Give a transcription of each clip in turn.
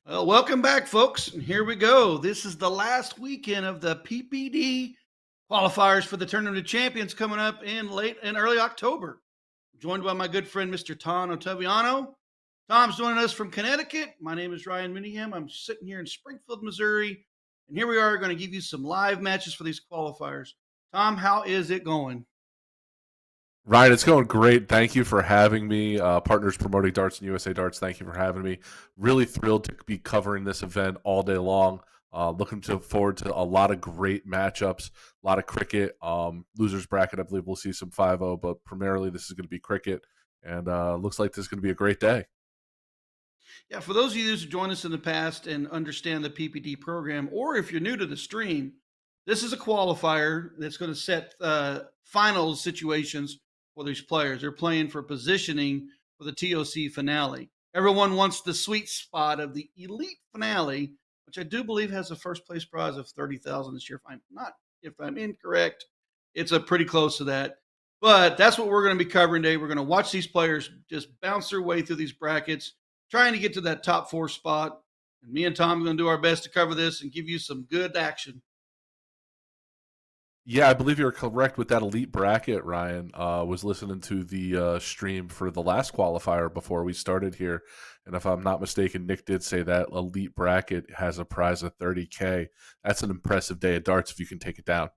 Well, welcome back, folks. And here we go. This is the last weekend of the PPD qualifiers for the Tournament of Champions coming up in late and early October. I'm joined by my good friend, Mr. Tom Ottaviano. Tom's joining us from Connecticut. My name is Ryan Minningham. I'm sitting here in Springfield, Missouri. And here we are going to give you some live matches for these qualifiers. Tom, how is it going? Ryan, it's going great. Thank you for having me. Partners Promoting Darts and USA Darts, thank you for having me. Really thrilled to be covering this event all day long. Forward to a lot of great matchups, a lot of cricket. Losers bracket, I believe we'll see some 5-0, but primarily this is going to be cricket. And looks like this is going to be a great day. Yeah, for those of you who joined us in the past and understand the PPD program, or if you're new to the stream, this is a qualifier that's going to set finals situations for these players. They're playing for positioning for the TOC finale. Everyone wants the sweet spot of the elite finale, which I do believe has a first place prize of 30,000 this year. If I'm incorrect, it's a pretty close to that. But that's what we're going to be covering today. We're going to watch these players just bounce their way through these brackets, trying to get to that top 4 spot. And me and Tom are going to do our best to cover this and give you some good action. Yeah, I believe you're correct with that elite bracket, Ryan. Was listening to the stream for the last qualifier before we started here. And if I'm not mistaken, Nick did say that elite bracket has a prize of 30K. That's an impressive day of darts if you can take it down.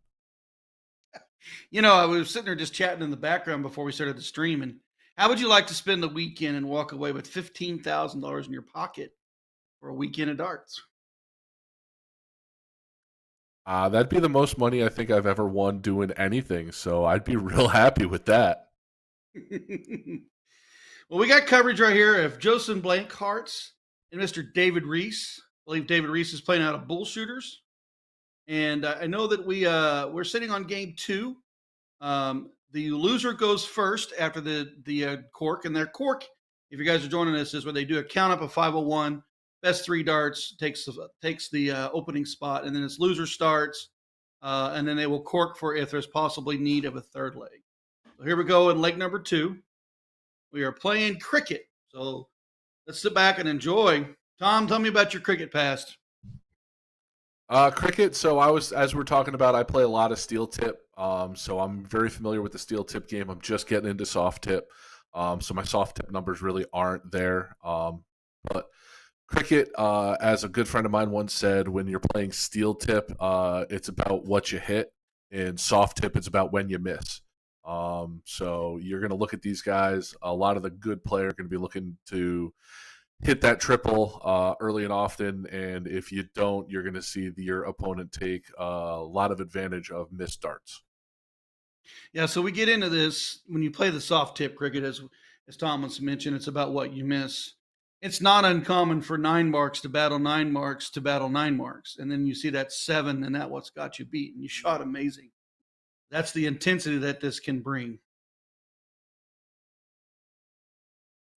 You know, I was sitting there just chatting in the background before we started the stream. And how would you like to spend the weekend and walk away with $15,000 in your pocket for a weekend of darts? That'd be the most money I think I've ever won doing anything. So I'd be real happy with that. Well, we got coverage right here of Joseph Blankharts and Mr. David Reese. I believe David Reese is playing out of bull shooters. And I know that we're sitting on game 2. The loser goes first after the cork, and their cork, if you guys are joining us, is where they do a count up of 501. Best 3 darts takes the opening spot, and then it's loser starts, and then they will cork for if there's possibly need of a third leg. So here we go in leg number 2. We are playing cricket, so let's sit back and enjoy. Tom, tell me about your cricket past. Cricket. So as we're talking about, I play a lot of steel tip. So I'm very familiar with the steel tip game. I'm just getting into soft tip. So my soft tip numbers really aren't there. But cricket, as a good friend of mine once said, when you're playing steel tip, it's about what you hit, and soft tip, it's about when you miss. So you're going to look at these guys. A lot of the good players are going to be looking to hit that triple early and often, and if you don't, you're going to see your opponent take a lot of advantage of missed darts. Yeah, so we get into this when you play the soft tip cricket, as Thomas mentioned, it's about what you miss. It's not uncommon for 9 marks to battle 9 marks to battle 9 marks, and then you see that 7, and that what's got you beat, and you shot amazing. That's the intensity that this can bring.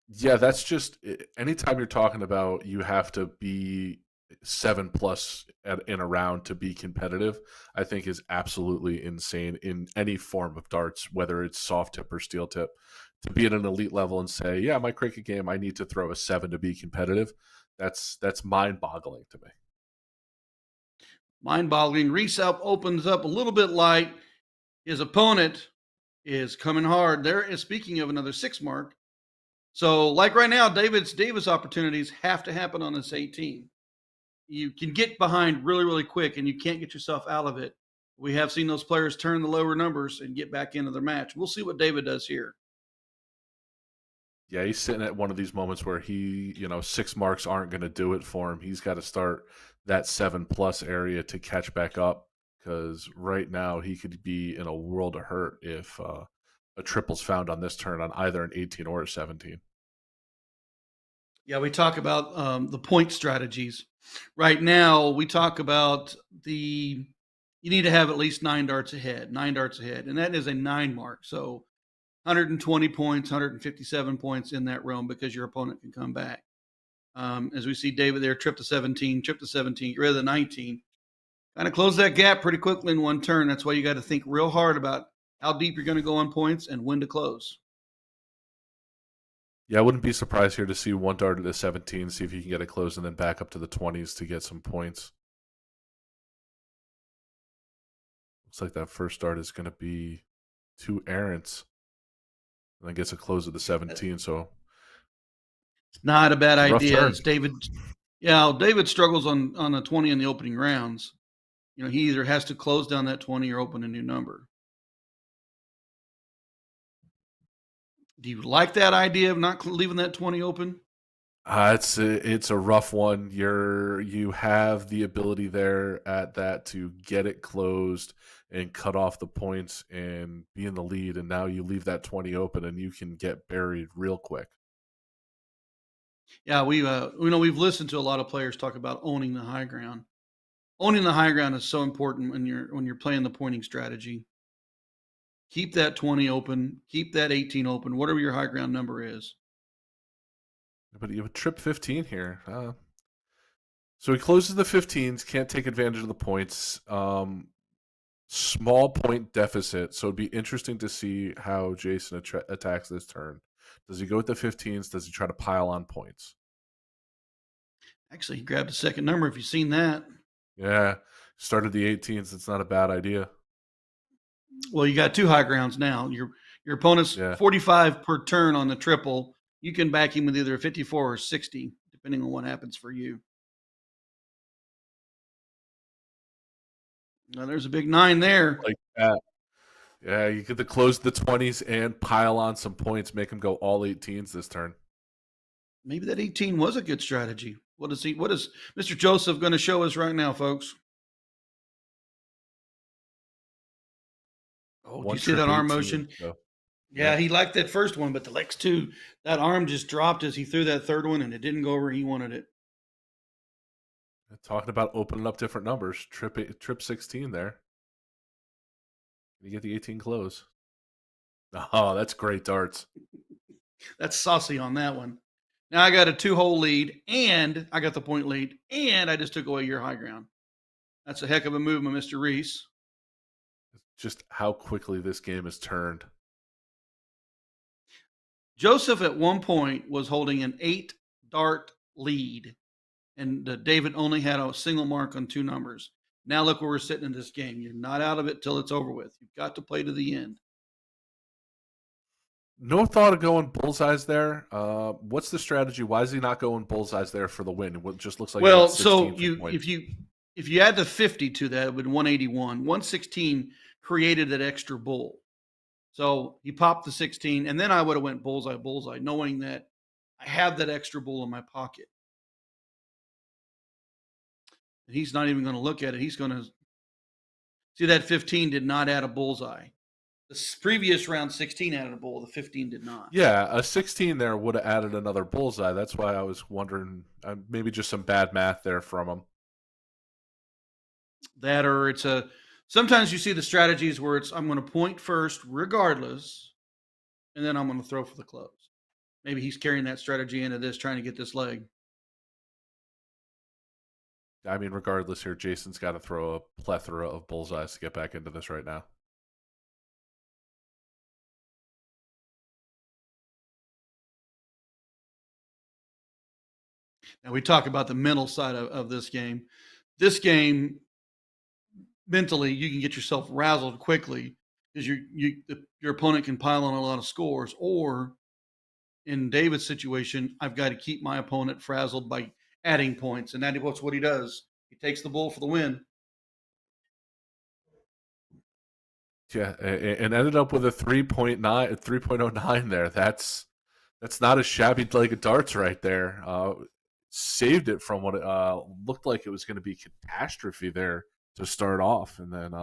Yeah, that's just anytime you're talking about you have to be 7 plus in a round to be competitive, I think is absolutely insane in any form of darts, whether it's soft tip or steel tip. To be at an elite level and say, yeah, my cricket game, I need to throw a 7 to be competitive. That's mind boggling to me. Mind-boggling. Reese opens up a little bit light. His opponent is coming hard. There is, speaking of another 6 mark. So, like right now, Davis opportunities have to happen on this 18. You can get behind really, really quick, and you can't get yourself out of it. We have seen those players turn the lower numbers and get back into their match. We'll see what David does here. Yeah, he's sitting at one of these moments where 6 marks aren't going to do it for him. He's got to start that 7 plus area to catch back up, because right now he could be in a world of hurt if a triple's found on this turn on either an 18 or a 17. Yeah, we talk about the point strategies. Right now, we talk about you need to have at least 9 darts ahead, and that is a 9 mark. So 120 points, 157 points in that realm because your opponent can come back. As we see David there, trip to 17, get rid of the 19. Kind of close that gap pretty quickly in one turn. That's why you got to think real hard about how deep you're going to go on points and when to close. Yeah, I wouldn't be surprised here to see one dart at the 17, see if he can get it closed, and then back up to the 20s to get some points. Looks like that first dart is going to be 2 errants, and then gets a close at the 17. So It's not a bad it's a rough idea. turn. It's David. Yeah, David struggles on the 20 in the opening rounds. He either has to close down that 20 or open a new number. Do you like that idea of not leaving that 20 open? It's a rough one. You have the ability there at that to get it closed and cut off the points and be in the lead, and now you leave that 20 open and you can get buried real quick. Yeah, we've listened to a lot of players talk about owning the high ground. Owning the high ground is so important when you're playing the pointing strategy. Keep that 20 open, keep that 18 open, whatever your high ground number is. But you have a trip 15 here. So he closes the 15s, can't take advantage of the points. Small point deficit. So it'd be interesting to see how Jason attacks this turn. Does he go with the 15s? Does he try to pile on points? Actually, he grabbed a second number. If you've seen that, Yeah, started the 18s. It's not a bad idea. well, you got two high grounds now. Your opponent's Yeah. 45 per turn on the triple. You can back him with either 54 or 60, depending on what happens for you. Now, there's a big 9 there. Like that. Yeah, you get to close the 20s and pile on some points, make him go all 18s this turn. Maybe that 18 was a good strategy. What is Mr. Joseph going to show us right now, folks? Oh, do you see that arm motion? So, Yeah, he liked that first one, but the next two, that arm just dropped as he threw that third one, and it didn't go where he wanted it. talking about opening up different numbers. Trip 16 there. You get the 18 close. Oh, that's great darts. That's saucy on that one. Now I got a 2-hole lead, and I got the point lead, and I just took away your high ground. That's a heck of a move, Mr. Reese. Just how quickly this game has turned. Joseph at one point was holding an 8-dart lead, and David only had a single mark on 2 numbers. Now look where we're sitting in this game. You're not out of it till it's over with. You've got to play to the end. No thought of going bullseyes there. What's the strategy? Why is he not going bullseyes there for the win? It just looks like well, so if you add the 50 to that, it would 181. 116 created that extra bull. So he popped the 16, and then I would have went bullseye, knowing that I have that extra bull in my pocket. And he's not even going to look at it. He's going to see that 15 did not add a bullseye. The previous round 16 added a bull. The 15 did not. Yeah, a 16 there would have added another bullseye. That's why I was wondering, maybe just some bad math there from him. That or sometimes you see the strategies where I'm going to point first regardless, and then I'm going to throw for the close. Maybe he's carrying that strategy into this, trying to get this leg. I mean, regardless here, Jason's got to throw a plethora of bullseyes to get back into this right now. Now we talk about the mental side of this game. This game, mentally, you can get yourself razzled quickly because your opponent can pile on a lot of scores. Or in David's situation, I've got to keep my opponent frazzled by adding points, and that's what he does. He takes the bull for the win. Yeah, and ended up with a 3.09 there. That's not a shabby leg of darts right there. Saved it from what it looked like it was going to be catastrophe there to start off, and then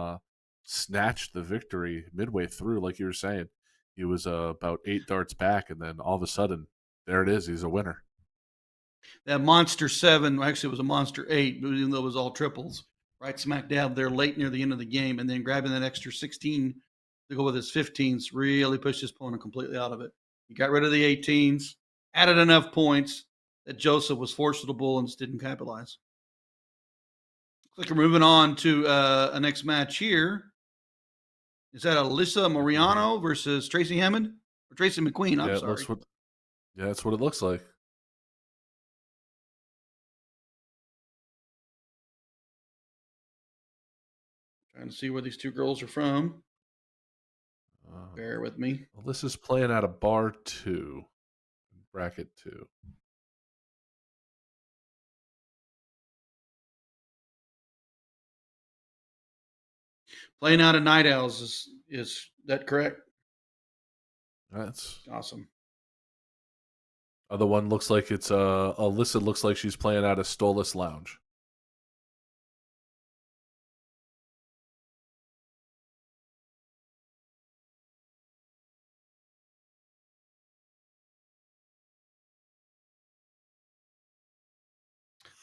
snatched the victory midway through. Like you were saying, he was about 8 darts back, and then all of a sudden, there it is. He's a winner. That monster 7, actually it was a monster 8, even though it was all triples, right smack dab there late near the end of the game, and then grabbing that extra 16 to go with his 15s really pushed his opponent completely out of it. He got rid of the 18s, added enough points that Joseph was forced to the bull and just didn't capitalize. Looks like we're moving on to a next match here. Is that Alyssa Moriano versus Tracy Hammond? Or Tracy McQueen, I'm sorry. Yeah, that's what it looks like. Trying to see where these two girls are from. Uh, Bear with me. Alyssa's playing out of bar 2, bracket 2. Playing out of Night Owls is that correct? That's Awesome. other one looks like it's Alyssa looks like she's playing out of Stolas Lounge.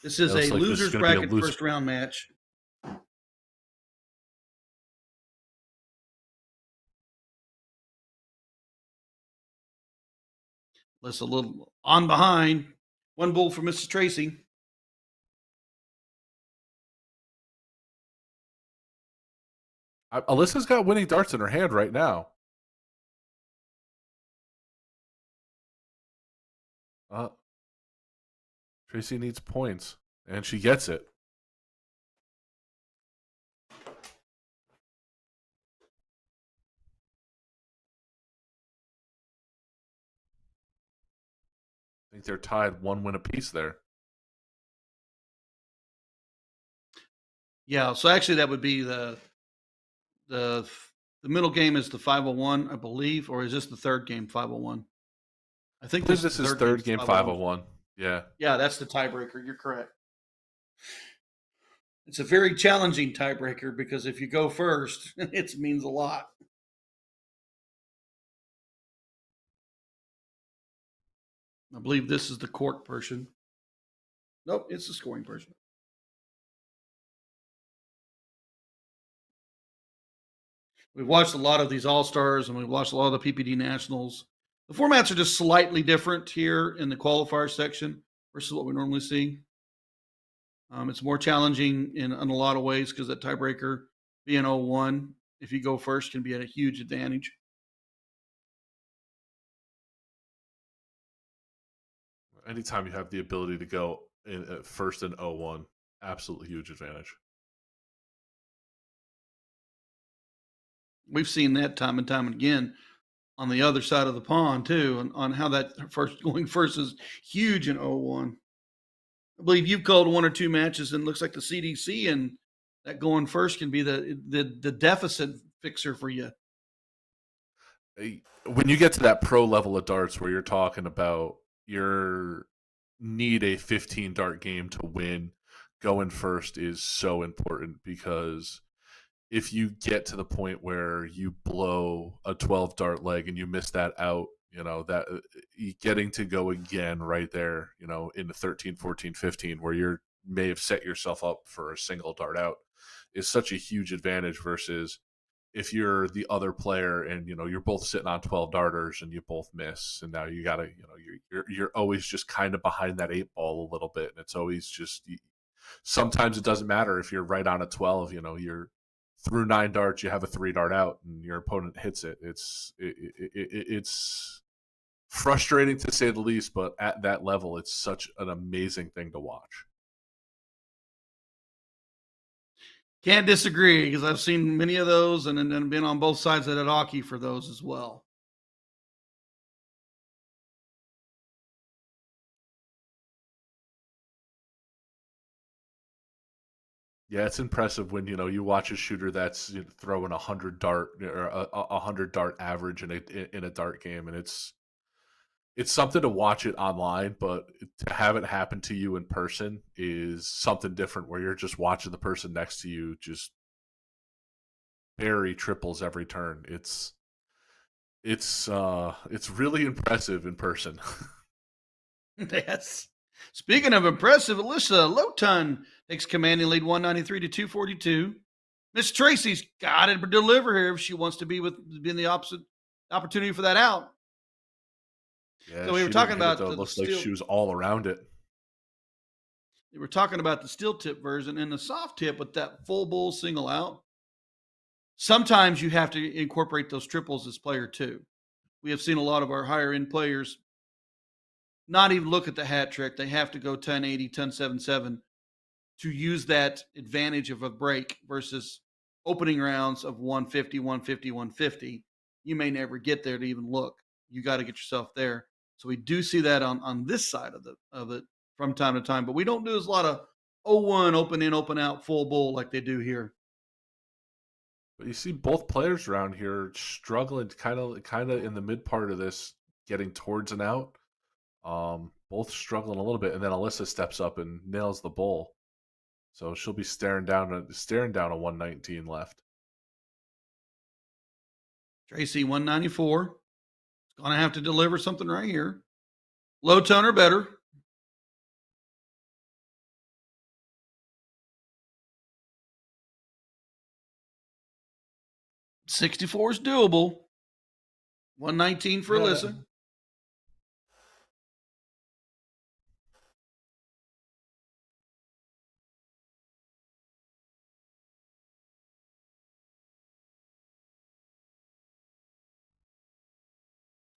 This is It a looks like this is losers going to be a bracket loser. first round match. Let's a little on behind. One bull for Mrs. Tracy. Alyssa's got winning darts in her hand right now. Tracy needs points, and she gets it. I think they're tied 1 win apiece there. Yeah, so actually that would be the middle game is the 501, I believe, or is this the third game 501? I think I believe this this is third game 501. Yeah. Yeah, that's the tiebreaker. You're correct. It's a very challenging tiebreaker because if you go first, it means a lot. I believe this is the court portion. Nope, it's the scoring portion. We've watched a lot of these All Stars and we've watched a lot of the PPD Nationals. The formats are just slightly different here in the qualifier section versus what we normally see. It's more challenging in a lot of ways because that tiebreaker being 0-1, if you go first, can be at a huge advantage. Anytime you have the ability to go in at first in 0-1, absolutely huge advantage. We've seen that time and time again on the other side of the pond too, and on how that first going first is huge in 0-1. I believe you've called one or two matches, and it looks like the CDC and that going first can be the deficit fixer for you. When you get to that pro level of darts where you're talking about your need a 15 dart game to win, going first is so important because if you get to the point where you blow a 12 dart leg and you miss that out, that getting to go again right there, in the 13, 14, 15 where you may have set yourself up for a single dart out is such a huge advantage versus if you're the other player and you're both sitting on 12 darters and you both miss, and now you gotta you're always just kind of behind that 8 ball a little bit, and it's always just sometimes it doesn't matter if you're right on a 12. You're through 9 darts, you have a 3 dart out and your opponent hits it. It's frustrating to say the least, but at that level it's such an amazing thing to watch. Can't disagree because I've seen many of those and then been on both sides of that hockey for those as well. Yeah, it's impressive when you watch a shooter that's throwing 100 dart or 100 dart average in a dart game, and it's something to watch it online, but to have it happen to you in person is something different. Where you're just watching the person next to you just bury triples every turn. It's really impressive in person. Yes. Speaking of impressive, Alyssa Lowton takes commanding lead 193 to 242. Miss Tracy's got to deliver here if she wants to be in the opposite opportunity for that out. Yeah, So we were she talking didn't hit about it, though. It looks like she was all around it. we were talking about the steel tip version and the soft tip with that full bull single out. Sometimes you have to incorporate those triples as player two. We have seen a lot of our higher end players not even look at the hat trick. They have to go 1080, 1077 to use that advantage of a break versus opening rounds of 150, 150, 150. You may never get there to even look. You got to get yourself there. So we do see that on this side of it from time to time, but we don't do as a lot of 0-1 open in, open out, full bowl like they do here. But you see both players around here struggling, kind of in the mid part of this, getting towards and out. Both struggling a little bit, and then Alyssa steps up and nails the bowl. So she'll be staring down a 119 left. Tracy 194. Gonna have to deliver something right here. Low tone or better. 64 is doable. 119 for Yeah, Alyssa.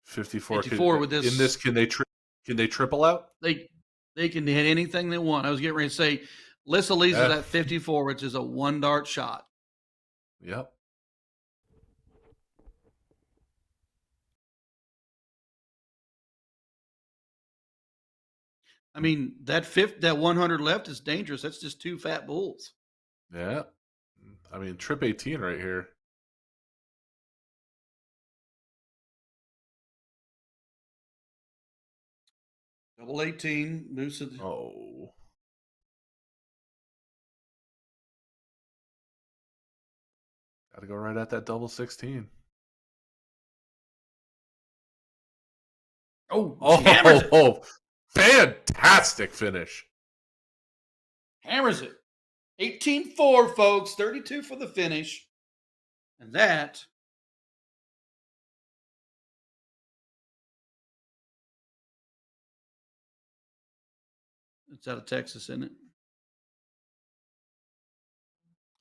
54. 54 with In this, this. can they triple out? They can hit anything they want. I was getting ready to say Alyssa leads is Yeah. at 54, which is a one dart shot. Yep. I mean, that 100 left is dangerous. That's just two fat bulls. Yeah. I mean, trip 18 right here. Double 18, moose. Oh. Got to go right at that double 16. Oh, she hammers Oh, it. oh, fantastic finish. Hammers it. 18-4, folks. 32 for the finish. And that it's out of Texas, isn't it?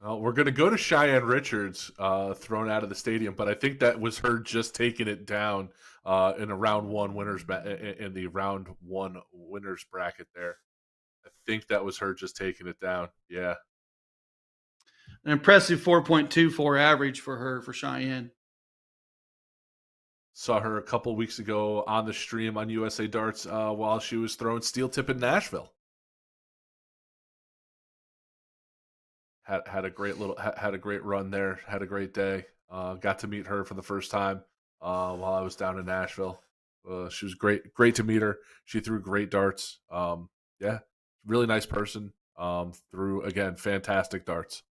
Well, we're going to go to Cheyenne Richards thrown out of the stadium, but I think that was her just taking it down in a round one winners in the round one winners bracket there. I think that was her just taking it down. Yeah. An impressive 4.24 average for her for Cheyenne. Saw her a couple weeks ago on the stream on USA Darts while she was throwing steel tip in Nashville. Had a great run there. Had a great day. Got to meet her for the first time while I was down in Nashville. She was great to meet her. She threw great darts. Yeah, really nice person. Threw again fantastic darts.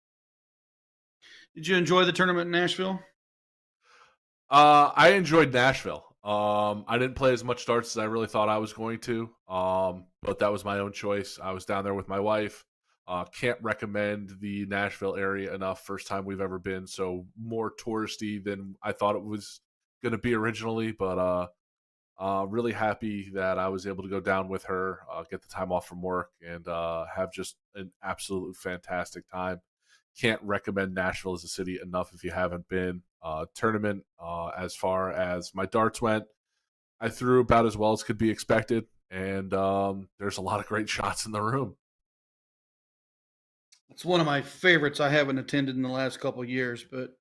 Did you enjoy the tournament in Nashville? I enjoyed Nashville. I didn't play as much darts as I really thought I was going to. But that was my own choice. I was down there with my wife. Can't recommend the Nashville area enough. First time we've ever been, so more touristy than I thought it was going to be originally. But really happy that I was able to go down with her, get the time off from work, and have just an absolute fantastic time. Can't recommend Nashville as a city enough if you haven't been. Tournament, as far as my darts went, I threw about as well as could be expected, and there's a lot of great shots in the room. It's one of my favorites. I haven't attended in the last couple of years, but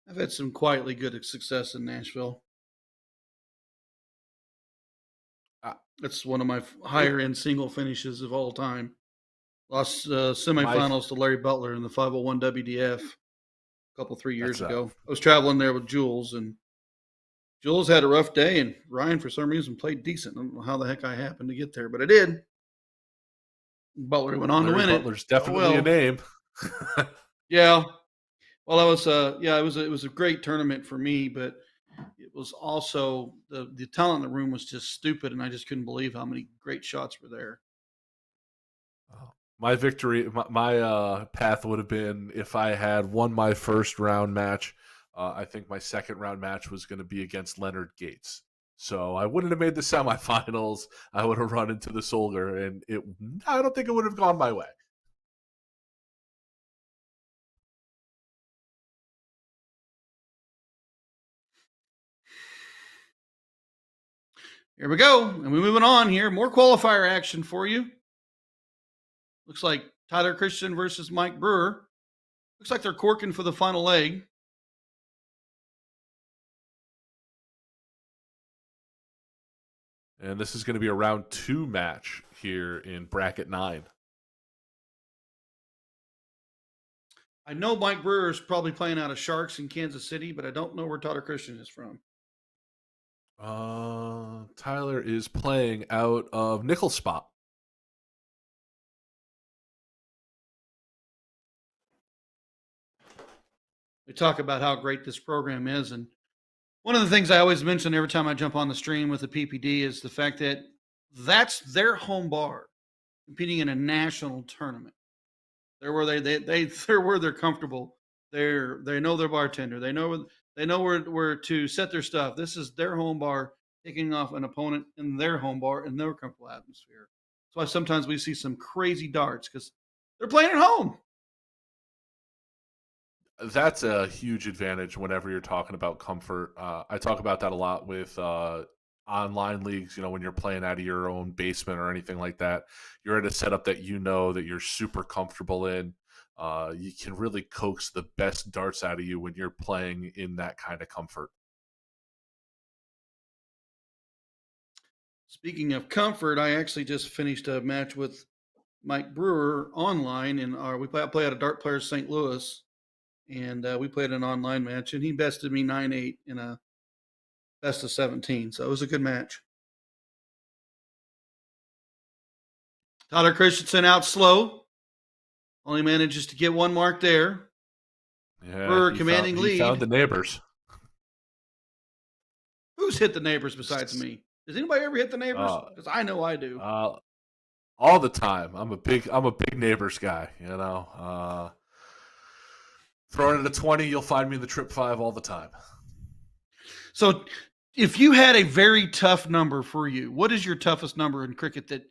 I've had some quietly good success in Nashville. Uh, It's one of my it, higher end single finishes of all time. Lost my semifinals to Larry Butler in the 501 WDF a couple 3 years that's ago. I was traveling there with Jules, and Jules had a rough day, and Ryan for some reason played decent. I don't know how the heck I happened to get there, but I did. Butler went on to Larry win it. Butler's Oh definitely a well, name. yeah. Well, I was it was a great tournament for me, but it was also the talent in the room was just stupid, and I just couldn't believe how many great shots were there. My victory, my path would have been if I had won my first round match. I think my second round match was going to be against Leonard Gates. So I wouldn't have made the semifinals. I would have run into the Soldier, and I don't think it would have gone my way. Here we go. And we're moving on here. More qualifier action for you. Looks like Tyler Christian versus Mike Brewer. Looks like they're corking for the final leg. And this is going to be a round 2 match here in bracket 9. I know Mike Brewer is probably playing out of Sharks in Kansas City, but I don't know where Tyler Christian is from. Tyler is playing out of Nickel Spot. They talk about how great this program is. And one of the things I always mention every time I jump on the stream with the PPD is the fact that that's their home bar competing in a national tournament. They're where they're where they're comfortable. They know their bartender. They know where to set their stuff. This is their home bar taking off an opponent in their home bar in their comfortable atmosphere. That's why sometimes we see some crazy darts because they're playing at home. That's a huge advantage whenever you're talking about comfort. I talk about that a lot with online leagues. When you're playing out of your own basement or anything like that, you're at a setup that that you're super comfortable in. You can really coax the best darts out of you when you're playing in that kind of comfort. Speaking of comfort, I actually just finished a match with Mike Brewer online, and we play at a Dart Players St. Louis, and we played an online match, and he bested me 9-8 in a best of 17. So it was a good match. Tyler Christensen out slow, only manages to get one mark there. Yeah, Brewer commanding lead. He found the neighbors. Who's hit the neighbors besides me? Does anybody ever hit the neighbors? Because I know I do. All the time. I'm a big neighbors guy. Throwing it at 20, you'll find me in the trip 5 all the time. So, if you had a very tough number for you, what is your toughest number in cricket? That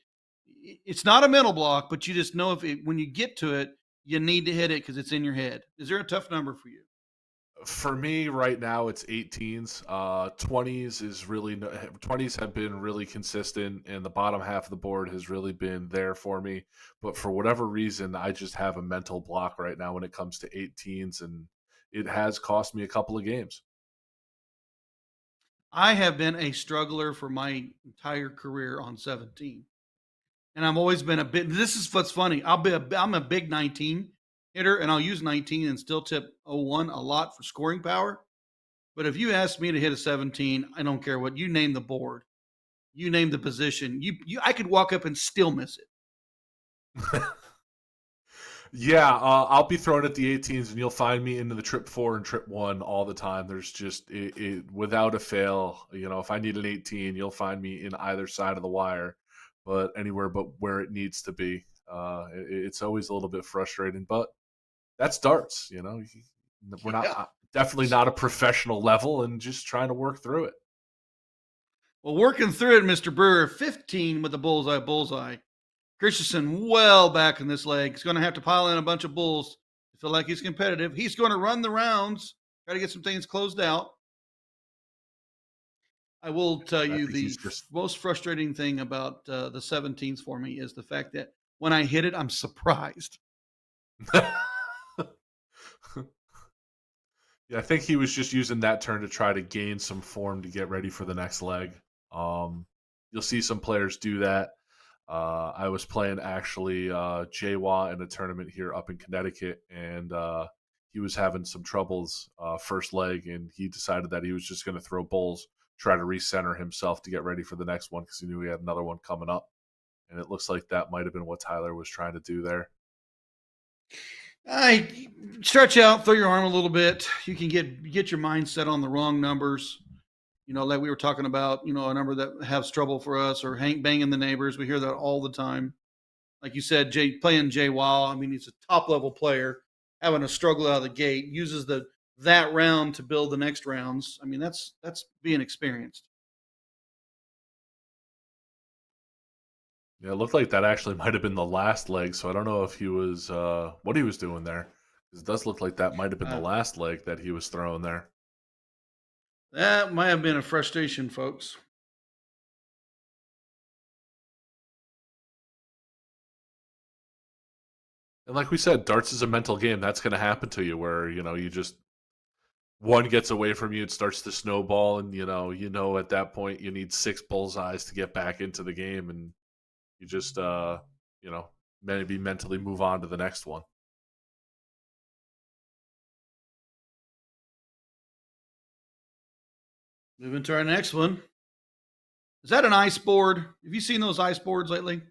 it's not a mental block, but you just know when you get to it, you need to hit it because it's in your head. Is there a tough number for you? For me right now, it's 18s. 20s have been really consistent, and the bottom half of the board has really been there for me. But for whatever reason, I just have a mental block right now when it comes to 18s, and it has cost me a couple of games. I have been a struggler for my entire career on 17, and I've always been a bit. This is what's funny. I'm a big 19 hitter, and I'll use 19 and still tip 01 a lot for scoring power. But if you ask me to hit a 17, I don't care what you name the board, you name the position. I could walk up and still miss it. Yeah, I'll be throwing at the 18s, and you'll find me into the trip 4 and trip 1 all the time. There's just without a fail. If I need an 18, you'll find me in either side of the wire, but anywhere but where it needs to be. It's always a little bit frustrating, but that's darts. We're not definitely not a professional level, and just trying to work through it. Well, working through it, Mr. Brewer, 15 with the bullseye. Christensen well back in this leg. He's going to have to pile in a bunch of bulls to feel like he's competitive. He's going to run the rounds, try to get some things closed out. I will tell you the most frustrating thing about the 17s for me is the fact that when I hit it, I'm surprised. Yeah, I think he was just using that turn to try to gain some form to get ready for the next leg. You'll see some players do that. I was playing actually Jawa in a tournament here up in Connecticut, and he was having some troubles first leg, and he decided that he was just going to throw bulls, try to recenter himself to get ready for the next one because he knew he had another one coming up. And it looks like that might have been what Tyler was trying to do there. I stretch out, throw your arm a little bit. You can get your mind set on the wrong numbers. Like we were talking about, a number that has trouble for us, or banging the neighbors. We hear that all the time. Like you said, playing Jay Wow. I mean, he's a top level player, having a struggle out of the gate, uses that round to build the next rounds. I mean, that's being experienced. Yeah, it looked like that actually might have been the last leg, so I don't know if he was what he was doing there. It does look like that might have been the last leg that he was throwing there. That might have been a frustration, folks. And like we said, darts is a mental game. That's going to happen to you where, you just one gets away from you, it starts to snowball, and at that point you need six bullseyes to get back into the game, and you just you know, maybe mentally move on to the next one. Moving to our next one. Is that an ice board? Have you seen those ice boards lately?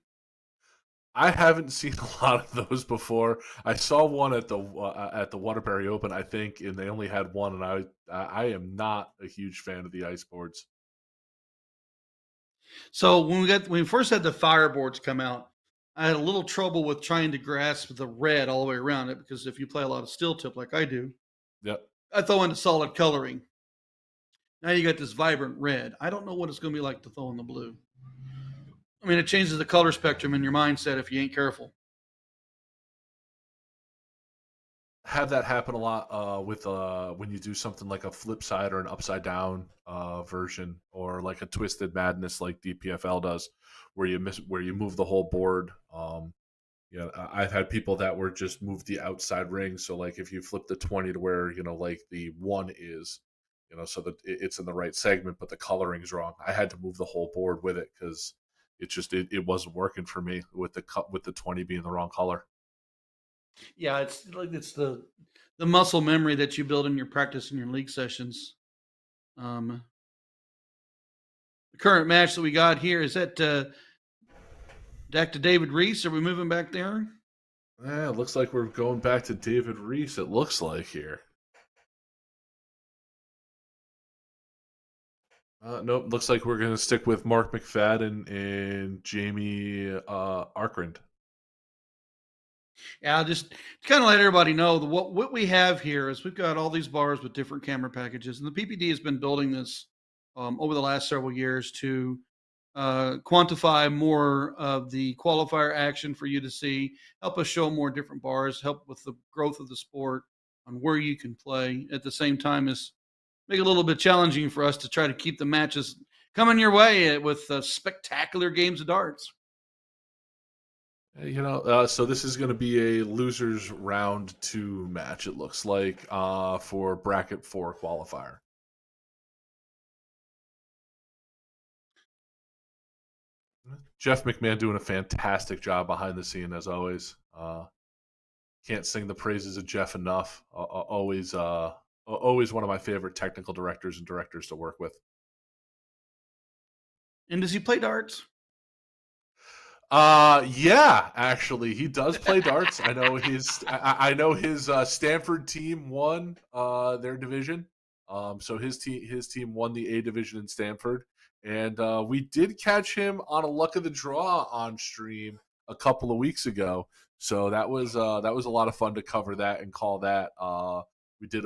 I haven't seen a lot of those before. I saw one at the Waterbury Open, I think, and they only had one. And I am not a huge fan of the ice boards. So when we first had the fireboards come out, I had a little trouble with trying to grasp the red all the way around it because if you play a lot of steel tip like I do, Yep. I throw into solid coloring. Now you got this vibrant red. I don't know what it's going to be like to throw in the blue. I mean, it changes the color spectrum in your mindset if you ain't careful. Have that happen a lot with when you do something like a flip side or an upside down version, or like a twisted madness like DPFL does, where you move the whole board. I've had people that were just move the outside ring. So like if you flip the 20 to where like the one is, so that it's in the right segment, but the coloring's wrong. I had to move the whole board with it because it wasn't working for me with the 20 being the wrong color. Yeah, it's the muscle memory that you build in your practice in your league sessions. Um, the current match that we got here is that back to David Reese. Are we moving back there? Yeah, it looks like we're going back to David Reese. It looks like here. Nope, looks like we're going to stick with Mark McFadden and Jamie Arkrand. Yeah, just to kind of let everybody know what we have here is we've got all these bars with different camera packages, and the PPD has been building this over the last several years to quantify more of the qualifier action for you to see, help us show more different bars, help with the growth of the sport on where you can play. At the same time, as make it a little bit challenging for us to try to keep the matches coming your way with spectacular games of darts. So this is going to be a losers round 2 match. It looks like for bracket 4 qualifier. Jeff McMahon doing a fantastic job behind the scene as always. Can't sing the praises of Jeff enough. Always one of my favorite technical directors and directors to work with. And does he play darts? Yeah, actually, he does play darts. I know his Stanford team won their division. So his team won the A division in Stanford, and we did catch him on a luck of the draw on stream a couple of weeks ago. So that was a lot of fun to cover that and call that.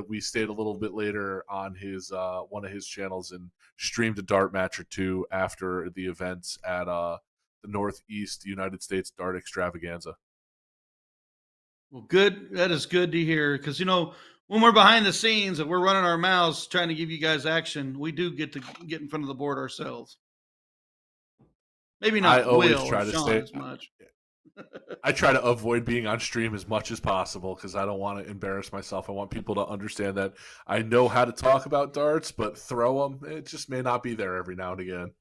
We stayed a little bit later on his one of his channels and streamed a dart match or two after the events at the Northeast United States Dart Extravaganza. Well, good. That is good to hear because when we're behind the scenes and we're running our mouths trying to give you guys action, we do get to get in front of the board ourselves. Maybe I not always Will or try to Sean stay. as much. I try to avoid being on stream as much as possible because I don't want to embarrass myself. I want people to understand that I know how to talk about darts, but throw them, it just may not be there every now and again.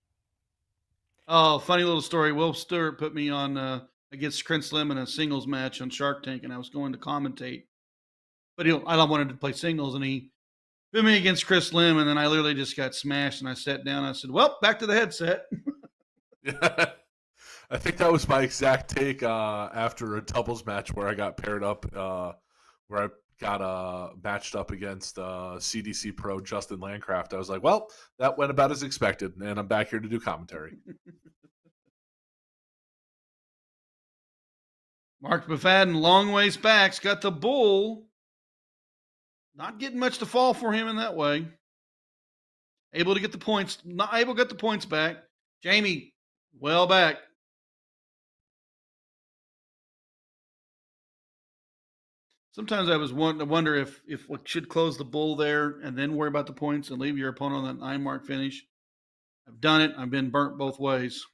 Oh, funny little story. Will Stewart put me on against Chris Slim in a singles match on Shark Tank, and I was going to commentate. But I wanted to play singles, and he put me against Chris Lim, and then I literally just got smashed, and I sat down. And I said, "Well, back to the headset." Yeah. I think that was my exact take after a doubles match where I got paired up, where I got matched up against CDC Pro Justin Landcraft. I was like, well, that went about as expected, and I'm back here to do commentary. Mark McFadden, long ways back's got the bull. Not getting much to fall for him in that way. Able to get the points, not able to get the points back. Jamie, well back. Sometimes I was wanting to wonder if we should close the bull there and then worry about the points and leave your opponent on that 9 mark finish. I've done it. I've been burnt both ways.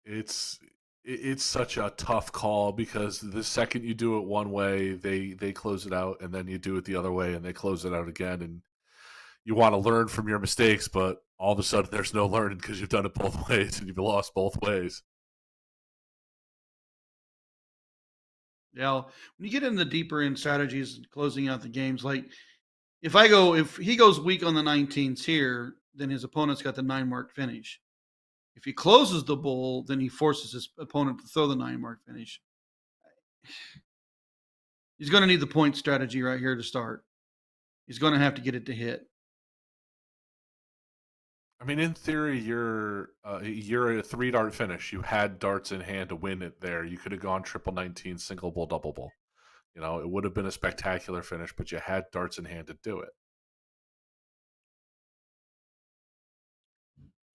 It's it's such a tough call because the second you do it one way, they close it out, and then you do it the other way, and they close it out again, and you want to learn from your mistakes, but all of a sudden there's no learning because you've done it both ways and you've lost both ways. Yeah, when you get into deeper in strategies and closing out the games, like if he goes weak on the 19s here, then his opponent's got the 9 mark finish. If he closes the bull, then he forces his opponent to throw the 9 mark finish. He's going to need the point strategy right here to start. He's going to have to get it to hit. I mean, in theory, you're a 3 dart finish. You had darts in hand to win it there. You could have gone triple 19, single bull, double bull. You know, it would have been a spectacular finish, but you had darts in hand to do it.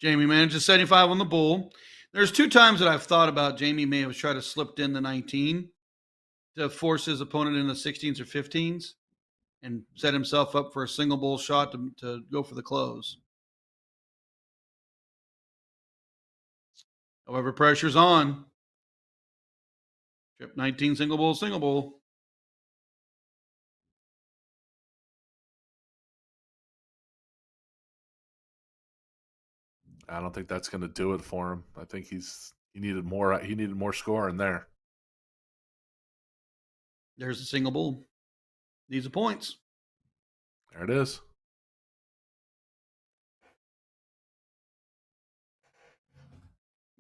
Jamie manages 75 on the bull. There's 2 times that I've thought about Jamie may have tried to slip in the 19 to force his opponent in the 16s or 15s and set himself up for a single bull shot to go for the close. However, pressure's on. Trip 19, single bull, single bull. I don't think that's going to do it for him. I think he needed more. He needed more scoring there. There's the single bull. Needs the points. There it is.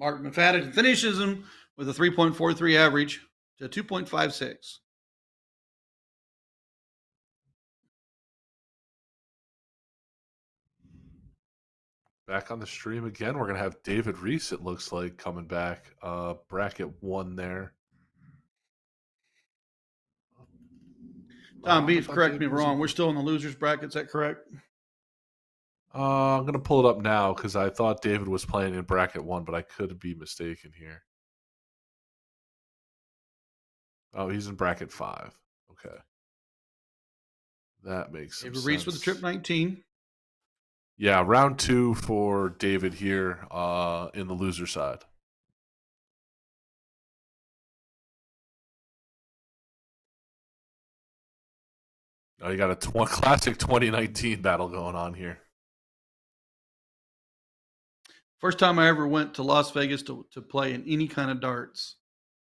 Mark McFadden finishes him with a 3.43 average to 2.56. Back on the stream again. We're gonna have David Reese. It looks like coming back. Bracket 1 there. Tom Beats, correct me if I'm wrong. We're still in the losers bracket. Is that correct? I'm gonna pull it up now because I thought David was playing in bracket 1, but I could be mistaken here. Oh, he's in bracket 5. Okay, that makes some David Reese sense. with the trip 19. Yeah, round 2 for David here in the loser side. Oh, you got a classic 2019 battle going on here. First time I ever went to Las Vegas to play in any kind of darts.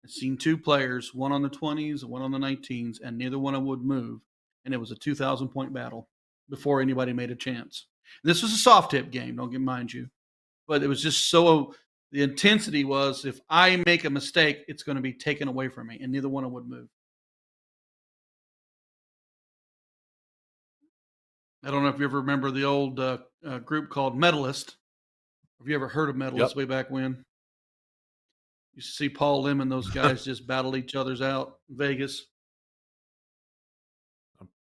I'd seen 2 players, one on the 20s and one on the 19s, and neither one of them would move. And it was a 2,000 point battle before anybody made a chance. And this was a soft tip game, don't get mind you. But it was just so the intensity was if I make a mistake, it's going to be taken away from me, and neither one of them would move. I don't know if you ever remember the old group called Medalist. Have you ever heard of Medalist way back when? You see Paul Lim and those guys just battle each other's out in Vegas.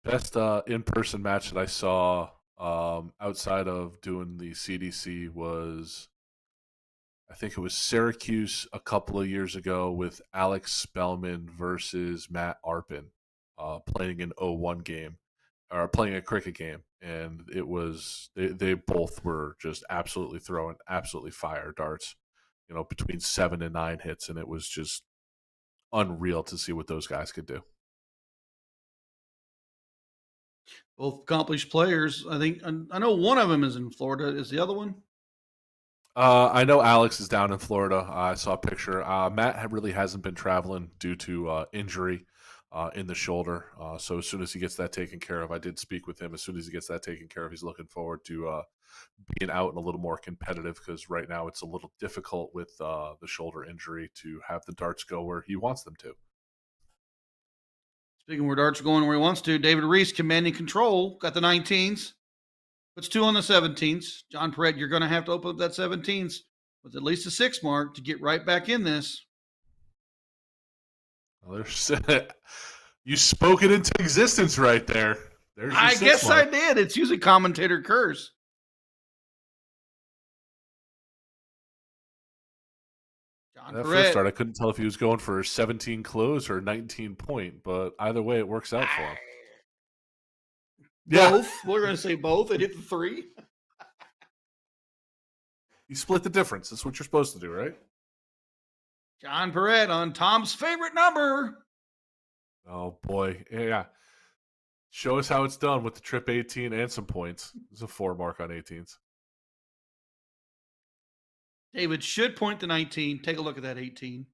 Best in-person match that I saw outside of doing the CDC was, I think it was Syracuse a couple of years ago with Alex Spellman versus Matt Arpin playing an 0-1 game or playing a cricket game. And it was, they both were just absolutely throwing absolutely fire darts, you know, between 7 and 9 hits. And it was just unreal to see what those guys could do. Both accomplished players. I think I know one of them is in Florida. Is the other one? I know Alex is down in Florida. I saw a picture. Matt really hasn't been traveling due to injury in the shoulder. So as soon as he gets that taken care of, I did speak with him. As soon as he gets that taken care of, he's looking forward to being out and a little more competitive because right now it's a little difficult with the shoulder injury to have the darts go where he wants them to. Speaking where darts are going where he wants to, David Reese commanding control. Got the 19s. Puts 2 on the 17s. John Perret, you're going to have to open up that 17s with at least a 6 mark to get right back in this. Well, you spoke it into existence right there. I guess mark. I did. It's usually commentator curse. John that Perret. First start, I couldn't tell if he was going for a 17 close or 19 point, but either way, it works out for him. Both. Yeah. We're going to say both. It hit the 3. You split the difference. That's what you're supposed to do, right? John Perret on Tom's favorite number. Oh boy, yeah. Show us how it's done with the trip 18 and some points. There's a 4 mark on 18s. David should point to 19. Take a look at that 18.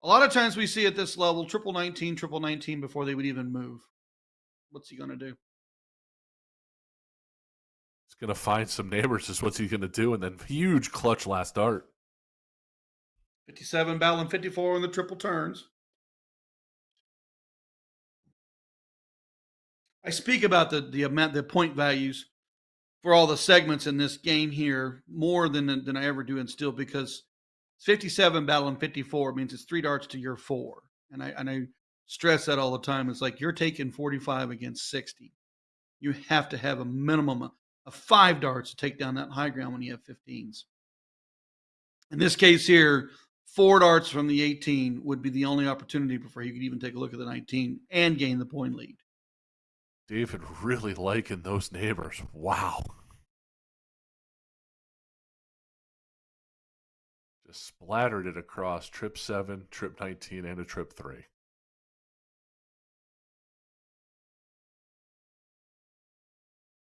A lot of times we see at this level triple 19 before they would even move. What's he going to do? He's going to find some neighbors is what's he going to do, and then huge clutch last dart. 57 battling 54 on the triple turns. I speak about the point values for all the segments in this game here more than I ever do in steel, because 57 battling 54 means it's 3 darts to your 4. And I stress that all the time. It's like you're taking 45 against 60. You have to have a minimum of 5 darts to take down that high ground when you have 15s. In this case here, 4 darts from the 18 would be the only opportunity before you could even take a look at the 19 and gain the point lead. David really liking those neighbors. Wow. Just splattered it across trip 7, trip 19, and a trip 3.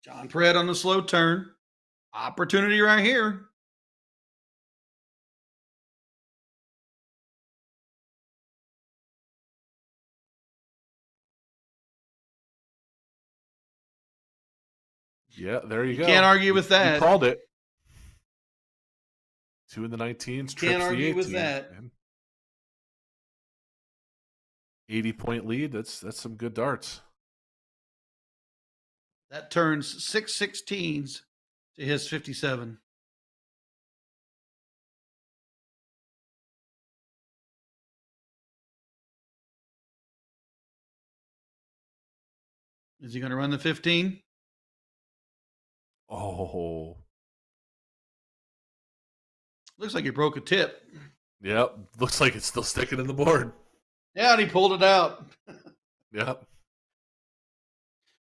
John Perret on the slow turn. Opportunity right here. Yeah, there you go. Can't argue with that. You called it. 2 in the 19s, Can't trips the argue 18. with that. 80-point lead. That's some good darts. That turns 6 16s to his 57. Is he going to run the 15? Oh. Looks like he broke a tip. Yep. Looks like it's still sticking in the board. Yeah, and he pulled it out. Yep.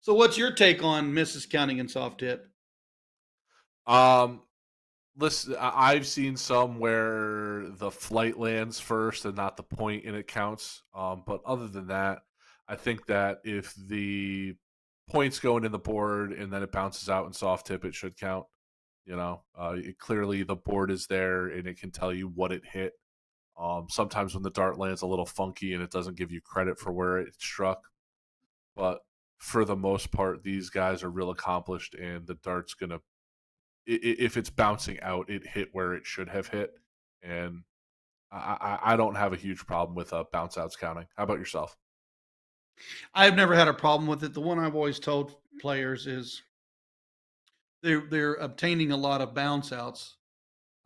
So what's your take on Mrs. Counting and soft tip? Listen, I've seen some where the flight lands first and not the point, and it counts. But other than that, I think that if the points going in the board and then it bounces out in soft tip, it should count. Clearly the board is there and it can tell you what it hit. Sometimes when the dart lands a little funky and it doesn't give you credit for where it struck, but for the most part, these guys are real accomplished, and the dart's gonna, if it's bouncing out, it hit where it should have hit, and I don't have a huge problem with bounce outs counting. How about yourself? I've never had a problem with it. The one I've always told players is they're obtaining a lot of bounce outs.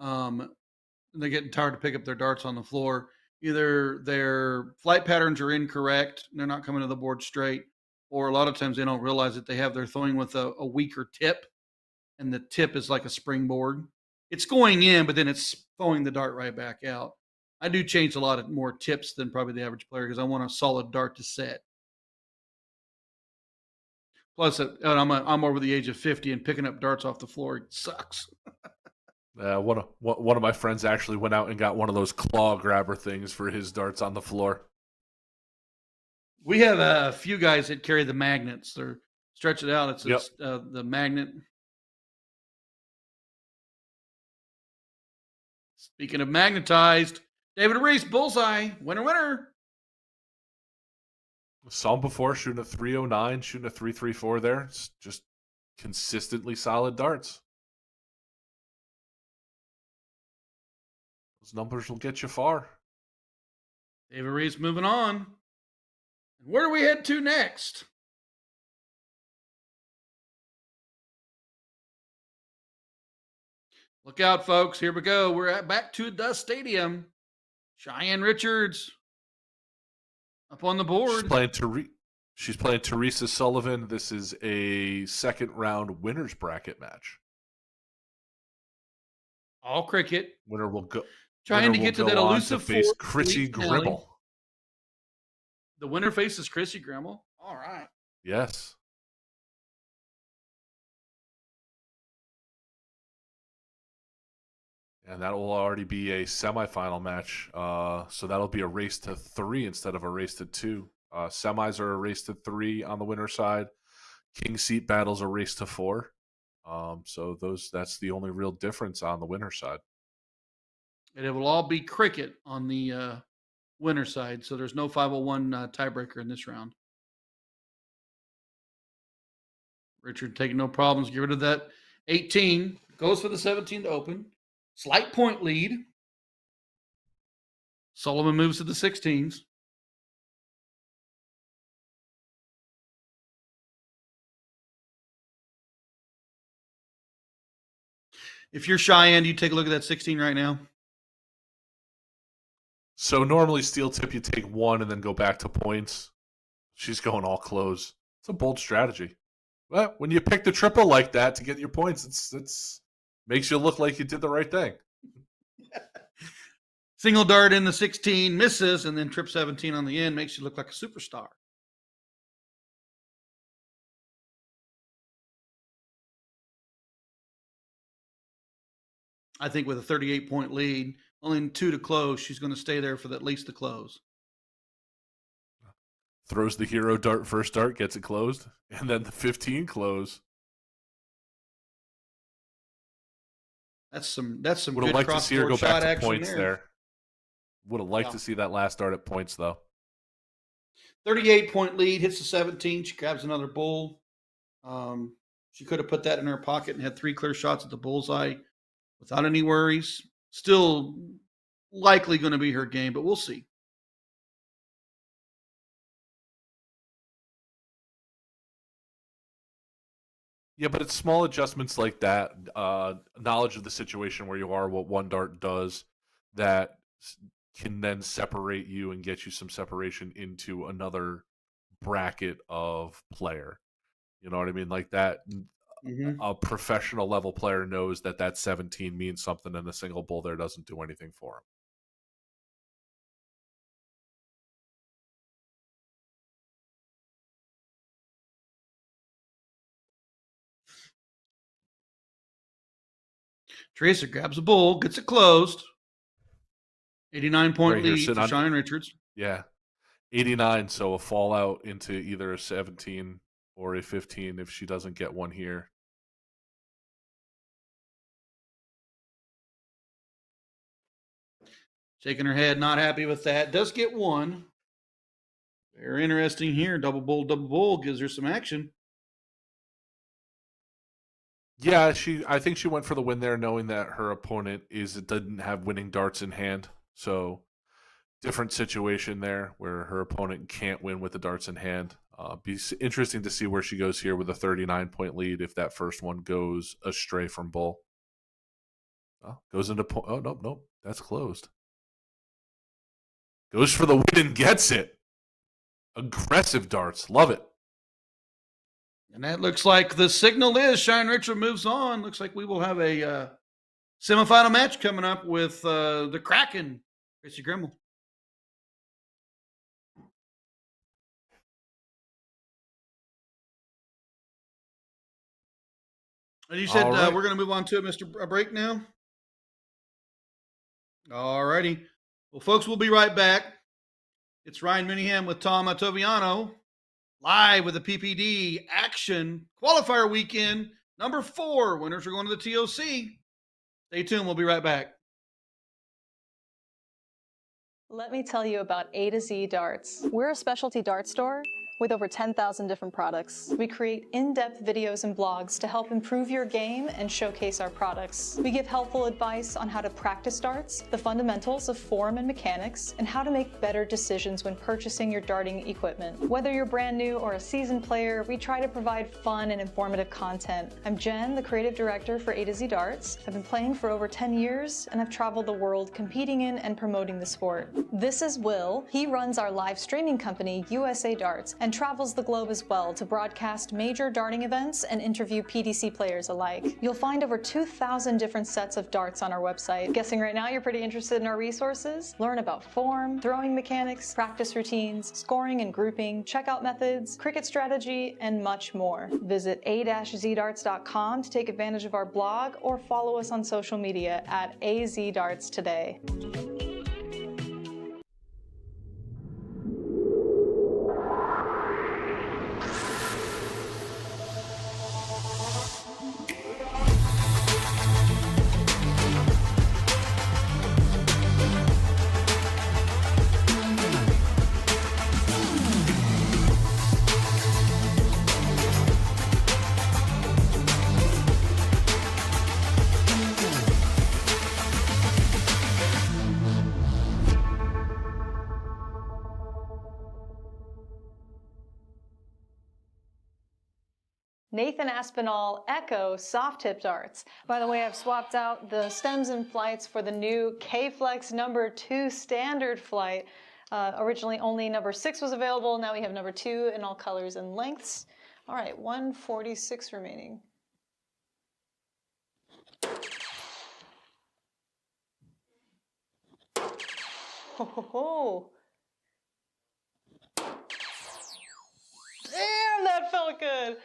They're getting tired to pick up their darts on the floor. Either their flight patterns are incorrect, they're not coming to the board straight, or a lot of times they don't realize that they have their throwing with a weaker tip, and the tip is like a springboard. It's going in, but then it's throwing the dart right back out. I do change a lot of more tips than probably the average player because I want a solid dart to set. Plus, I'm over the age of 50, and picking up darts off the floor sucks. One of my friends actually went out and got one of those claw grabber things for his darts on the floor. We have a few guys that carry the magnets. They're stretch it out. It's the magnet. Speaking of magnetized, David Reese, bullseye, winner. Saw him before shooting a 309, shooting a 334 there. It's just consistently solid darts. Those numbers will get you far. David Reese moving on. Where do we head to next? Look out, folks. Here we go. We're back to the stadium. Cheyenne Richards up on the board. She's playing Teresa Sullivan. This is a second round winners bracket match. All cricket. Winner will go. Trying to get to that elusive face Chrissy Grimmel. The winner faces Chrissy Grimmel. All right. Yes. And that will already be a semifinal match. So that'll be a race to 3 instead of a race to 2. Semis are a race to 3 on the winner's side. King seat battles a race to 4. So that's the only real difference on the winner's side. And it will all be cricket on the winner's side. So there's no 501 tiebreaker in this round. Richard taking no problems. Get rid of that 18. Goes for the 17 to open. Slight point lead. Sullivan moves to the 16s. If you're Cheyenne, do you take a look at that 16 right now? So normally steel tip, you take 1 and then go back to points. She's going all close. It's a bold strategy. Well, when you pick the triple like that to get your points, it's makes you look like you did the right thing. Single dart in the 16, misses, and then trip 17 on the end makes you look like a superstar. I think with a 38-point lead, only 2 to close, she's going to stay there for at least the close. Throws the hero dart first dart, gets it closed, and then the 15 close. That's some Would have good liked to see her go cross-court back to action points there. Would have liked to see that last dart at points, though. 38-point lead, hits the 17. She grabs another bull. She could have put that in her pocket and had 3 clear shots at the bullseye without any worries. Still likely going to be her game, but we'll see. Yeah, but it's small adjustments like that, knowledge of the situation where you are, what one dart does, that can then separate you and get you some separation into another bracket of player. You know what I mean? Like that, a professional level player knows that 17 means something, and a single bull there doesn't do anything for him. Tracer grabs a bull, gets it closed. 89-point Right here, lead sitting for on- Cheyenne Richards. Yeah, 89. So a fallout into either a 17 or a 15 if she doesn't get one here. Shaking her head, not happy with that. Does get one. Very interesting here. Double bull gives her some action. Yeah, I think she went for the win there, knowing that her opponent didn't have winning darts in hand. So different situation there where her opponent can't win with the darts in hand. Be interesting to see where she goes here with a 39-point lead if that first one goes astray from bull. Goes into point. Oh, nope. That's closed. Goes for the win and gets it. Aggressive darts. Love it. And that looks like the signal is Cheyenne Richard moves on. Looks like we will have a semifinal match coming up with the Kraken, Tracy Grimmel. And you said right. we're going to move on to it, Mr. Break now? All righty. Well, folks, we'll be right back. It's Ryan Minningham with Tom Ottaviano, live with the PPD Action Qualifier Weekend, number 4. Winners are going to the TOC. Stay tuned. We'll be right back. Let me tell you about A to Z Darts. We're a specialty dart store with over 10,000 different products. We create in-depth videos and blogs to help improve your game and showcase our products. We give helpful advice on how to practice darts, the fundamentals of form and mechanics, and how to make better decisions when purchasing your darting equipment. Whether you're brand new or a seasoned player, we try to provide fun and informative content. I'm Jen, the creative director for A to Z Darts. I've been playing for over 10 years, and I've traveled the world competing in and promoting the sport. This is Will. He runs our live streaming company, USA Darts, and travels the globe as well to broadcast major darting events and interview PDC players alike. You'll find over 2,000 different sets of darts on our website. Guessing right now you're pretty interested in our resources? Learn about form, throwing mechanics, practice routines, scoring and grouping, checkout methods, cricket strategy, and much more. Visit a-zdarts.com to take advantage of our blog or follow us on social media at azdarts today. Nathan Aspinall Echo soft tip darts. By the way, I've swapped out the stems and flights for the new K-Flex number 2 standard flight. Originally only number 6 was available. Now we have number 2 in all colors and lengths. All right, 146 remaining. Ho ho ho. Damn, that felt good.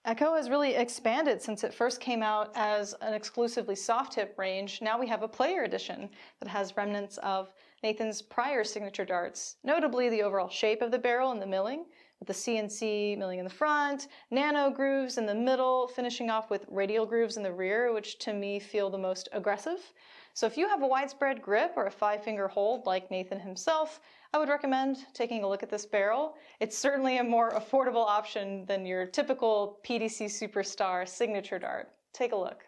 Echo has really expanded since it first came out as an exclusively soft tip range. Now we have a player edition that has remnants of Nathan's prior signature darts, notably the overall shape of the barrel and the milling, with the CNC milling in the front, nano grooves in the middle, finishing off with radial grooves in the rear, which to me feel the most aggressive. So if you have a widespread grip or a 5-finger hold like Nathan himself, I would recommend taking a look at this barrel. It's certainly a more affordable option than your typical PDC Superstar signature dart. Take a look.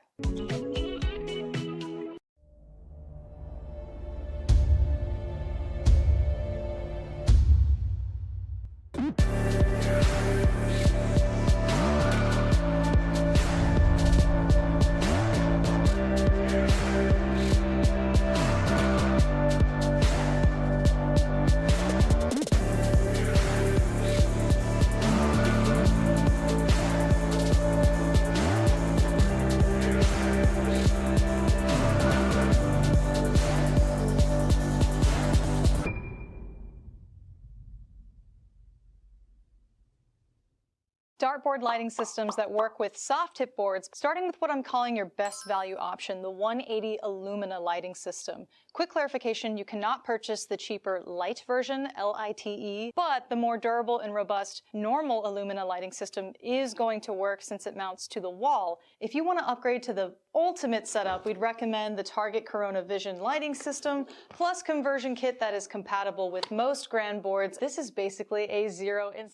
Dartboard lighting systems that work with soft tip boards, starting with what I'm calling your best value option, the 180 Illumina lighting system. Quick clarification, you cannot purchase the cheaper light version, LITE, but the more durable and robust normal Illumina lighting system is going to work since it mounts to the wall. If you want to upgrade to the ultimate setup, we'd recommend the Target Corona Vision lighting system, plus conversion kit that is compatible with most grand boards. This is basically a zero in.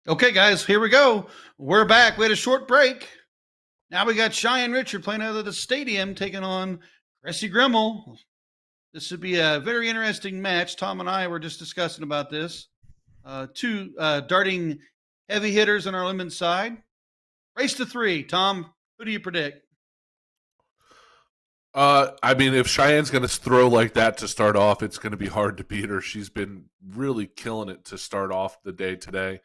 Okay, guys, here we go. We're back. We had a short break. Now we got Cheyenne Richard playing out of the stadium, taking on Cressy Grimmel. This would be a very interesting match. Tom and I were just discussing about this. Two darting heavy hitters on our lemon side. Race to 3. Tom, who do you predict? I mean, if Cheyenne's going to throw like that to start off, it's going to be hard to beat her. She's been really killing it to start off the day today.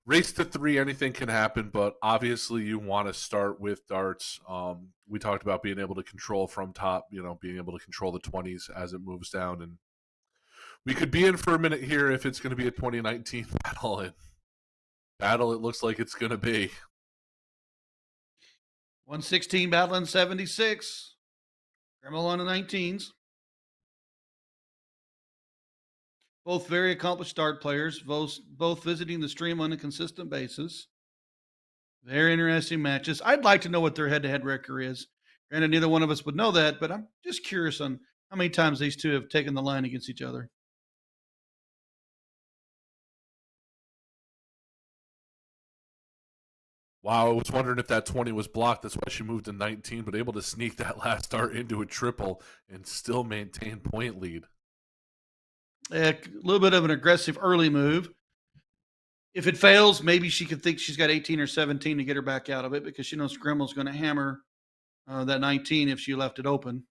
Race to 3, anything can happen, but obviously you want to start with darts. We talked about being able to control from top, being able to control the 20s as it moves down. And we could be in for a minute here if it's going to be a 2019 battle. And battle it looks like it's going to be. 116 battling 76. Grimmel on the 19s. Both very accomplished dart players, both visiting the stream on a consistent basis. Very interesting matches. I'd like to know what their head-to-head record is. Granted, neither one of us would know that, but I'm just curious on how many times these two have taken the line against each other. Wow, I was wondering if that 20 was blocked. That's why she moved to 19, but able to sneak that last dart into a triple and still maintain point lead. A little bit of an aggressive early move. If it fails, maybe she could think she's got 18 or 17 to get her back out of it because she knows Grimmel's going to hammer that 19 if she left it open.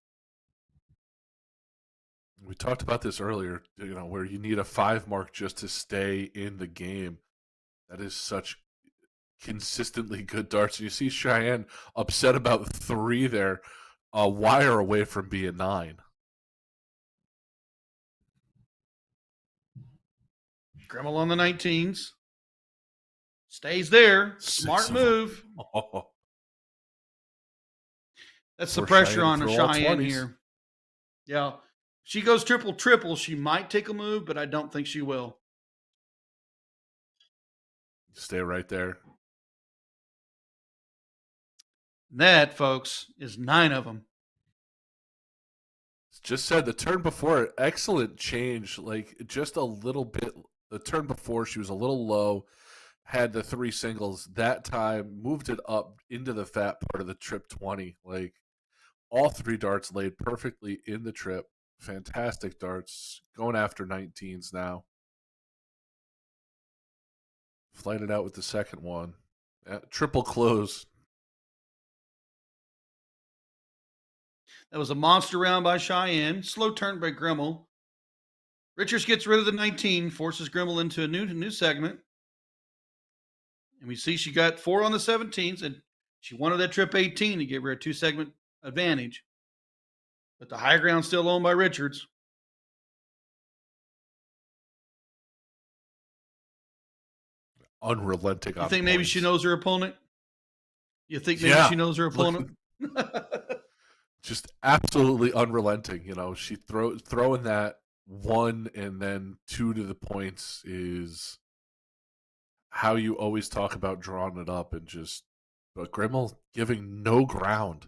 We talked about this earlier, where you need a 5 mark just to stay in the game. That is such consistently good darts. And you see Cheyenne upset about 3 there, a wire away from being 9. Gremmel on the 19s. Stays there. 6 Smart of move. them. Oh. That's the Force pressure Cheyenne to on throw all Cheyenne 20s. here. Yeah. She goes triple. She might take a move, but I don't think she will. Stay right there. That, folks, is 9 of them. Just said the turn before, excellent change. Like just a little bit. The turn before, she was a little low, had the 3 singles. That time, moved it up into the fat part of the trip 20. Like all 3 darts laid perfectly in the trip. Fantastic darts. Going after 19s now. Flighted out with the second one. Triple close. That was a monster round by Cheyenne. Slow turn by Gremmel. Richards gets rid of the 19, forces Gremmel into a new segment. And we see she got 4 on the 17s, and she wanted that trip 18 to give her a 2-segment advantage. But the high ground still owned by Richards. Unrelenting. You think maybe she knows her opponent? You think maybe she knows her opponent? Just absolutely unrelenting. She throwing that 1 and then 2 to the points is how you always talk about drawing it up, and but Gremmel giving no ground.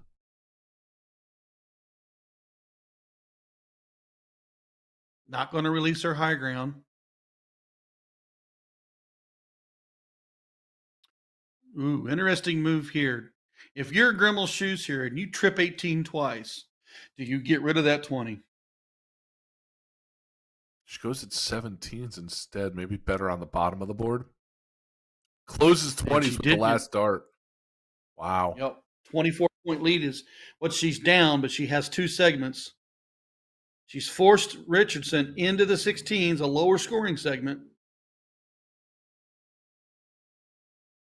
Not going to release her high ground. Ooh, interesting move here. If you're Grimmel's shoes here and you trip 18 twice, do you get rid of that 20? She goes at 17s instead, maybe better on the bottom of the board. Closes 20s with the last dart. Wow. Yep. 24-point lead is what she's down, but she has 2 segments. She's forced Richardson into the 16s, a lower scoring segment.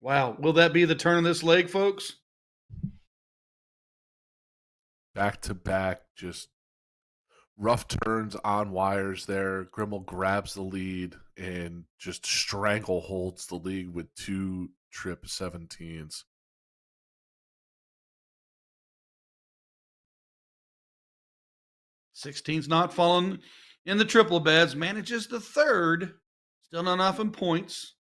Wow. Will that be the turn of this leg, folks? Back to back, just rough turns on wires there. Gremmel grabs the lead and just strangleholds the league with 2 trip 17s. Sixteen's not falling in the triple beds. Manages the third. Still not enough in points.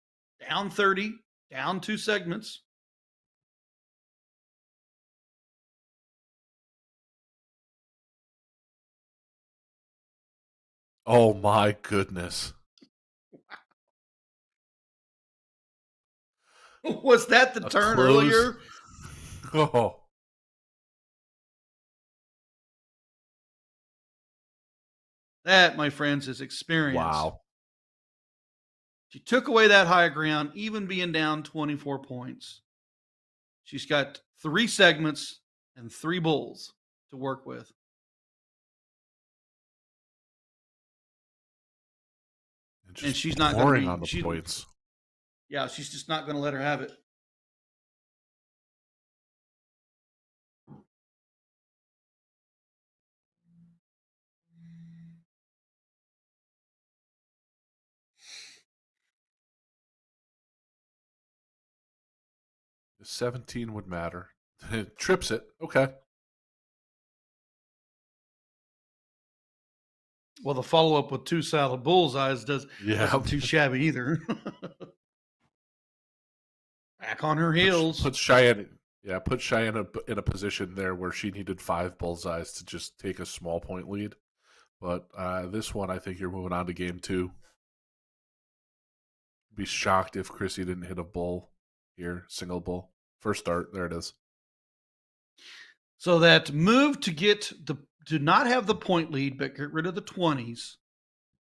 Down 30. Down 2 segments. Oh my goodness. Was that the turn earlier? Oh. That, my friends, is experience. Wow. She took away that high ground, even being down 24 points. She's got 3 segments and 3 bulls to work with. And she's not going to be on the points. Yeah, she's just not going to let her have it. The 17 would matter. It trips it. Okay. Well, the follow-up with 2 solid bullseyes isn't too shabby either. Back on her heels. Put Cheyenne in a position there where she needed 5 bullseyes to just take a small point lead. But this one, I think you're moving on to game 2. Be shocked if Chrissy didn't hit a bull here, single bull. First start, there it is. So that move to not have the point lead, but get rid of the 20s,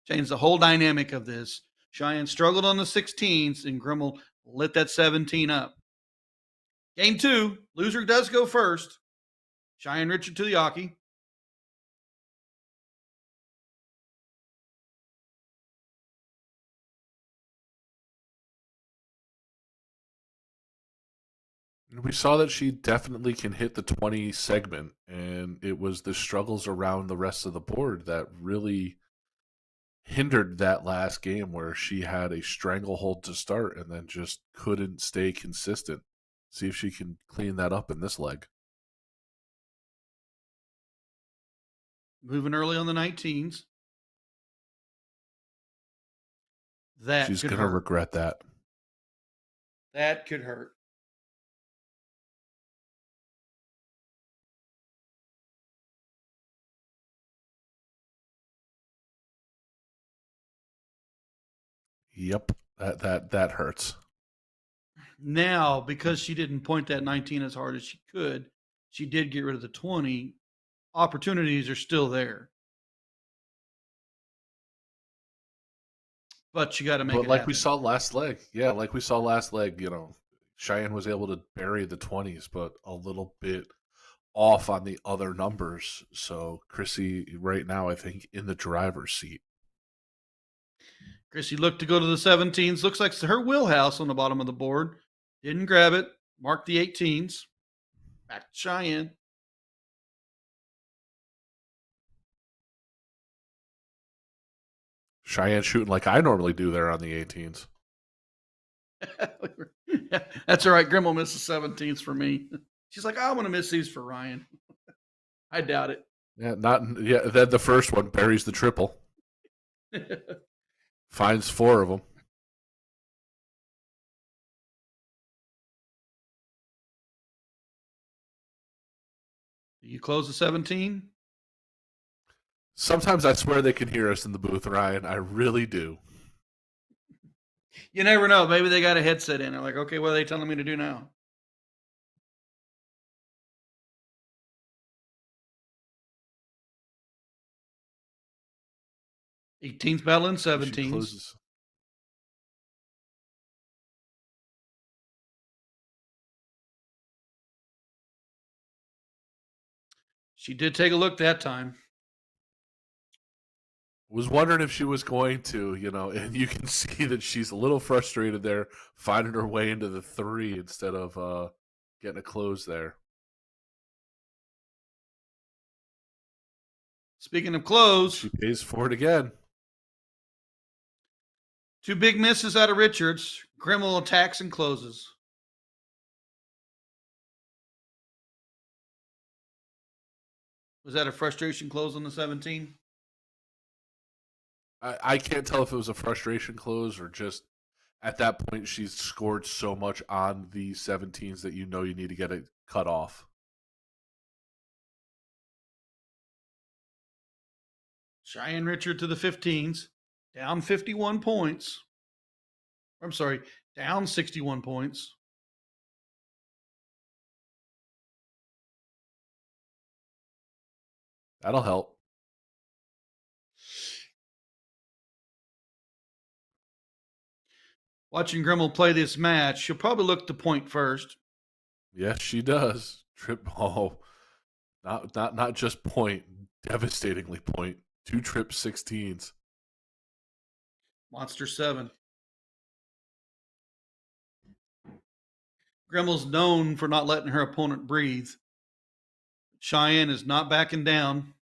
changed the whole dynamic of this. Cheyenne struggled on the 16s, and Gremmel lit that 17 up. Game 2, loser does go first. Cheyenne Richard to the Aki. And we saw that she definitely can hit the 20 segment, and it was the struggles around the rest of the board that really hindered that last game where she had a stranglehold to start and then just couldn't stay consistent. See if she can clean that up in this leg. Moving early on the 19s. That She's could going to hurt. regret that. That could hurt. Yep, that hurts. Now, because she didn't point that 19 as hard as she could, she did get rid of the 20. Opportunities are still there. But you got to make But it like happen. we saw last leg, Cheyenne was able to bury the 20s, but a little bit off on the other numbers. So Chrissy, right now, I think in the driver's seat. Chrissy looked to go to the 17s. Looks like her wheelhouse on the bottom of the board. Didn't grab it. Marked the 18s. Back to Cheyenne. Cheyenne shooting like I normally do there on the 18s. Yeah, that's all right. Grimmel misses 17s for me. She's like, I'm going to miss these for Ryan. I doubt it. Then the first one buries the triple. Finds 4 of them. Do you close the 17? Sometimes I swear they can hear us in the booth, Ryan. I really do. You never know. Maybe they got a headset in. They're like, okay, what are they telling me to do now? Eighteenth battling 17s. She did take a look that time. Was wondering if she was going to, and you can see that she's a little frustrated there, finding her way into the 3 instead of getting a close there. Speaking of close, she pays for it again. 2 big misses out of Richards. Grimmel attacks and closes. Was that a frustration close on the 17? I can't tell if it was a frustration close or just at that point she's scored so much on the 17s that you need to get it cut off. Cheyenne Richard to the 15s, down 51 points. I'm sorry, down 61 points. That'll help. Watching Grimmel play this match, she'll probably look to point first. Yes, she does. Trip ball. Not just point, devastatingly point. 2 trip 16s. Monster 7. Grimmel's known for not letting her opponent breathe. Cheyenne is not backing down.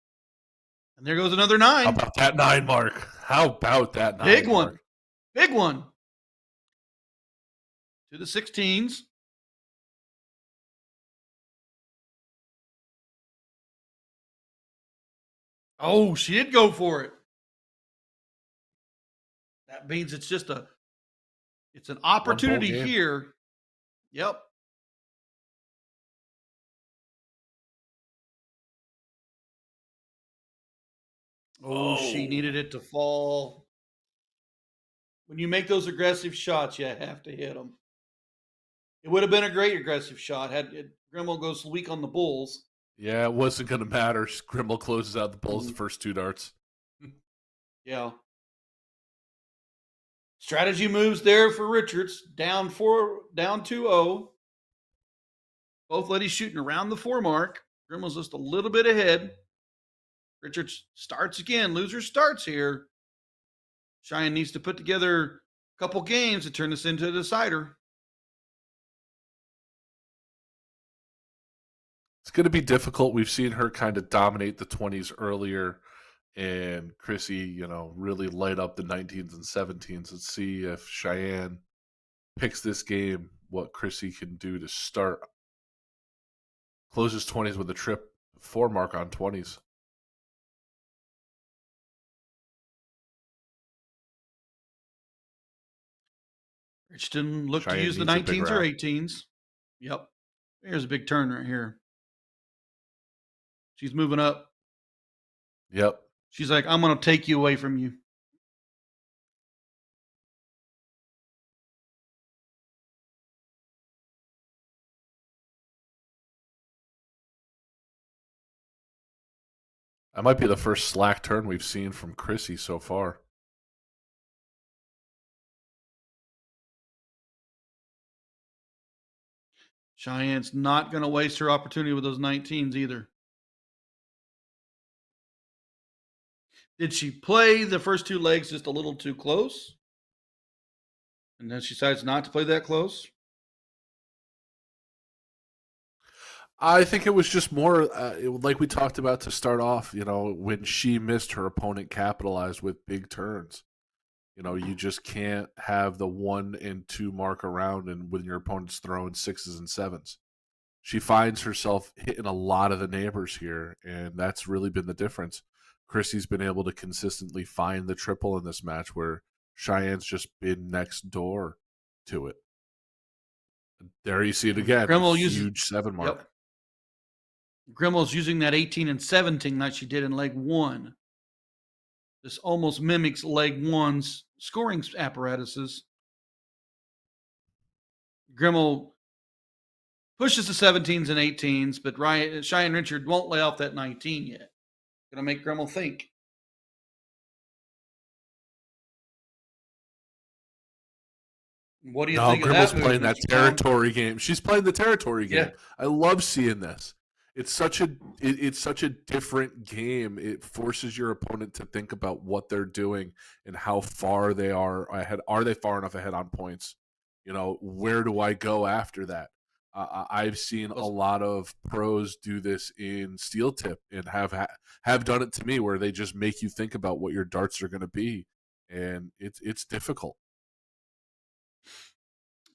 And there goes another 9. How about that 9 mark? Big one. Big one. To the 16s. Oh, she did go for it. That means it's an opportunity here. Yep. Oh, she needed it to fall. When you make those aggressive shots, you have to hit them. It would have been a great aggressive shot had Grimmel goes weak on the Bulls. Yeah, it wasn't going to matter. Grimmel closes out the Bulls the first 2 darts. Yeah. Strategy moves there for Richards. Down 2-0. Both ladies shooting around the 4 mark. Grimmel's just a little bit ahead. Richards starts again. Loser starts here. Cheyenne needs to put together a couple games to turn this into a decider. It's going to be difficult. We've seen her kind of dominate the 20s earlier, and Chrissy, really light up the 19s and 17s. Let's see if Cheyenne picks this game, what Chrissy can do to start. Closes 20s with a trip 4 mark on 20s. Rich didn't look Cheyenne to use the needs a big 19s or round. 18s. Yep. Here's a big turn right here. She's moving up. Yep. She's like, I'm going to take you away from you. That might be the first slack turn we've seen from Chrissy so far. Cheyenne's not going to waste her opportunity with those 19s either. Did she play the first 2 legs just a little too close? And then she decides not to play that close? I think it was just more like we talked about to start off, when she missed, her opponent capitalized with big turns. You just can't have the 1 and 2 mark around and when your opponent's throwing 6s and 7s. She finds herself hitting a lot of the neighbors here, and that's really been the difference. Chrissy's been able to consistently find the triple in this match where Cheyenne's just been next door to it. There you see it again. Huge 7 mark. Yep. Grimmel's using that 18 and 17 like she did in leg 1. This almost mimics leg 1's scoring apparatuses. Grimmel pushes the 17s and 18s, but Cheyenne Richard won't lay off that 19 yet. Gonna make Grimmel think. What do you think of that? Grimmel's playing that territory game. She's playing the territory game. Yeah. I love seeing this. It's such a different game. It forces your opponent to think about what they're doing and how far they are ahead. Are they far enough ahead on points? Where do I go after that? I've seen a lot of pros do this in steel tip and have done it to me, where they just make you think about what your darts are going to be, and it's difficult.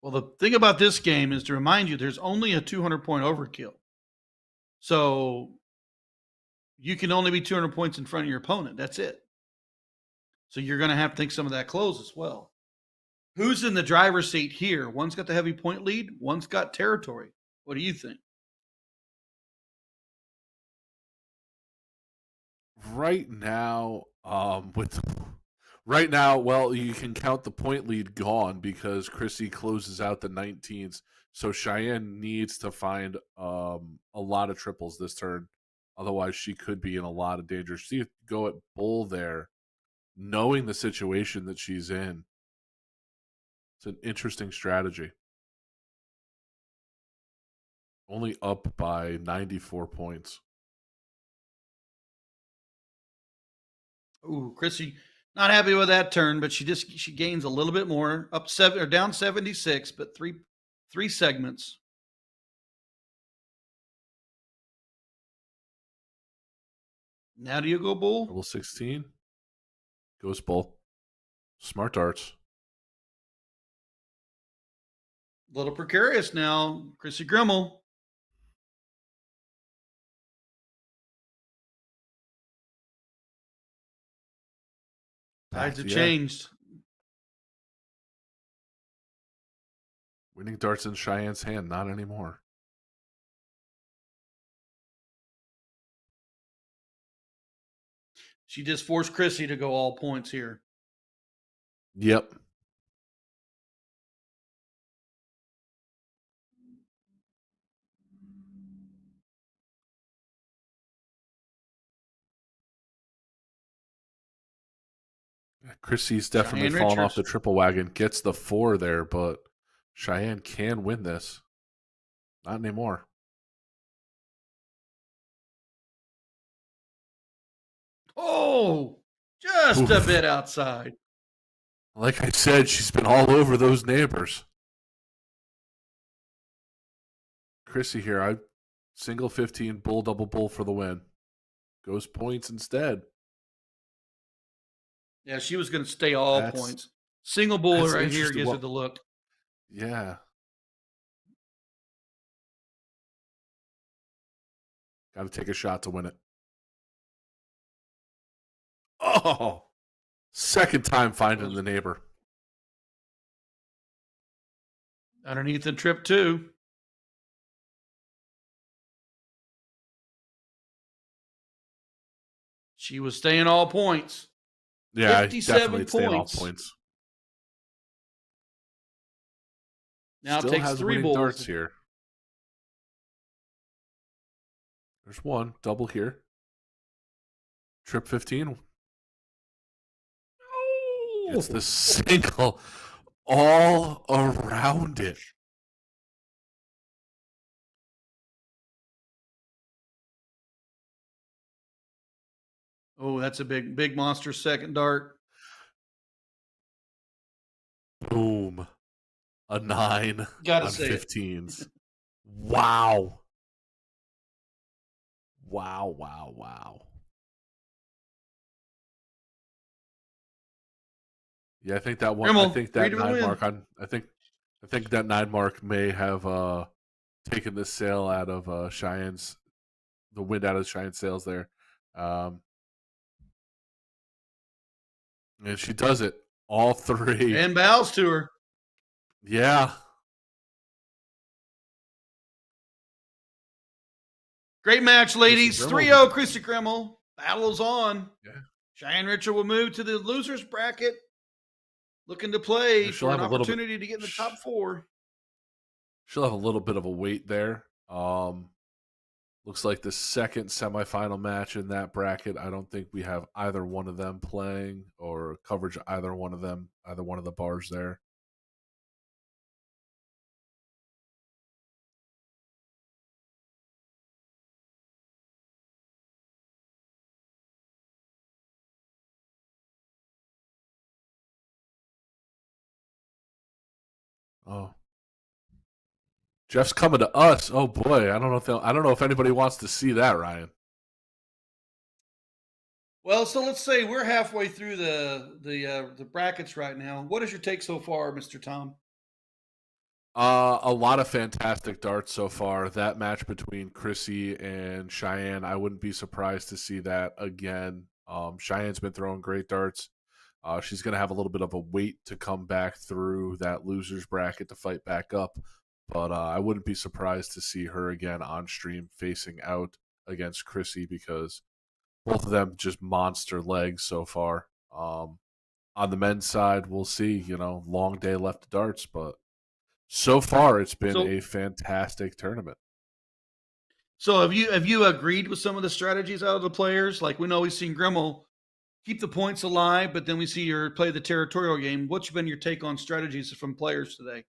Well, the thing about this game is to remind you there's only a 200-point overkill. So you can only be 200 points in front of your opponent. That's it. So you're going to have to think some of that close as well. Who's in the driver's seat here? One's got the heavy point lead. One's got territory. What do you think? Right now, well, you can count the point lead gone because Chrissy closes out the 19s. So Cheyenne needs to find a lot of triples this turn. Otherwise, she could be in a lot of danger. She go at bull there, knowing the situation that she's in. It's an interesting strategy. Only up by 94 points. Ooh, Chrissy not happy with that turn, but she gains a little bit more, up 7 or down 76, but three segments. Now do you go bull? Level 16 goes bull. Smart darts. A little precarious now, Chrissy Grimmel. Tides have changed. Winning darts in Cheyenne's hand, not anymore. She just forced Chrissy to go all points here. Yep. Chrissy's definitely fallen off the triple wagon. Gets the 4 there, but Cheyenne can win this. Not anymore. Oh, just a bit outside. Like I said, she's been all over those neighbors. Chrissy here, Single 15, bull, double bull for the win. Goes points instead. Yeah, she was going to stay all That's points. Single bull right here interesting. gives her the look. Yeah. Got to take a shot to win it. Oh, second time finding the neighbor. Underneath the trip, too. She was staying all points. Yeah, 57 definitely staying all points. points. Now Still takes has 3 winning bulls. darts here. There's one. Double here. Trip 15. It's the single all around it. Oh, that's a big monster second dart. Boom. A 9 Gotta on say 15s. Wow. Wow. Yeah, I think that one. Rimmel, I think three that to the 9 win. mark on. I think that 9 mark may have taken the sail out of Cheyenne's, the wind out of Cheyenne's sails there, and she does it all 3. And bows to her. Yeah. Great match, ladies. Grimmel. 3-0, Christy Grimmel. Battle's on. Yeah. Cheyenne Richard will move to the losers bracket. Looking to play She'll for an have a little bit- opportunity to get in the top 4. She'll have a little bit of a wait there. Looks like the second semifinal match in that bracket. I don't think we have either one of them playing or coverage of either one of them, either one of the bars there. Oh, Jeff's coming to us. Oh boy, I don't know if anybody wants to see that, Ryan. Well, so let's say we're halfway through the brackets right now. What is your take so far, Mr. Tom? A lot of fantastic darts so far. That match between Chrissy and Cheyenne, I wouldn't be surprised to see that again. Cheyenne's been throwing great darts. She's going to have a little bit of a wait to come back through that losers bracket to fight back up. But I wouldn't be surprised to see her again on stream facing out against Chrissy because both of them just monster legs so far. On the men's side, we'll see. Long day left to darts, but so far it's been a fantastic tournament. So have you agreed with some of the strategies out of the players? Like we know we've seen Grimmel keep the points alive, but then we see her play the territorial game. What's been your take on strategies from players today?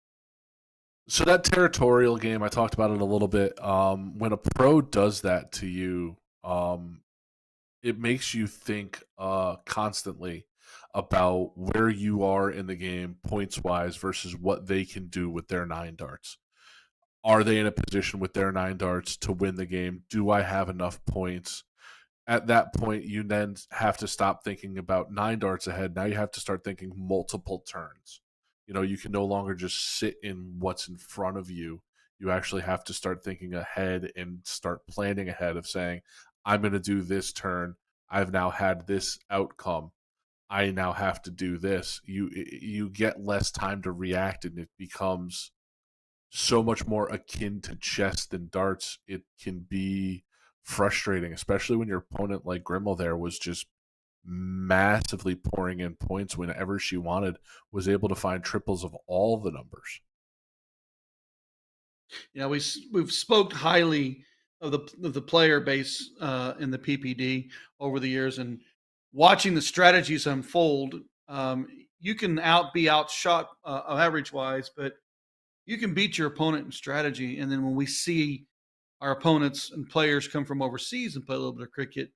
So that territorial game, I talked about it a little bit. When a pro does that to you, it makes you think constantly about where you are in the game points-wise versus what they can do with their 9 darts. Are they in a position with their 9 darts to win the game? Do I have enough points? At that point, you then have to stop thinking about 9 darts ahead. Now you have to start thinking multiple turns. You can no longer just sit in what's in front of you. You actually have to start thinking ahead and start planning ahead of saying, I'm going to do this turn. I've now had this outcome. I now have to do this. You get less time to react, and it becomes so much more akin to chess than darts. It can be frustrating, especially when your opponent like Grimmel there was just massively pouring in points whenever she wanted, was able to find triples of all the numbers. We've spoke highly of the player base in the PPD over the years, and watching the strategies unfold. You can be outshot average wise, but you can beat your opponent in strategy. And then when we see our opponents and players come from overseas and play a little bit of cricket,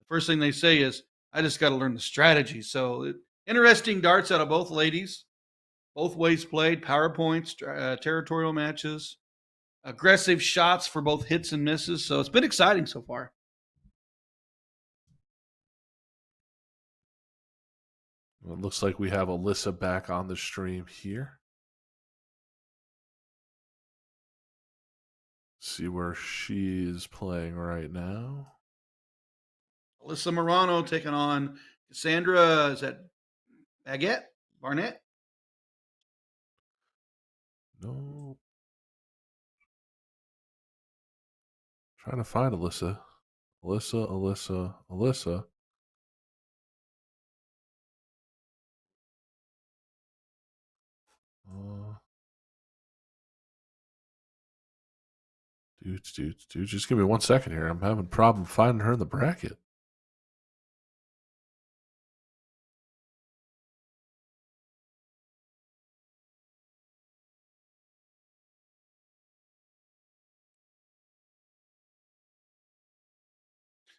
the first thing they say is, I just got to learn the strategy. So interesting darts out of both ladies, both ways played, power points, territorial matches. aggressive shots for both hits and misses. So it's been exciting so far. Well, it looks like we have Alyssa back on the stream here. See where she is playing right now. Alyssa Morano taking on Cassandra. Is that Baguette? Barnett? No. Trying to find Alyssa. Alyssa. Dudes. Just give me 1 second here. I'm having a problem finding her in the bracket.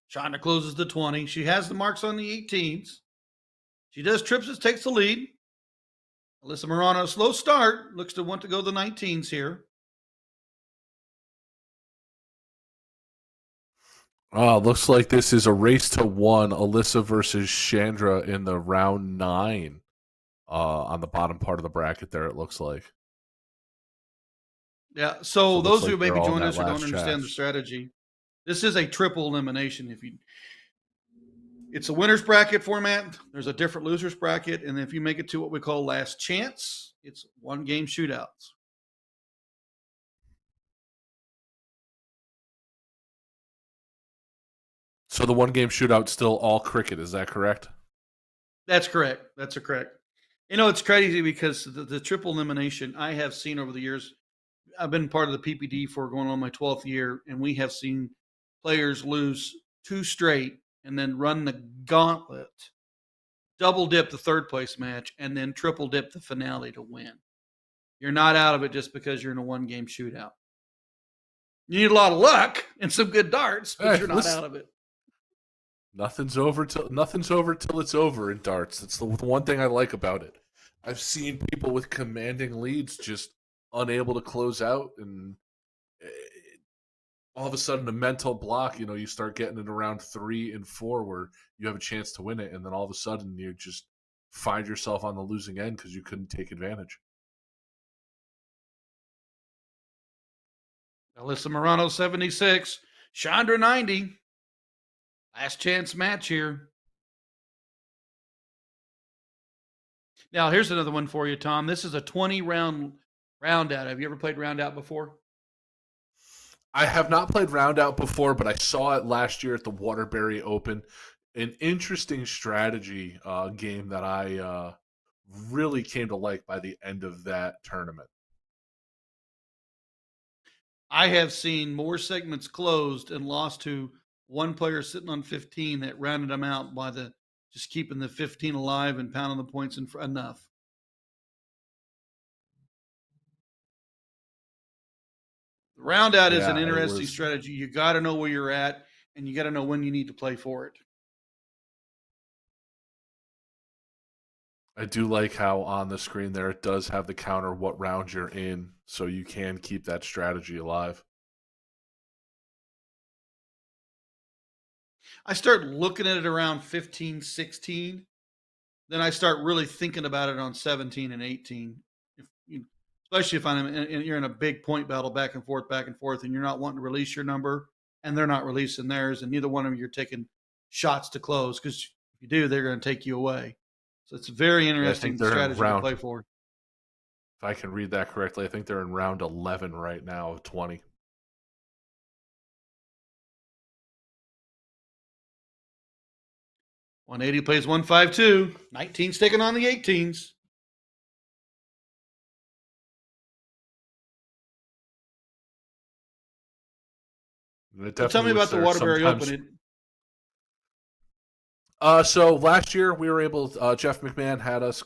Chandra closes the 20. She has the marks on the 18s. She does trips, takes the lead. Alyssa Morano, slow start. Looks to want to go the 19s here. Looks like this is a race to 1. Alyssa versus Chandra in the round 9. On the bottom part of the bracket there, it looks like. Yeah, so those like who maybe they're all join in us that or don't last understand chat. the strategy, this is a triple elimination. It's a winner's bracket format. There's a different loser's bracket, and if you make it to what we call last chance, it's 1-game shootouts. So the 1-game shootout still all cricket, is that correct? That's correct. That's correct. It's crazy because the triple elimination I have seen over the years. I've been part of the PPD for going on my 12th year, and we have seen players lose 2 straight and then run the gauntlet, double dip the third place match, and then triple dip the finale to win. You're not out of it just because you're in a 1-game shootout. You need a lot of luck and some good darts, but you're not out of it. Nothing's over till it's over in darts. That's the one thing I like about it. I've seen people with commanding leads just unable to close out, and all of a sudden a mental block. You start getting it around 3 and 4 where you have a chance to win it, and then all of a sudden you just find yourself on the losing end because you couldn't take advantage. Alyssa Morano 76, Chandra 90. Last chance match here. Now, here's another one for you, Tom. This is a 20-round round out. Have you ever played round out before? I have not played round out before, but I saw it last year at the Waterbury Open. An interesting strategy game that I really came to like by the end of that tournament. I have seen more segments closed and lost to one player sitting on 15 that rounded them out by just keeping the 15 alive and pounding the points enough. The round out is an interesting strategy. You got to know where you're at, and you got to know when you need to play for it. I do like how on the screen there it does have the counter what round you're in, so you can keep that strategy alive. I start looking at it around 15, 16. Then I start really thinking about it on 17 and 18. Especially if you're in a big point battle back and forth, and you're not wanting to release your number, and they're not releasing theirs, and neither one of you are taking shots to close, because if you do, they're going to take you away. So it's a very interesting strategy to play for. If I can read that correctly, I think they're in round 11 right now of 20. .180 plays 152. 19's taking on the 18s. So tell me about the Waterbury Open. So last year we were able. Jeff McMahon had us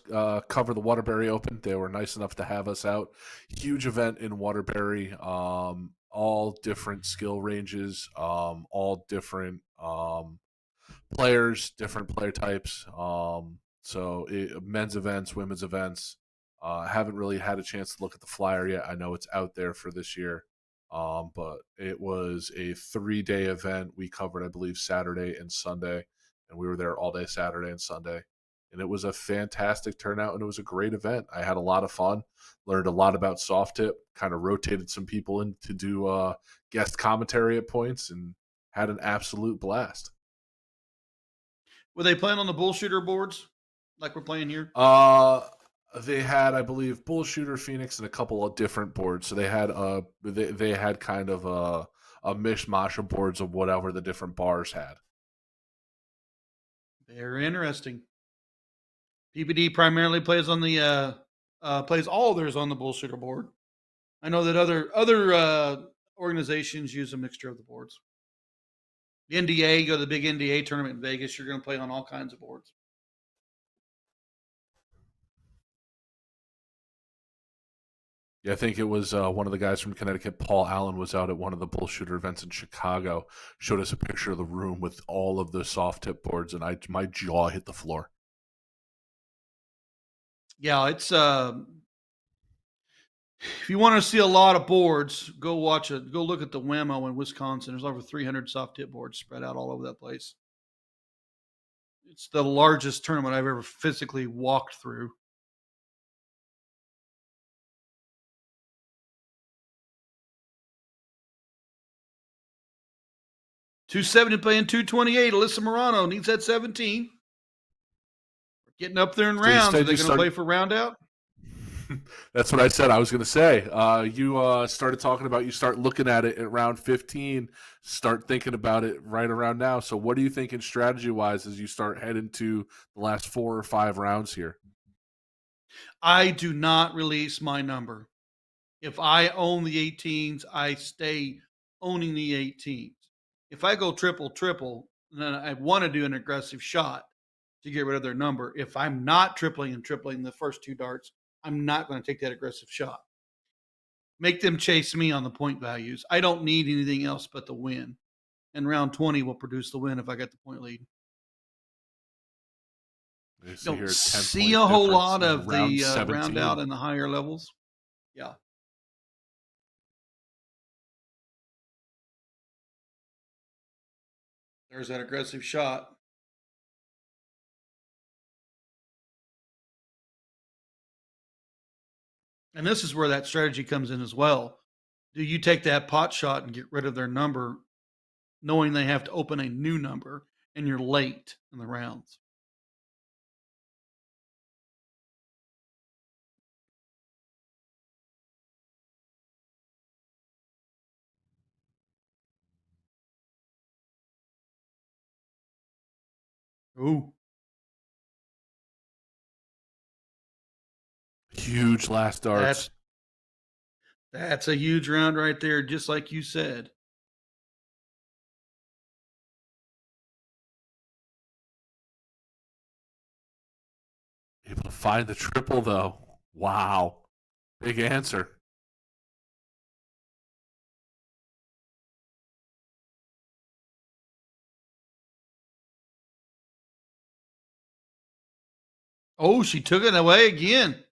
cover the Waterbury Open. They were nice enough to have us out. Huge event in Waterbury. All different skill ranges. All different players, different player types. Men's events, women's events. Haven't really had a chance to look at the flyer yet. I know it's out there for this year. But it was a 3-day event. We covered, I believe, Saturday and Sunday, and we were there all day Saturday and Sunday. And it was a fantastic turnout, and it was a great event. I had a lot of fun, learned a lot about soft tip, kind of rotated some people in to do guest commentary at points, and had an absolute blast. Were they playing on the bullshooter boards like we're playing here? They had, I believe, Bullshooter, Phoenix, and a couple of different boards. So they had kind of a mishmash of boards of whatever the different bars had. Very interesting. PPD primarily plays on the plays all theirs on the bullshooter board. I know that other organizations use a mixture of the boards. The NDA, go to the big NDA tournament in Vegas, you're going to play on all kinds of boards. Yeah, I think it was one of the guys from Connecticut, Paul Allen, was out at one of the Bullshooter events in Chicago, showed us a picture of the room with all of the soft tip boards, and my jaw hit the floor. Yeah, it's if you want to see a lot of boards, go look at the WEMO in Wisconsin. There's over 300 soft tip boards spread out all over that place. It's the largest tournament I've ever physically walked through. .270 playing .228. Alyssa Morano needs that 17. We're getting up there in rounds. Are they going to play for round out? That's what I said. I was going to say. You started talking about you start looking at it at round 15, start thinking about it right around now. So what are you thinking strategy-wise as you start heading to the last 4 or 5 rounds here? I do not release my number. If I own the 18s, I stay owning the 18s. If I go triple, then I want to do an aggressive shot to get rid of their number. If I'm not tripling the first 2 darts, I'm not going to take that aggressive shot. Make them chase me on the point values. I don't need anything else but the win. And round 20 will produce the win if I get the point lead. Don't see a whole lot of the round out in the higher levels. Yeah. There's that aggressive shot. And this is where that strategy comes in as well. Do you take that pot shot and get rid of their number, knowing they have to open a new number and you're late in the rounds? Ooh. Huge last darts. That's a huge round right there, just like you said. Able to find the triple, though. Wow. Big answer. Oh, she took it away again.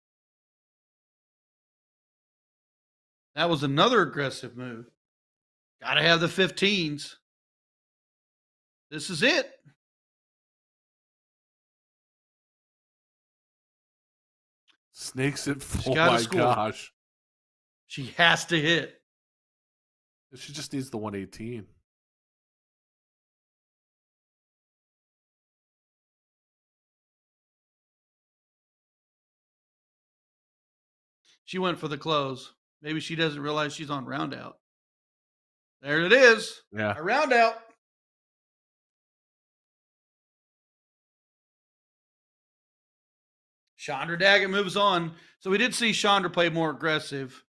That was another aggressive move. Got to have the 15s. This is it. Snakes it. Oh, my gosh. She has to hit. She just needs the 118. She went for the close. Maybe she doesn't realize she's on round out. There it is. Yeah. A round out. Chandra Daggett moves on. So we did see Chandra play more aggressive,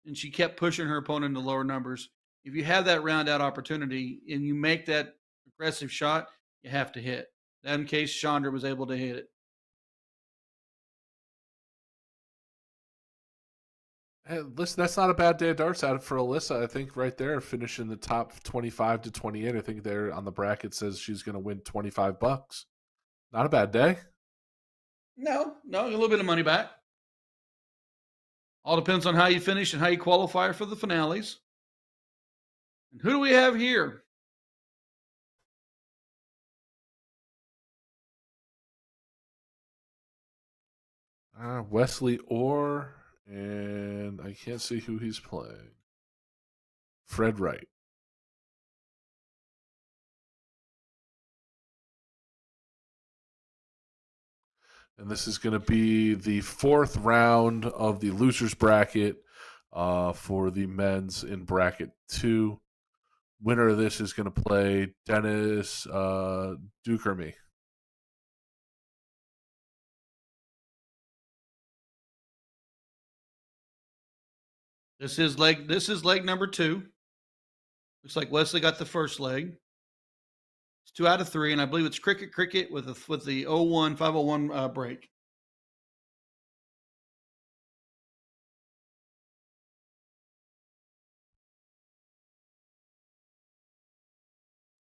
and she kept pushing her opponent to lower numbers. If you have that round out opportunity and you make that aggressive shot, you have to hit. In case Chandra was able to hit it. Hey, listen, that's not a bad day of darts out for Alyssa. I think right there, finishing the top 25 to 28. I think there on the bracket says she's going to win $25. Not a bad day. No, a little bit of money back. All depends on how you finish and how you qualify for the finales. And who do we have here? Wesley Orr, and I can't see who he's playing. Fred Wright. And this is going to be the fourth round of the losers bracket for the men's in bracket 2. Winner of this is going to play Dennis Dukerme. This is leg number 2. Looks like Wesley got the first leg. It's 2 out of 3, and I believe it's cricket with the 501 break.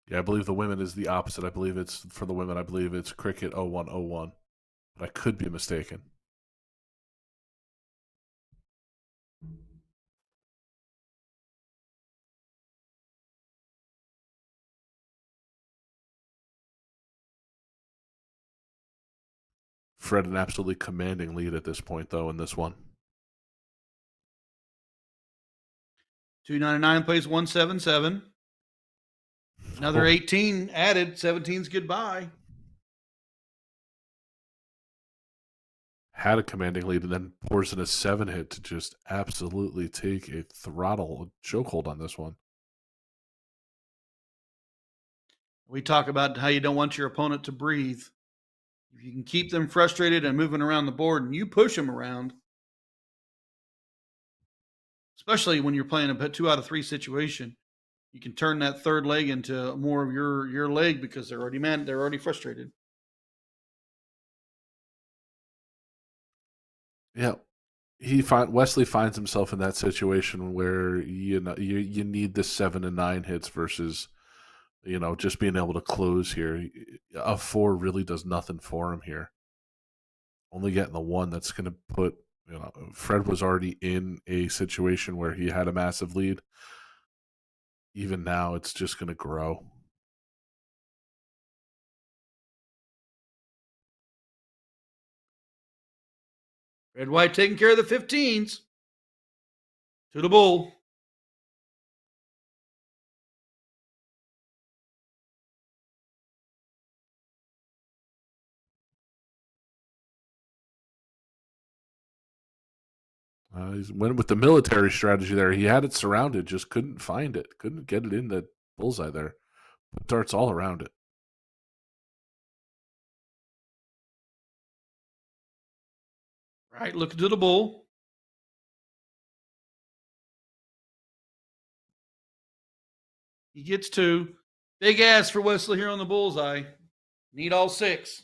Yeah, I believe the women is the opposite. I believe it's for the women. I believe it's cricket 0101, but I could be mistaken. Fred an absolutely commanding lead at this point, though, in this one. 299 plays 177. Another 18 added. 17's goodbye. Had a commanding lead and then pours in a 7 hit to just absolutely take a throttle chokehold on this one. We talk about how you don't want your opponent to breathe. If you can keep them frustrated and moving around the board and you push them around, especially when you're playing a 2 out of 3 situation, you can turn that third leg into more of your leg because they're already frustrated. Yeah. Wesley finds himself in that situation where you need the 7 and 9 hits versus just being able to close here. A 4 really does nothing for him here. Only getting the 1 that's going to put Fred was already in a situation where he had a massive lead. Even now, it's just going to grow. Red White taking care of the 15s. To the bull. He went with the military strategy there. He had it surrounded, just couldn't find it. Couldn't get it in the bullseye there. Put darts all around it. Right, looking to the bull. He gets 2. Big ass for Wesley here on the bullseye. Need all 6.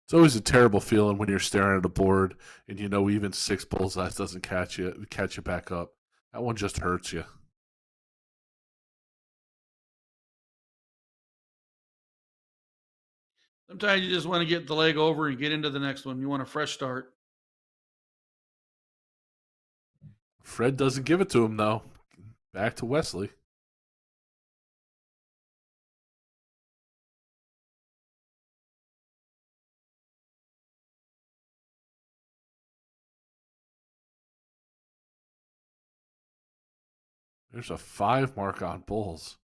It's always a terrible feeling when you're staring at a board and even 6 bullseyes doesn't catch you back up. That one just hurts you. Sometimes you just want to get the leg over and get into the next one. You want a fresh start. Fred doesn't give it to him, though. Back to Wesley. There's a 5 mark on bulls.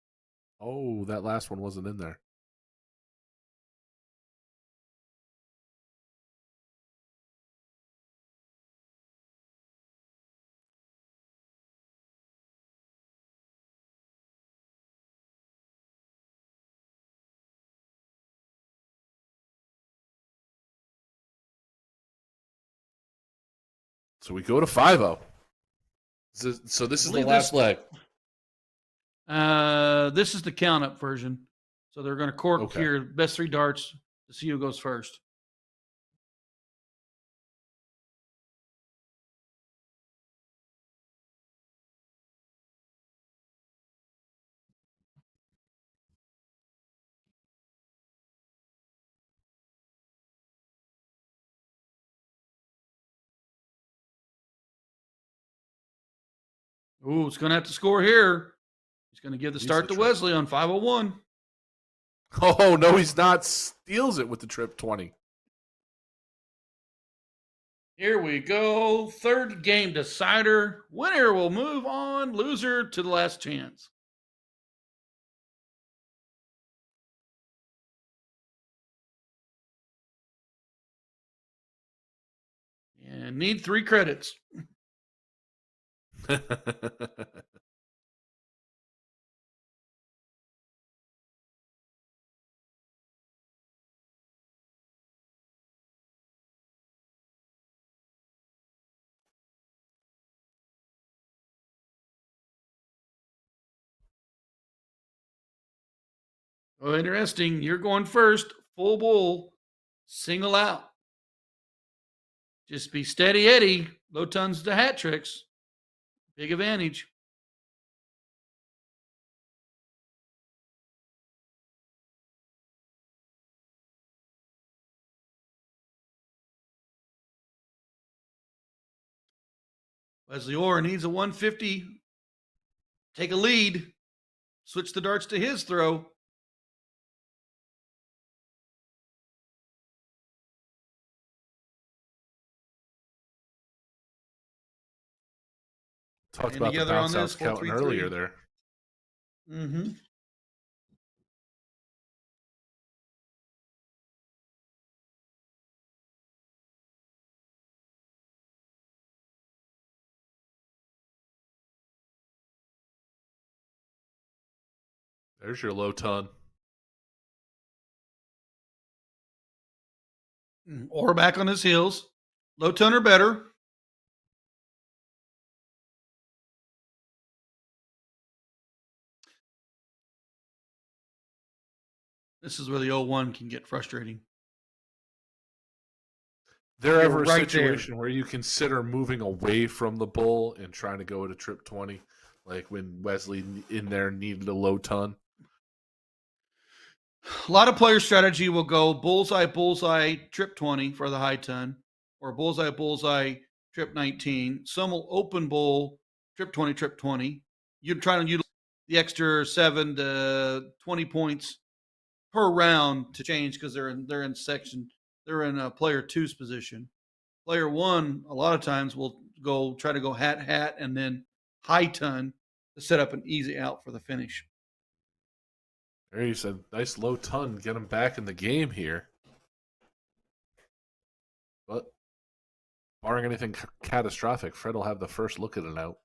Oh, that last one wasn't in there. So we go to 5-0. So this is the last leg. This is the count up version. So they're going to cork here, best 3 darts to see who goes first. Ooh, it's going to have to score here. He's going to give the Needs start the to trip. Wesley on 501. Oh, no, he's not. Steals it with the trip 20. Here we go. Third game decider. Winner will move on. Loser to the last chance. And need 3 credits. Oh, interesting. You're going first. Full bull. Single out. Just be steady Eddie. Low tons to hat tricks. Big advantage. Wesley Orr needs a 150. Take a lead. Switch the darts to his throw. Talked And about the together on bounce this, outs counting 4-3-3. earlier there. Mm-hmm. There's your low ton. Or back on his heels. Low ton or better. This is where the 0-1 can get frustrating. There You're ever a right there. situation where you consider moving away from the bull and trying to go to trip 20? Like when Wesley in there needed a low ton? A lot of player strategy will go bullseye, bullseye, trip 20 for the high ton, or bullseye, bullseye, trip 19. Some will open bull, trip 20, trip 20. You're trying to utilize the extra 7 to 20 points per round to change because they're in player two's position. Player one, a lot of times will try to go hat, and then high ton to set up an easy out for the finish. There you said, nice low ton, get him back in the game here. But barring anything catastrophic, Fred will have the first look at it out.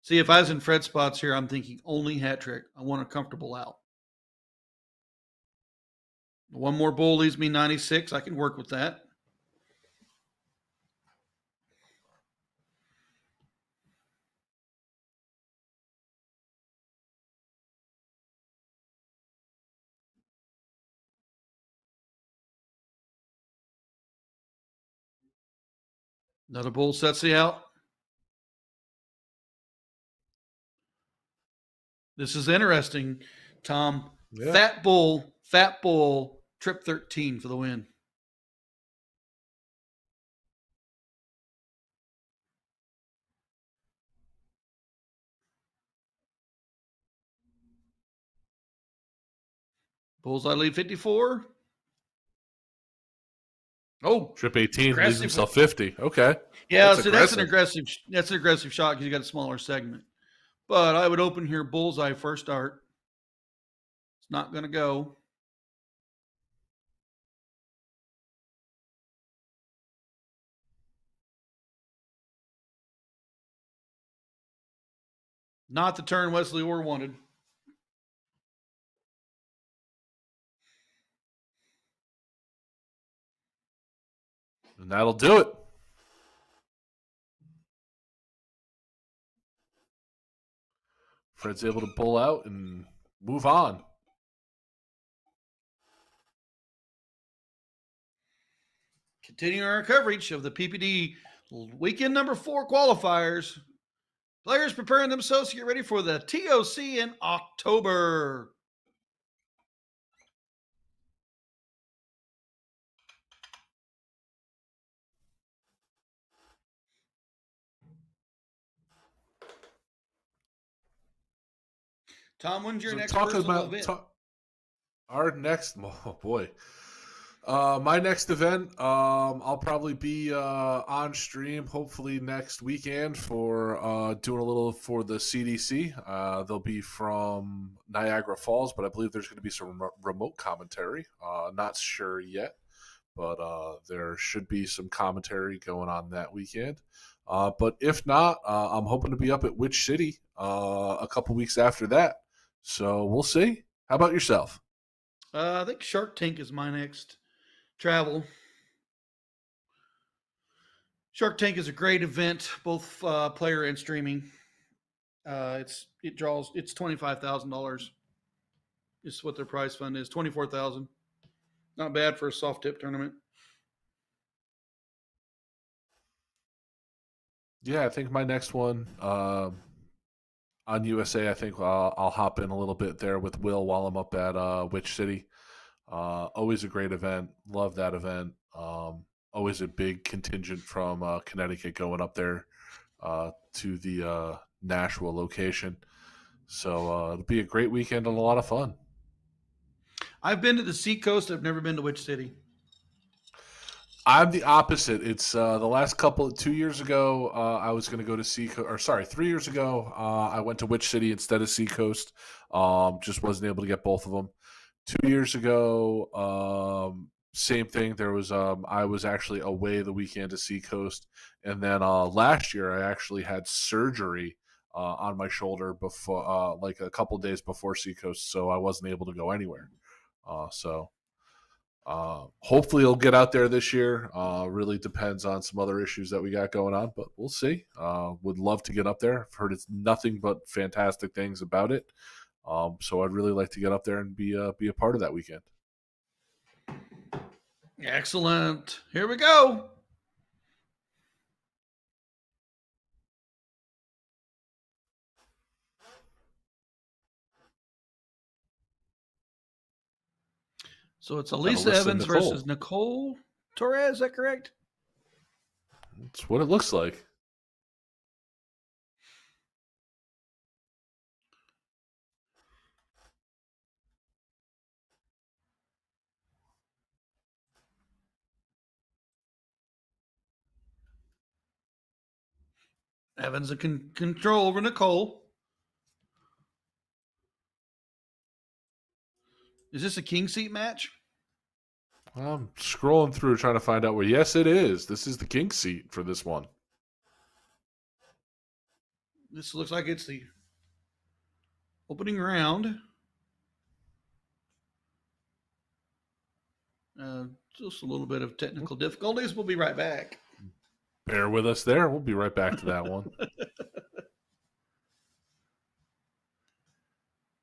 See, if I was in Fred spots here, I'm thinking only hat trick. I want a comfortable out. One more bull leaves me 96. I can work with that. Another bull sets the out. This is interesting, Tom. Yeah. Fat bull, trip 13 for the win. Bullseye lead 54. Oh, Trip 18 leaves aggressive. himself 50. Okay. Yeah, That's so that's an aggressive shot because you got a smaller segment. But I would open here bullseye first start. It's not going to go. Not the turn Wesley Orr wanted. And that'll do it. Fred's able to pull out and move on. Continuing our coverage of the PPD weekend number 4 qualifiers. Players preparing themselves to get ready for the TOC in October. Tom, when's your So next talking personal about event? our next, oh boy, my next event, I'll probably be on stream hopefully next weekend for doing a little for the CDC. They'll be from Niagara Falls, but I believe there's going to be some remote commentary. Not sure yet, but there should be some commentary going on that weekend. But if not, I'm hoping to be up at Witch City a couple weeks after that. So we'll see. How about yourself? I think Shark Tank is my next travel. Shark Tank is a great event, both player and streaming. It's $25,000. Is what their prize fund is. 24,000. Not bad for a soft tip tournament. Yeah, I think my next one on USA, I think I'll hop in a little bit there with Will while I'm up at Witch City. Always a great event. Love that event. Always a big contingent from Connecticut going up there to the Nashua location. So it'll be a great weekend and a lot of fun. I've been to the Seacoast. I've never been to Witch City. I'm the opposite. It's the last 2 years ago. I was going to go to Seacoast, or sorry, 3 years ago. I went to Witch City instead of Seacoast. Just wasn't able to get both of them. 2 years ago, same thing. There was I was actually away the weekend to Seacoast, and then last year I actually had surgery on my shoulder before, like a couple days before Seacoast, so I wasn't able to go anywhere. So hopefully he'll get out there this year. Really depends on some other issues that we got going on, but we'll see. Would love to get up there. I've heard it's nothing but fantastic things about it. So I'd really like to get up there and be a part of that weekend. Excellent. Here we go. So it's Elisa Alyssa Evans Nicole. versus Nicole Torres. Is that correct? That's what it looks like. Evans in control over Nicole. Is this a king seat match? I'm scrolling through trying to find out where. Yes, it is. This is the king seat for this one. This looks like it's the opening round. Just a little bit of technical difficulties. We'll be right back. Bear with us there. We'll be right back to that one.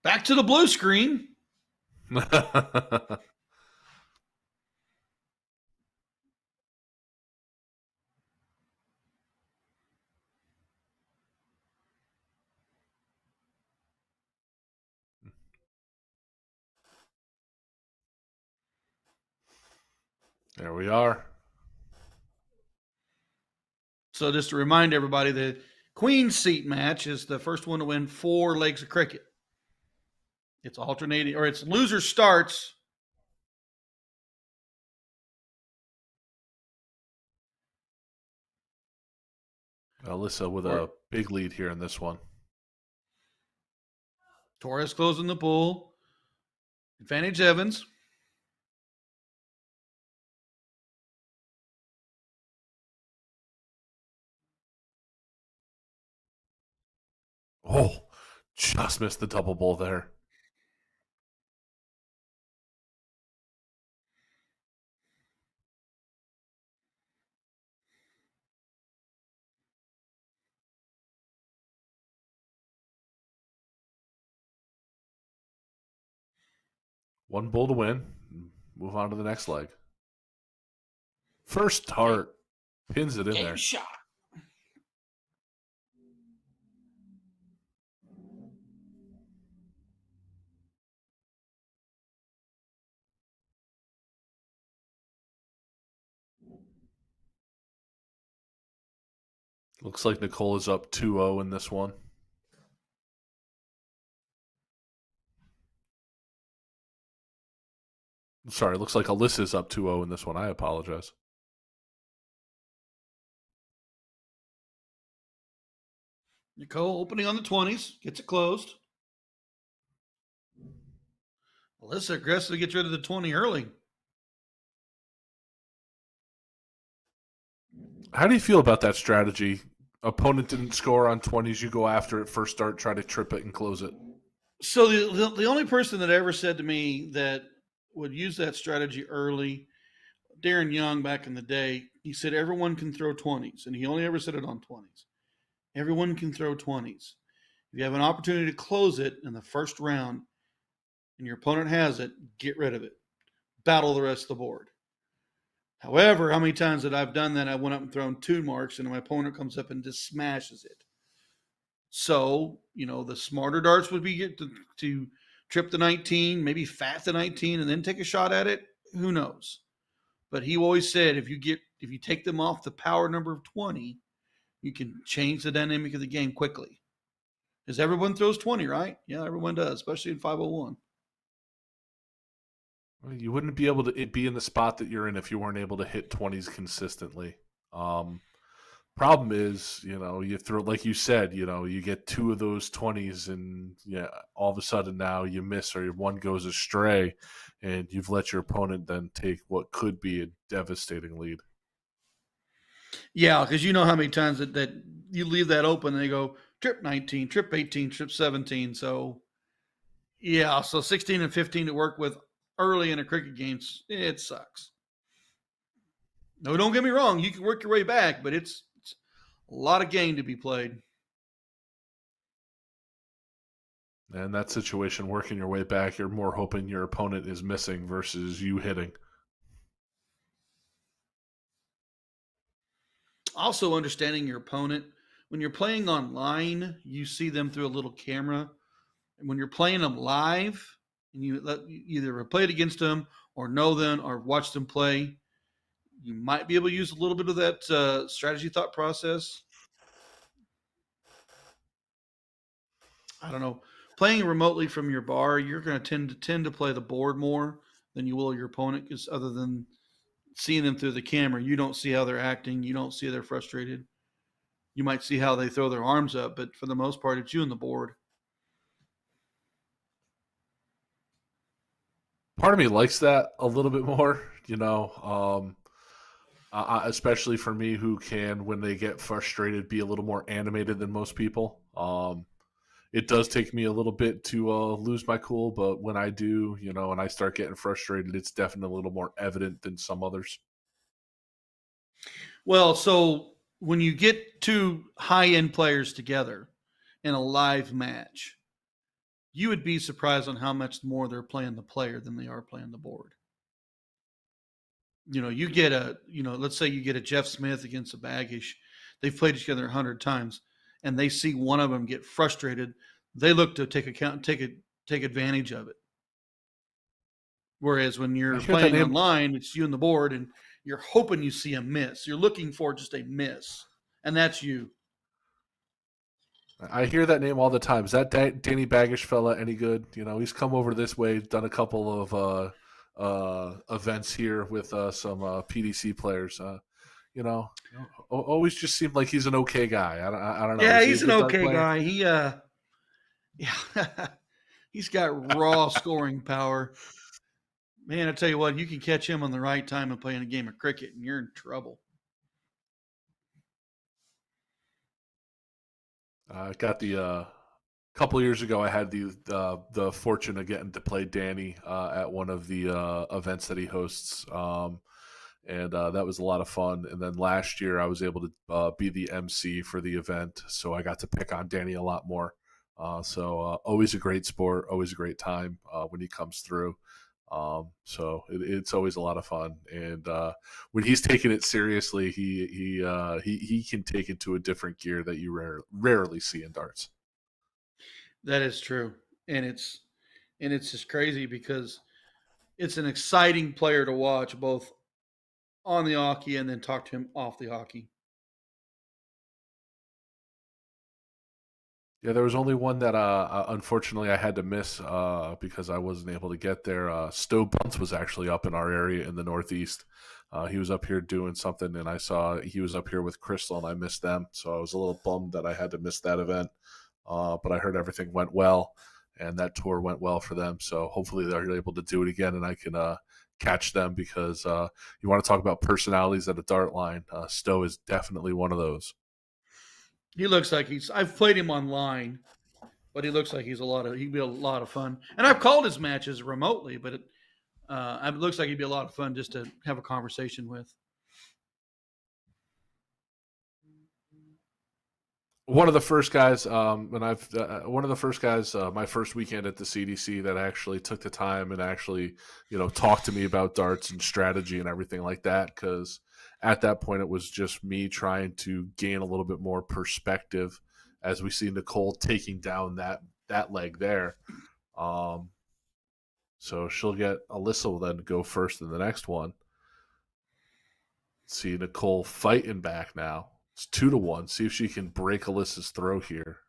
Back to the blue screen. There we are. So just to remind everybody, the queen seat match is the first one to win 4 legs of cricket. It's alternating, or it's loser starts. Alyssa with a big lead here in this one. Torres closing the pool. Advantage Evans. Oh, just missed the double bowl there. One bowl to win. Move on to the next leg. First tart. Pins it in there. Shot. Looks like Nicole is up 2-0 in this one. Sorry, looks like Alyssa's up 2-0 in this one. I apologize. Nicole opening on the 20s, gets it closed. Alyssa aggressively gets rid of the 20 early. How do you feel about that strategy? Opponent didn't score on 20s, you go after it first start, try to trip it and close it. So the only person that ever said to me that would use that strategy early, Darren Young back in the day, he said everyone can throw 20s, and he only ever said it on 20s. Everyone can throw 20s. If you have an opportunity to close it in the first round and your opponent has it, get rid of it. Battle the rest of the board. However, how many times that I've done that, I went up and thrown 2 marks, and my opponent comes up and just smashes it. So, the smarter darts would be to trip the 19, maybe fat the 19, and then take a shot at it. Who knows? But he always said if you take them off the power number of 20, you can change the dynamic of the game quickly. Because everyone throws 20, right? Yeah, everyone does, especially in 501. You wouldn't be able to be in the spot that you're in if you weren't able to hit 20s consistently. Problem is, you throw, like you said, you get 2 of those 20s and all of a sudden now you miss or one goes astray and you've let your opponent then take what could be a devastating lead. Yeah, because you know how many times that you leave that open and they go trip 19, trip 18, trip 17. So, yeah, so 16 and 15 to work with early in a cricket game, it sucks. No, don't get me wrong. You can work your way back, but it's a lot of game to be played. And that situation, working your way back, you're more hoping your opponent is missing versus you hitting. Also, understanding your opponent. When you're playing online, you see them through a little camera. And when you're playing them live, and you either played against them or know them or watch them play, you might be able to use a little bit of that strategy thought process. I don't know. Playing remotely from your bar, you're going to tend to play the board more than you will your opponent, because other than seeing them through the camera, you don't see how they're acting. You don't see they're frustrated. You might see how they throw their arms up, but for the most part, it's you and the board. Part of me likes that a little bit more, especially for me who can, when they get frustrated, be a little more animated than most people. It does take me a little bit to lose my cool, but when I do, and I start getting frustrated, it's definitely a little more evident than some others. Well, so when you get 2 high-end players together in a live match, you would be surprised on how much more they're playing the player than they are playing the board. You get let's say you get a Jeff Smith against a Baggish. They've played together 100 times, and they see one of them get frustrated. They look to take advantage of it. Whereas when I you're hear that playing name. online, it's you and the board, and you're hoping you see a miss. You're looking for just a miss, and that's you. I hear that name all the time. Is that Danny Baggish fella any good? He's come over this way, done a couple of events here with some PDC players. Always just seemed like he's an okay guy. I don't know. Yeah, Is he a he's an good dart okay player? guy. Yeah, he's got raw scoring power. Man, I tell you what, you can catch him on the right time and playing a game of cricket, and you're in trouble. I got the couple years ago. I had the fortune of getting to play Danny at one of the events that he hosts, and that was a lot of fun. And then last year, I was able to be the MC for the event, so I got to pick on Danny a lot more. So always a great sport, always a great time when he comes through. So it's always a lot of fun, and when he's taking it seriously, he can take it to a different gear that you rarely see in darts. That is true, and it's just crazy because it's an exciting player to watch, both on the hockey and then talk to him off the hockey. Yeah, there was only one that unfortunately I had to miss because I wasn't able to get there. Stowe Bunce was actually up in our area in the Northeast. He was up here doing something, and I saw he was up here with Crystal, and I missed them. So I was a little bummed that I had to miss that event. But I heard everything went well, and that tour went well for them. So hopefully they're able to do it again, and I can catch them because you want to talk about personalities at a dart line. Stowe is definitely one of those. He looks like I've played him online, but he looks like he'd be a lot of fun. And I've called his matches remotely, but it looks like he'd be a lot of fun just to have a conversation with. One of the first guys, my first weekend at the CDC that actually took the time and actually, talked to me about darts and strategy and everything like that. Because at that point, it was just me trying to gain a little bit more perspective as we see Nicole taking down that leg there. So Alyssa will then go first in the next one. See Nicole fighting back now. It's 2-1. See if she can break Alyssa's throw here.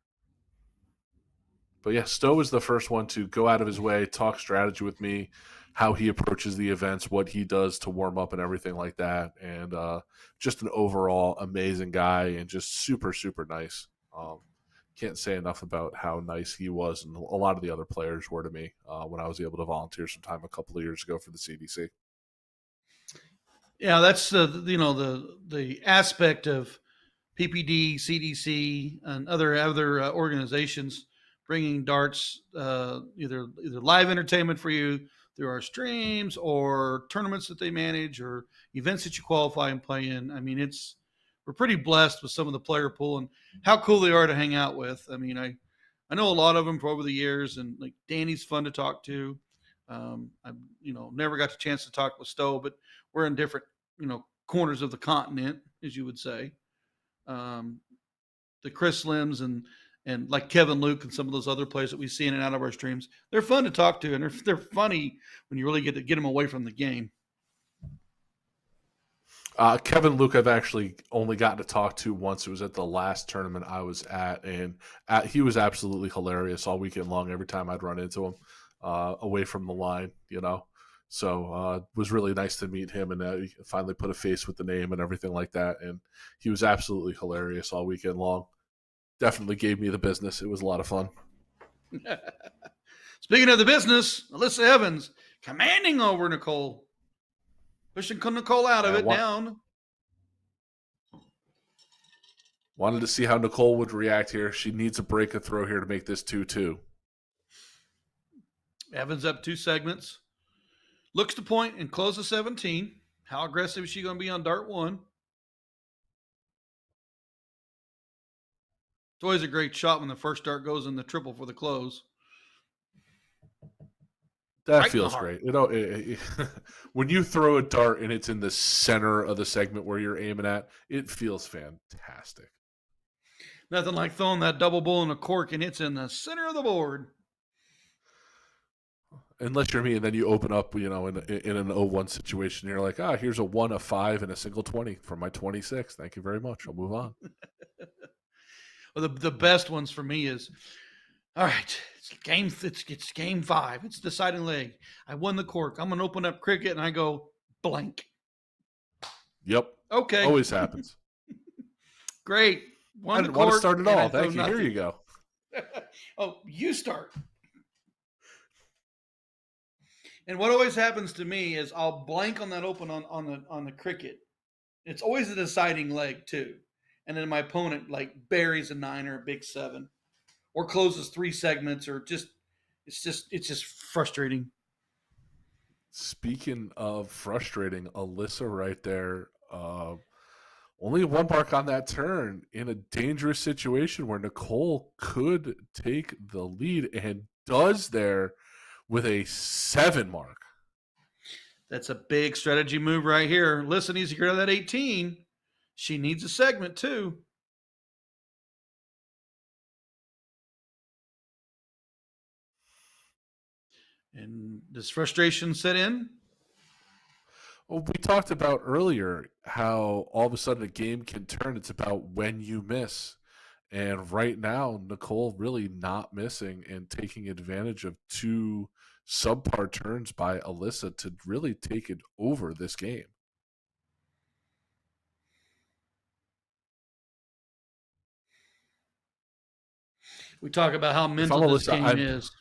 But yeah, Stowe is the first one to go out of his way, talk strategy with me, how he approaches the events, what he does to warm up and everything like that. And just an overall amazing guy and just super, super nice. Can't say enough about how nice he was and a lot of the other players were to me when I was able to volunteer some time a couple of years ago for the CDC. Yeah, that's the aspect of PPD, CDC, and other organizations bringing darts either live entertainment for you through our streams or tournaments that they manage or events that you qualify and play in. I mean, we're pretty blessed with some of the player pool and how cool they are to hang out with. I mean, I know a lot of them for over the years, and like Danny's fun to talk to. I've never got the chance to talk with Stowe, but we're in different corners of the continent, as you would say. The Chris Slims and like Kevin Luke and some of those other players that we see in and out of our streams, they're fun to talk to, and they're funny when you really get them away from the game. Kevin Luke, I've actually only gotten to talk to once. It was at the last tournament I was at, and he was absolutely hilarious all weekend long. Every time I'd run into him away from the line, So it was really nice to meet him and finally put a face with the name and everything like that. And he was absolutely hilarious all weekend long. Definitely gave me the business. It was a lot of fun. Speaking of the business, Alyssa Evans commanding over Nicole. Pushing Nicole out of it down. Wanted to see how Nicole would react here. She needs a break a throw here to make this 2-2. Evans up 2 segments. Looks to point and close the 17. How aggressive is she going to be on dart 1? It's always a great shot when the first dart goes in the triple for the close. That right feels great. When you throw a dart and it's in the center of the segment where you're aiming at, it feels fantastic. Nothing like throwing that double bull in a cork and it's in the center of the board. Unless you're me, and then you open up, in an 0-1 situation, you're like, here's a 1, a 5, and a single 20 for my 26. Thank you very much. I'll move on. Well, the best ones for me is, all right, it's game 5. It's deciding leg. I won the cork. I'm going to open up cricket, and I go blank. Yep. Okay. Always happens. Great. I didn't want to start at all. Thank you. Here you go. Oh, you start. And what always happens to me is I'll blank on that open on the cricket. It's always a deciding leg too. And then my opponent like buries a 9 or a big 7 or closes 3 segments or it's just frustrating. Speaking of frustrating, Alyssa right there, only 1 mark on that turn in a dangerous situation where Nicole could take the lead and does there with a 7 mark. That's a big strategy move right here. Alyssa needs to get out of that 18. She needs a segment too. And does frustration set in? Well, we talked about earlier how all of a sudden a game can turn. It's about when you miss. And right now, Nicole really not missing and taking advantage of two subpar turns by Alyssa to really take it over this game. We talk about how If I'm mental this Alyssa, game is.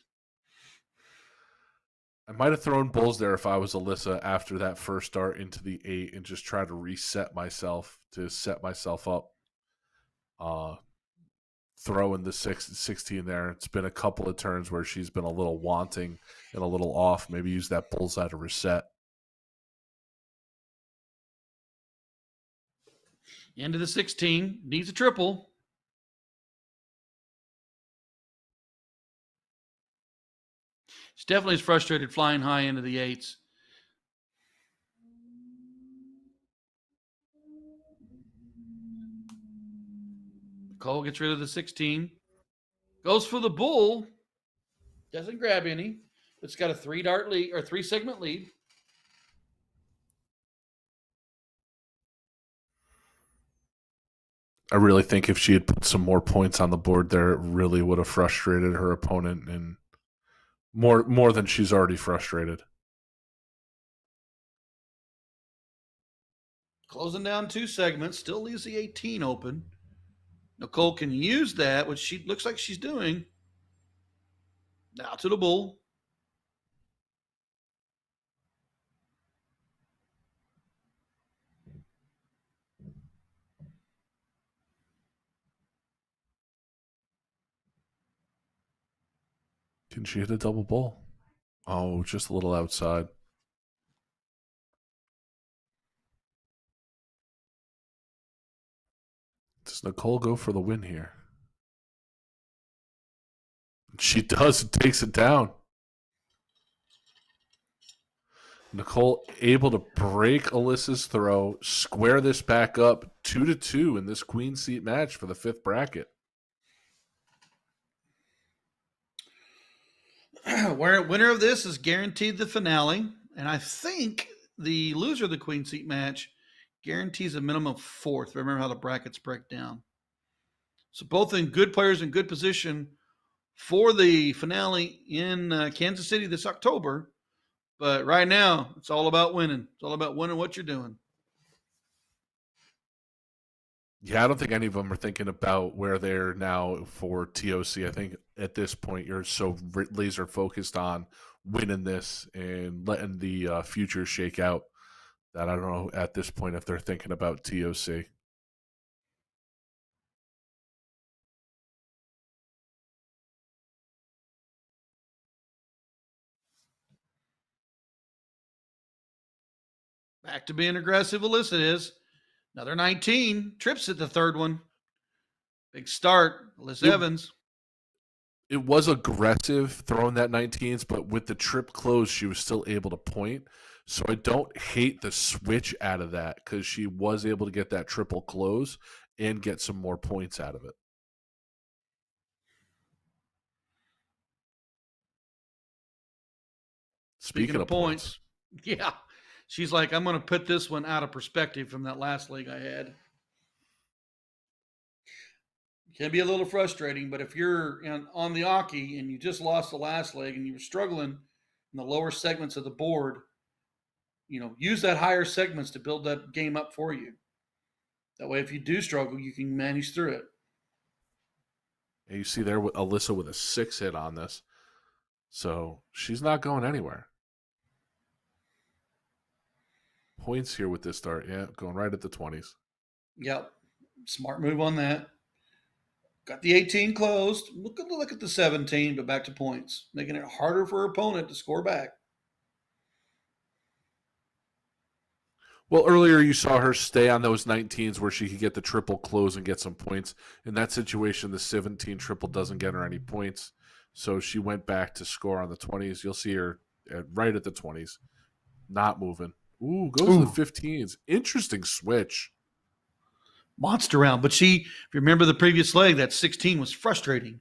I might have thrown bulls there if I was Alyssa after that first start into the 8 and just try to reset myself to set myself up. Throwing the 16 there. It's been a couple of turns where she's been a little wanting and a little off. Maybe use that bullseye to reset. Into the 16. Needs a triple. She definitely is frustrated flying high into the 8s. Cole gets rid of the 16. Goes for the bull. Doesn't grab any. It's got a 3-dart lead or 3-segment lead. I really think if she had put some more points on the board there, it really would have frustrated her opponent and more than she's already frustrated. Closing down 2 segments. Still leaves the 18 open. Nicole can use that, which she looks like she's doing. Now to the bull. Can she hit a double bull? Oh, just a little outside. Does Nicole go for the win here? She does. Takes it down. Nicole able to break Alyssa's throw, square this back up 2-2 in this queen seat match for the 5th bracket. Winner of this is guaranteed the finale. And I think the loser of the queen seat match guarantees a minimum of 4th. Remember how the brackets break down. So both in good players in good position for the finale in Kansas City this October. But right now, it's all about winning. It's all about winning what you're doing. Yeah, I don't think any of them are thinking about where they're now for TOC. I think at this point, you're so laser focused on winning this and letting the future shake out that I don't know at this point if they're thinking about TOC. Back to being aggressive, Alyssa is. Another 19. Trips at the 3rd one. Big start. Alyssa Evans. It was aggressive throwing that 19s, but with the trip closed, she was still able to point. So I don't hate the switch out of that because she was able to get that triple close and get some more points out of it. Speaking of points. Yeah. She's like, I'm going to put this one out of perspective from that last leg I had. It can be a little frustrating, but if you're on the Aki and you just lost the last leg and you were struggling in the lower segments of the board, use that higher segments to build that game up for you. That way, if you do struggle, you can manage through it. And you see there with Alyssa with a 6 hit on this. So she's not going anywhere. Points here with this start. Yeah, going right at the 20s. Yep. Smart move on that. Got the 18 closed. Look at the 17, but back to points, making it harder for her opponent to score back. Well, earlier you saw her stay on those 19s where she could get the triple close and get some points. In that situation, the 17 triple doesn't get her any points. So she went back to score on the 20s. You'll see her right at the 20s, not moving. Ooh, goes to the 15s. Interesting switch. Monster round. But if you remember the previous leg, that 16 was frustrating.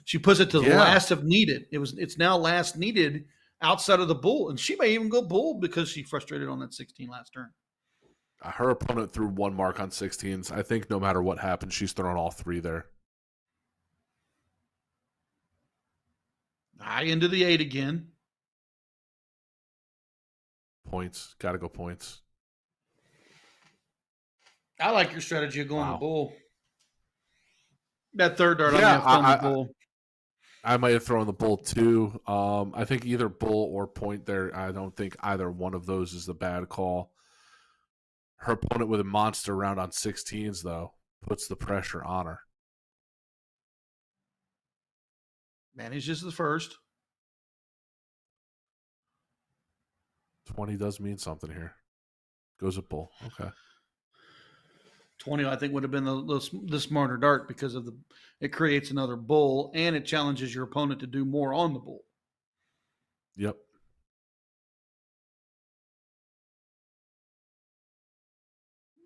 She puts it to the last of needed. It's now last needed outside of the bull. And she may even go bull because she frustrated on that 16 last turn. Her opponent threw 1 mark on 16s. I think no matter what happens, she's thrown all 3 there. High into the 8 again. Points. Got to go points. I like your strategy of going Wow. the bull. That third dart, I may Yeah, have thrown the bull. I might have thrown the bull too. I think either bull or point there. I don't think either one of those is the bad call. Her opponent with a monster round on 16s, though, puts the pressure on her. Manages the first. 20 does mean something here. Goes a bull. Okay. 20, I think, would have been the smarter dart because of it creates another bull and it challenges your opponent to do more on the bull. Yep.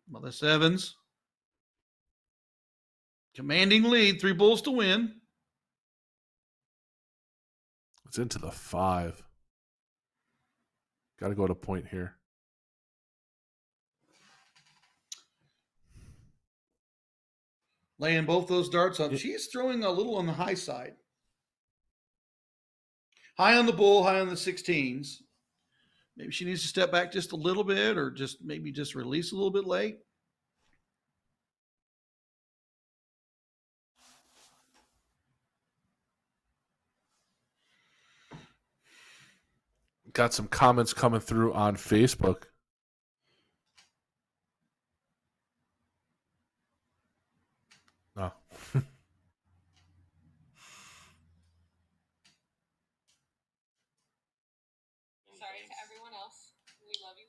Well, the 7s. Commanding lead, 3 bulls to win. It's into the 5. Got to go to point here. Laying both those darts up. She's throwing a little on the high side. High on the bull, high on the 16s. Maybe she needs to step back just a little bit or maybe just release a little bit late. Got some comments coming through on Facebook. No. Sorry to everyone else. We love you.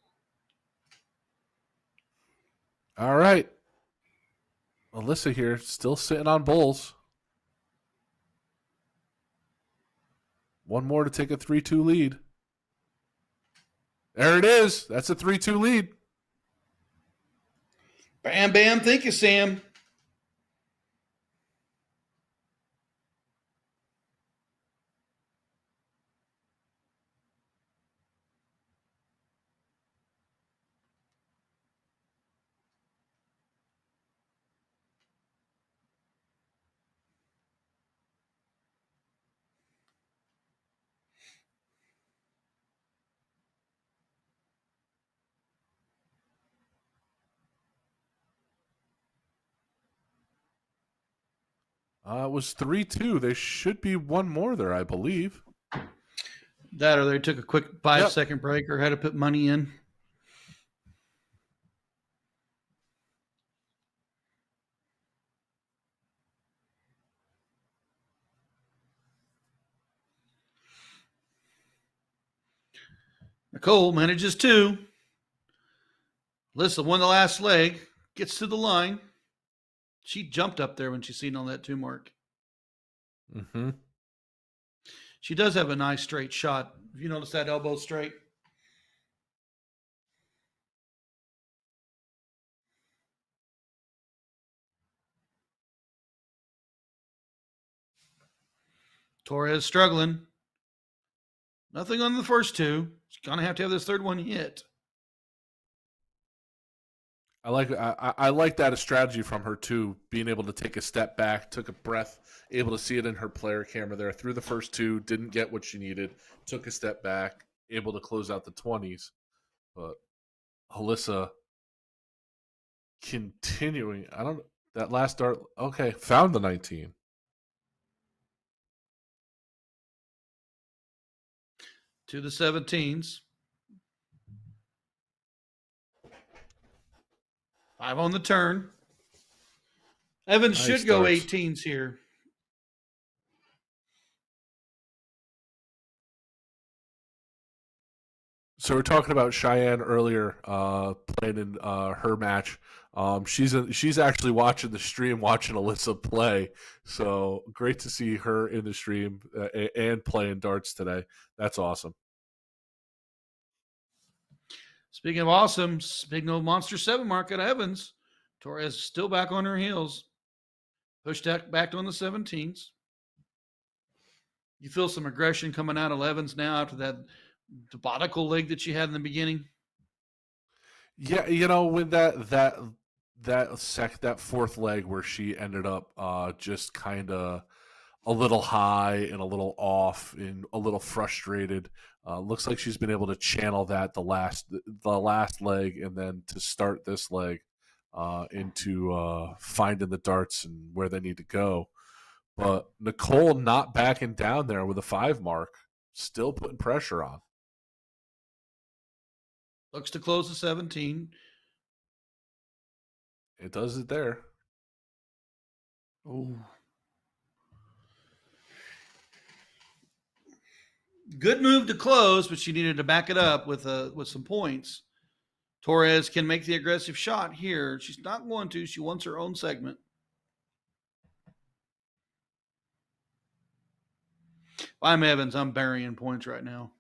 All right. Alyssa here, still sitting on bulls. One more to take a 3-2 lead. There it is. That's a 3-2 lead. Bam, bam. Thank you, Sam. It was 3-2. There should be one more there, I believe. That or they took a quick 5-second break or had to put money in. Nicole manages 2. Alyssa won the last leg, gets to the line. She jumped up there when she seen on that 2 mark. Mm-hmm. She does have a nice straight shot. If you notice that elbow straight. Torres struggling. Nothing on the first 2. She's going to have this third one hit. I like that a strategy from her too, being able to take a step back, took a breath, able to see it in her player camera there. Through the first 2, didn't get what she needed, took a step back, able to close out the 20s. But Alyssa continuing, that last dart, okay, found the 19. To the 17s. 5 on the turn. Evans Nice should go darts. 18s here. So we're talking about Cheyenne earlier, playing in her match. She's actually watching the stream, watching Alyssa play. So great to see her in the stream and playing darts today. That's awesome. Speaking of awesome, speaking of Monster 7 mark at Evans, Torres still back on her heels. Pushed back on the 17s. You feel some aggression coming out of Evans now after that debauchable leg that she had in the beginning? Yeah, with that fourth leg where she ended up just kind of a little high and a little off and a little frustrated. Looks like she's been able to channel that the last leg, and then to start this leg into finding the darts and where they need to go. But Nicole not backing down there with a 5 mark, still putting pressure on. Looks to close the 17. It does it there. Oh. Good move to close, but she needed to back it up with some points. Torres can make the aggressive shot here. She's not going to. She wants her own segment. If I'm Evans, I'm burying points right now.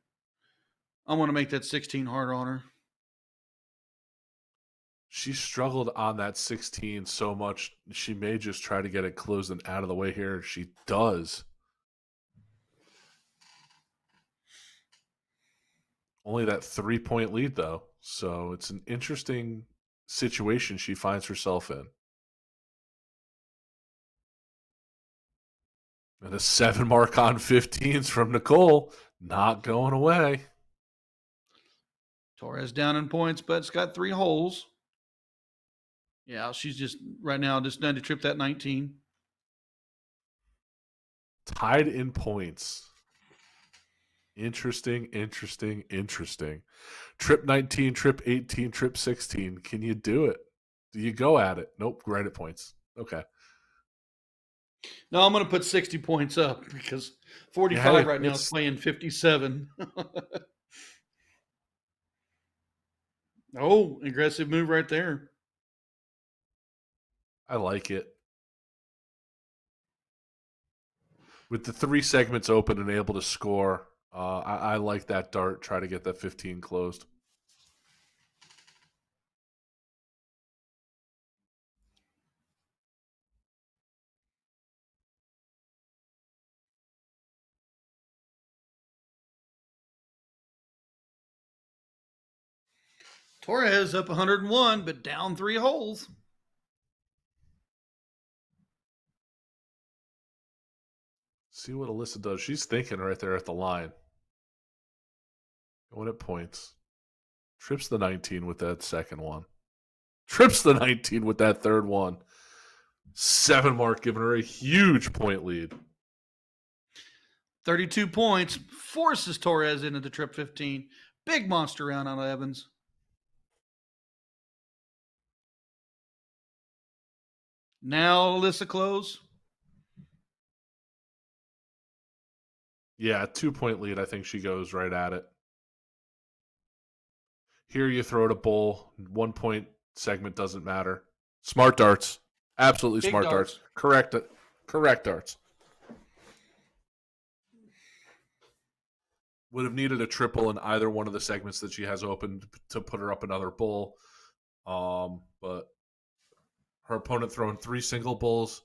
I want to make that 16 hard on her. She struggled on that 16 so much, she may just try to get it closed and out of the way here. She does. Only that 3-point lead, though. So it's an interesting situation she finds herself in. And a 7 mark on 15s from Nicole, not going away. Torres down in points, but it's got 3 holes. Yeah, she's just right now just trying to trip that 19. Tied in points. Interesting. Trip 19, trip 18, trip 16. Can you do it? Do you go at it? Nope, right at points. Okay. No, I'm going to put 60 points up because 45 right now is playing 57. Oh, aggressive move right there. I like it. With the 3 segments open and able to score, I like that dart. Try to get that 15 closed. Torres up 101, but down 3 holes. See what Alyssa does. She's thinking right there at the line. Going at points. Trips the 19 with that second one. Trips the 19 with that third one. 7 mark, giving her a huge point lead. 32 points. Forces Torres into the trip 15. Big monster round on Evans. Now Alyssa close. Yeah, 2-point lead. I think she goes right at it. Here you throw it a bowl. 1-point segment doesn't matter. Smart darts. Absolutely Big smart darts. Correct darts. Would have needed a triple in either one of the segments that she has open to put her up another bull. But her opponent throwing 3 single bulls.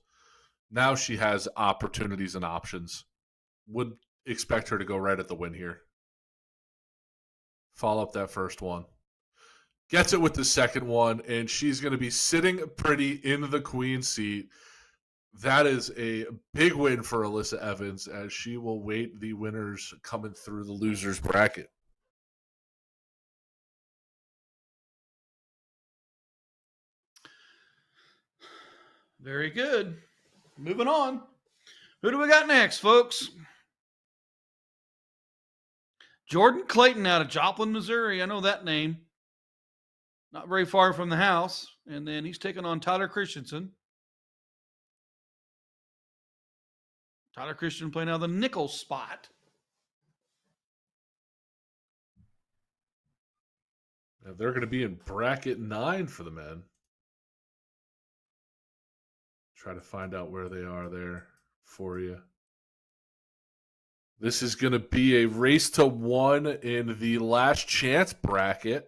Now she has opportunities and options. Would expect her to go right at the win here. Follow up that first one. Gets it with the second one, and she's going to be sitting pretty in the queen seat. That is a big win for Alyssa Evans, as she will wait the winners coming through the losers bracket. Very good. Moving on. Who do we got next, folks? Jordan Clayton out of Joplin, Missouri. I know that name. Not very far from the house. And then he's taking on Tyler Christensen. Tyler Christensen playing out of the nickel spot. Now they're going to be in bracket 9 for the men. Try to find out where they are there for you. This is going to be a race to 1 in the last chance bracket.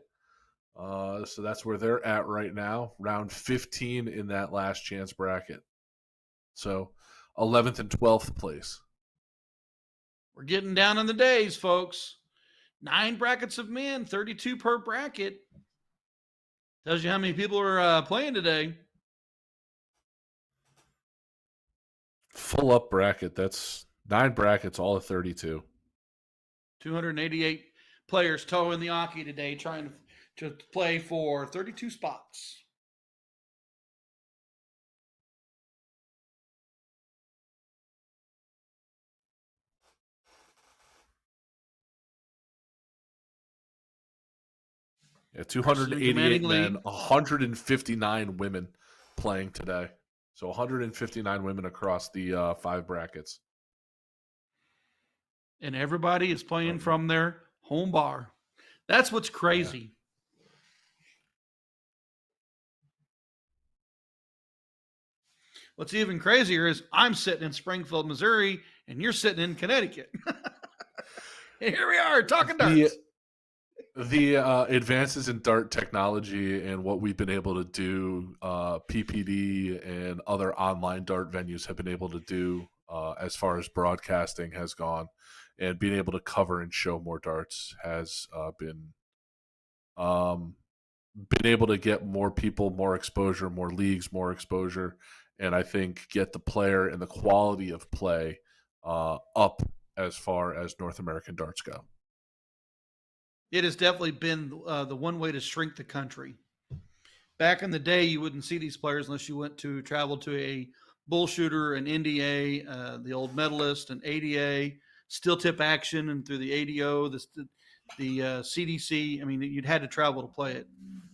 So that's where they're at right now. Round 15 in that last chance bracket. So 11th and 12th place. We're getting down in the days, folks. 9 brackets of men, 32 per bracket. Tells you how many people are playing today. full up bracket. That's 9 brackets, all at 32. 288 players toeing the Aki today, trying to play for 32 spots. Yeah, 288 men, lead. 159 women playing today. So 159 women across the 5 brackets. And everybody is playing from their home bar. That's what's crazy. Yeah. What's even crazier is I'm sitting in Springfield, Missouri, and you're sitting in Connecticut. And here we are talking darts. The advances in dart technology and what we've been able to do, PPD and other online dart venues have been able to do as far as broadcasting has gone, and being able to cover and show more darts has been able to get more people, more exposure, more leagues, more exposure, and I think get the player and the quality of play up as far as North American darts go. It has definitely been the one way to shrink the country. Back in the day, you wouldn't see these players unless you went to travel to a bull shooter, an NDA, the old medalist, an ADA, steel tip action, and through the ADO, the CDC. I mean, you'd had to travel to play it.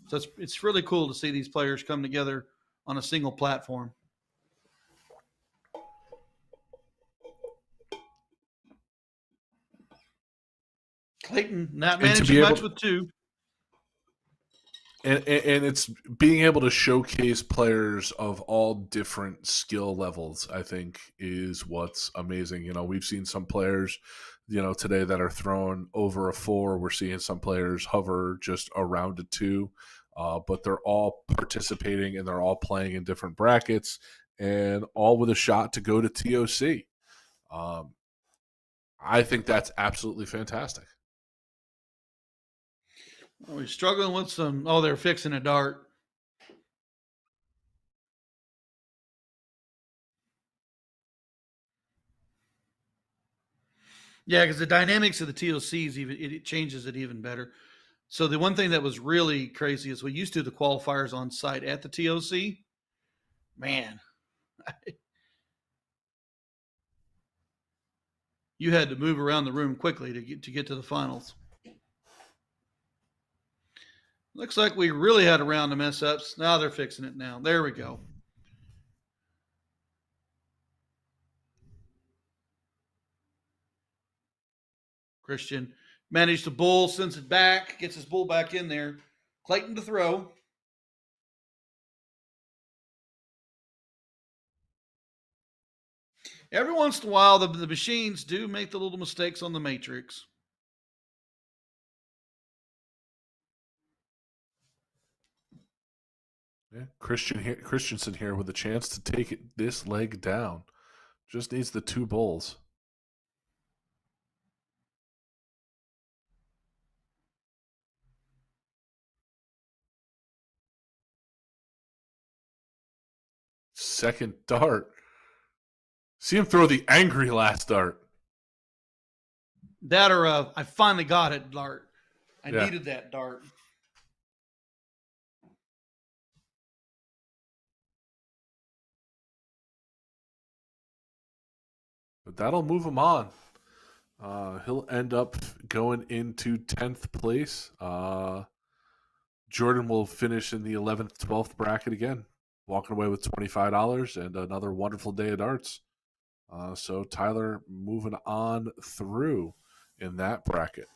So it's really cool to see these players come together on a single platform. Clayton not managing much with 2. And it's being able to showcase players of all different skill levels, I think, is what's amazing. You know, we've seen some players, you know, today that are thrown over a 4. We're seeing some players hover just around a 2, but they're all participating and they're all playing in different brackets and all with a shot to go to TOC. I think that's absolutely fantastic. We're struggling with some. Oh, they're fixing a dart. Yeah, because the dynamics of the TOCs it changes it even better. So the one thing that was really crazy is we used to do the qualifiers on site at the TOC. Man, you had to move around the room quickly to get to the finals. Looks like we really had a round of mess ups. Now they're fixing it now. There we go. Christian managed to bull, sends it back, gets his bull back in there. Clayton to throw. Every once in a while, the machines do make the little mistakes on the matrix. Yeah, Christensen here with a chance to take this leg down. Just needs the 2 bulls. Second dart. See him throw the angry last dart. That or I finally got it dart. I needed that dart. But that'll move him on. He'll end up going into 10th place. Jordan will finish in the 11th, 12th bracket again, walking away with $25 and another wonderful day of darts. So Tyler moving on through in that bracket.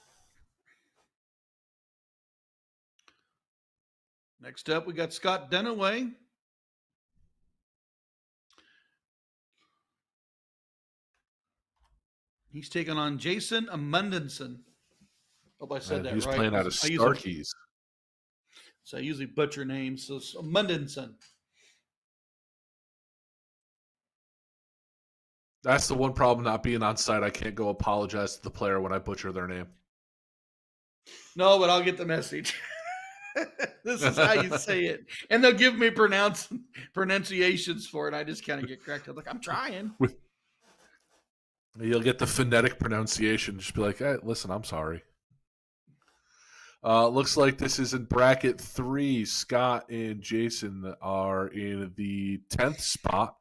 Next up, we got Scott Dunaway. He's taking on Jason Amundsen. Hope I said that he's right. He's playing out of Starkeys. So I usually butcher names. So it's Amundsen. That's the one problem not being on site. I can't go apologize to the player when I butcher their name. No, but I'll get the message. This is how you say it. And they'll give me pronunciations for it. I just kind of get cracked up. Like, I'm trying. You'll get the phonetic pronunciation. Just be like, hey, listen, I'm sorry. Looks like this is in bracket 3. Scott and Jason are in the 10th spot.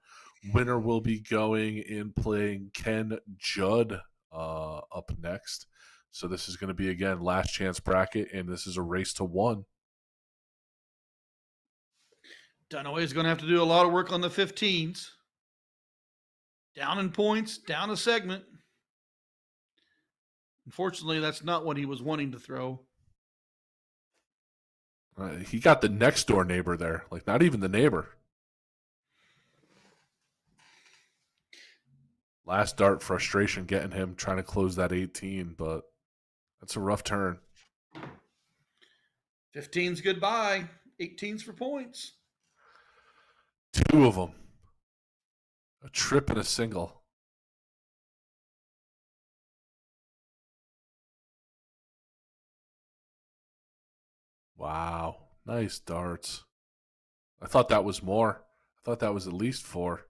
Winner will be going and playing Ken Judd up next. So this is going to be, again, last chance bracket, and this is a race to 1. Dunaway's going to have to do a lot of work on the 15s. Down in points, down a segment. Unfortunately, that's not what he was wanting to throw. He got the next door neighbor there, like not even the neighbor. Last dart frustration getting him trying to close that 18, but that's a rough turn. 15's goodbye. 18's for points. 2 of them. A trip and a single. Wow. Nice darts. I thought that was more. I thought that was at least 4.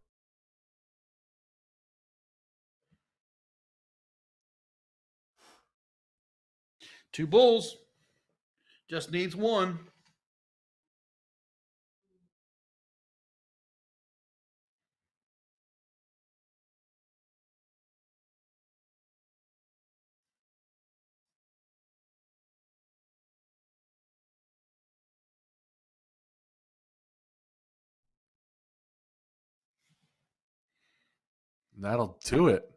Two bulls. Just needs one. And that'll do it.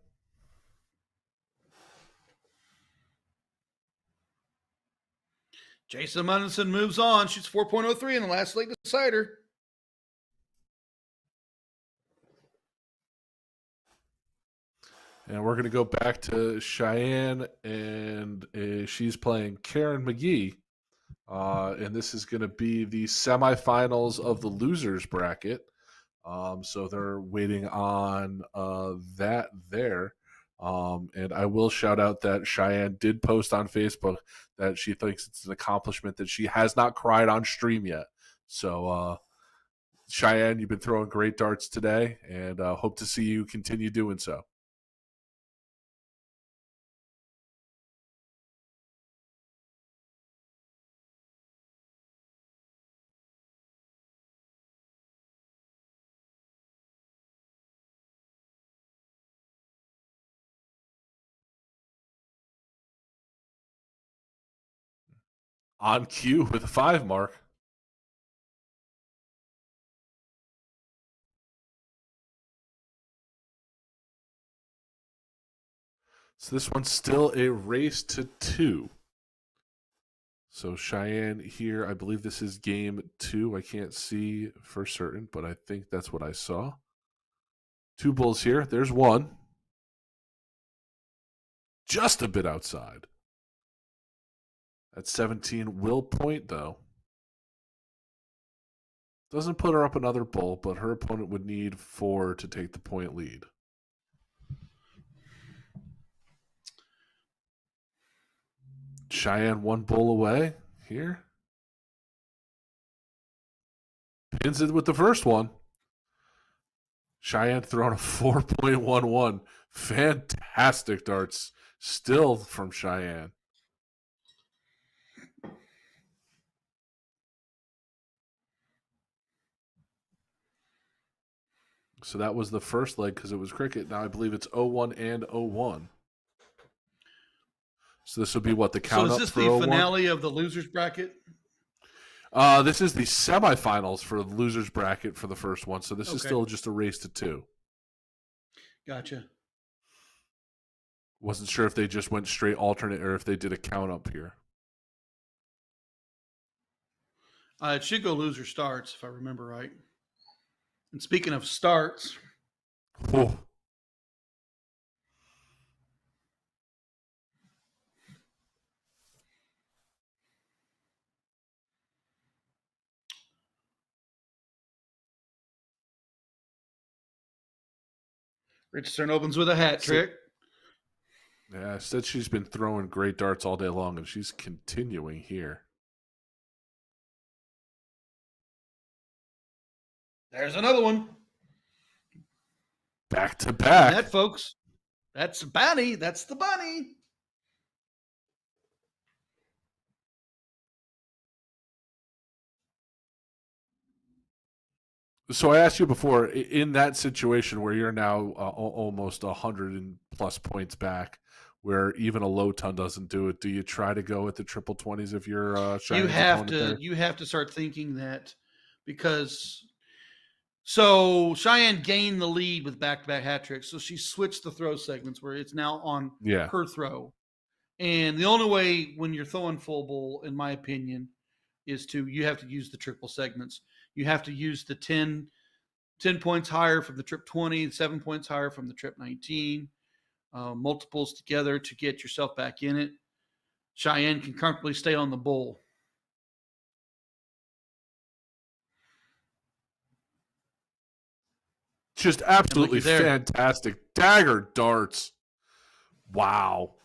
Jason Munson moves on. Shoots 4.03 in the last late decider. And we're going to go back to Cheyenne, and she's playing Karen McGee. And this is going to be the semifinals of the losers bracket. So they're waiting on that there. And I will shout out that Cheyenne did post on Facebook that she thinks it's an accomplishment that she has not cried on stream yet. So, Cheyenne, you've been throwing great darts today, and hope to see you continue doing so. On cue with a 5 mark. So this one's still a race to 2. So Cheyenne here, I believe this is game 2. I can't see for certain, but I think that's what I saw. 2 bulls here. There's 1. Just a bit outside. At 17 will point, though. Doesn't put her up another bull, but her opponent would need 4 to take the point lead. Cheyenne 1 bull away here. Pins it with the first one. Cheyenne throwing a 4.11. Fantastic darts still from Cheyenne. So that was the first leg because it was cricket. Now I believe it's 0-1 and 0-1. So this will be what the count So up is this for the 0-1? finale of the losers bracket? This is the semifinals for the losers bracket for the first one. So this is Okay. still just a race to 2. Gotcha. Wasn't sure if they just went straight alternate or if they did a count up here. It should go loser starts, if I remember right. And speaking of starts, Oh. Richardson opens with a hat trick. Yeah, I said she's been throwing great darts all day long, and she's continuing here. There's another one. Back to And back. that, folks, That's Bunny. That's the bunny. So I asked you before, in that situation where you're now almost 100+ points back, where even a low ton doesn't do it, do you try to go with the triple 20s if you're Cheyenne's opponent there? You have to start thinking that because so Cheyenne gained the lead with back-to-back hat tricks, so she switched the throw segments where it's now on Yeah. her throw. And the only way when you're throwing full bowl, in my opinion, is you have to use the triple segments. You have to use the 10 points higher from the trip 20, 7 points higher from the trip 19, multiples together to get yourself back in it. Cheyenne can comfortably stay on the bowl. Just absolutely there. fantastic. Dagger darts. Wow.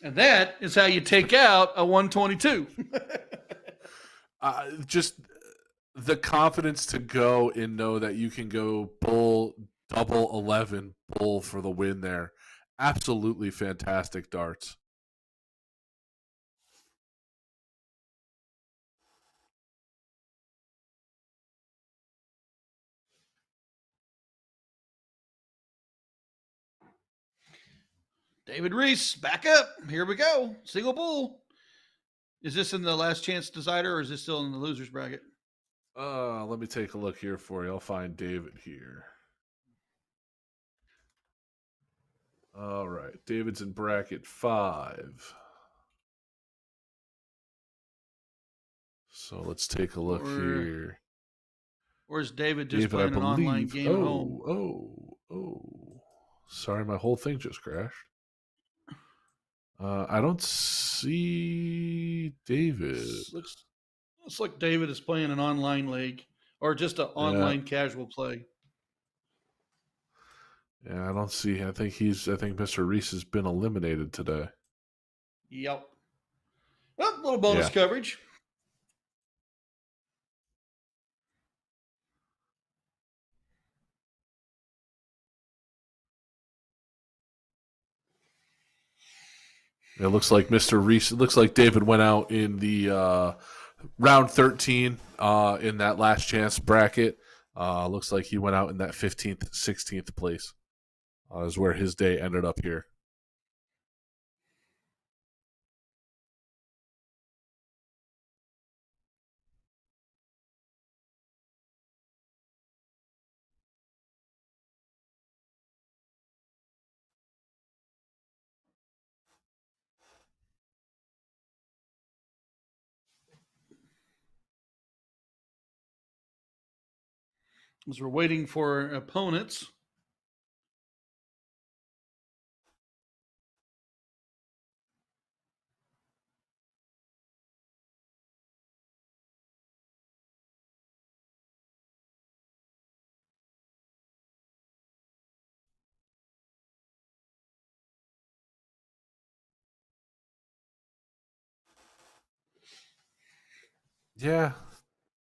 And that is how you take out a 122. Just the confidence to go and know that you can go bull, double 11, bull for the win there. Absolutely fantastic darts. David Reese, back up. Here we go. Single bull. Is this in the last chance decider or is this still in the loser's bracket? Let me take a look here for you. I'll find David here. All right. David's in bracket 5. So let's take a look here. Or is David just playing an online game at home? Oh. Sorry, my whole thing just crashed. I don't see David. Looks like David is playing an online league or just an online casual play. Yeah, I don't see. I think Mr. Reese has been eliminated today. Yep. Well, a little bonus coverage. It looks like Mr. Reese. It looks like David went out in the round 13 in that last chance bracket. Looks like he went out in that 15th, 16th place. Is where his day ended up here. As we're waiting for opponents. Yeah,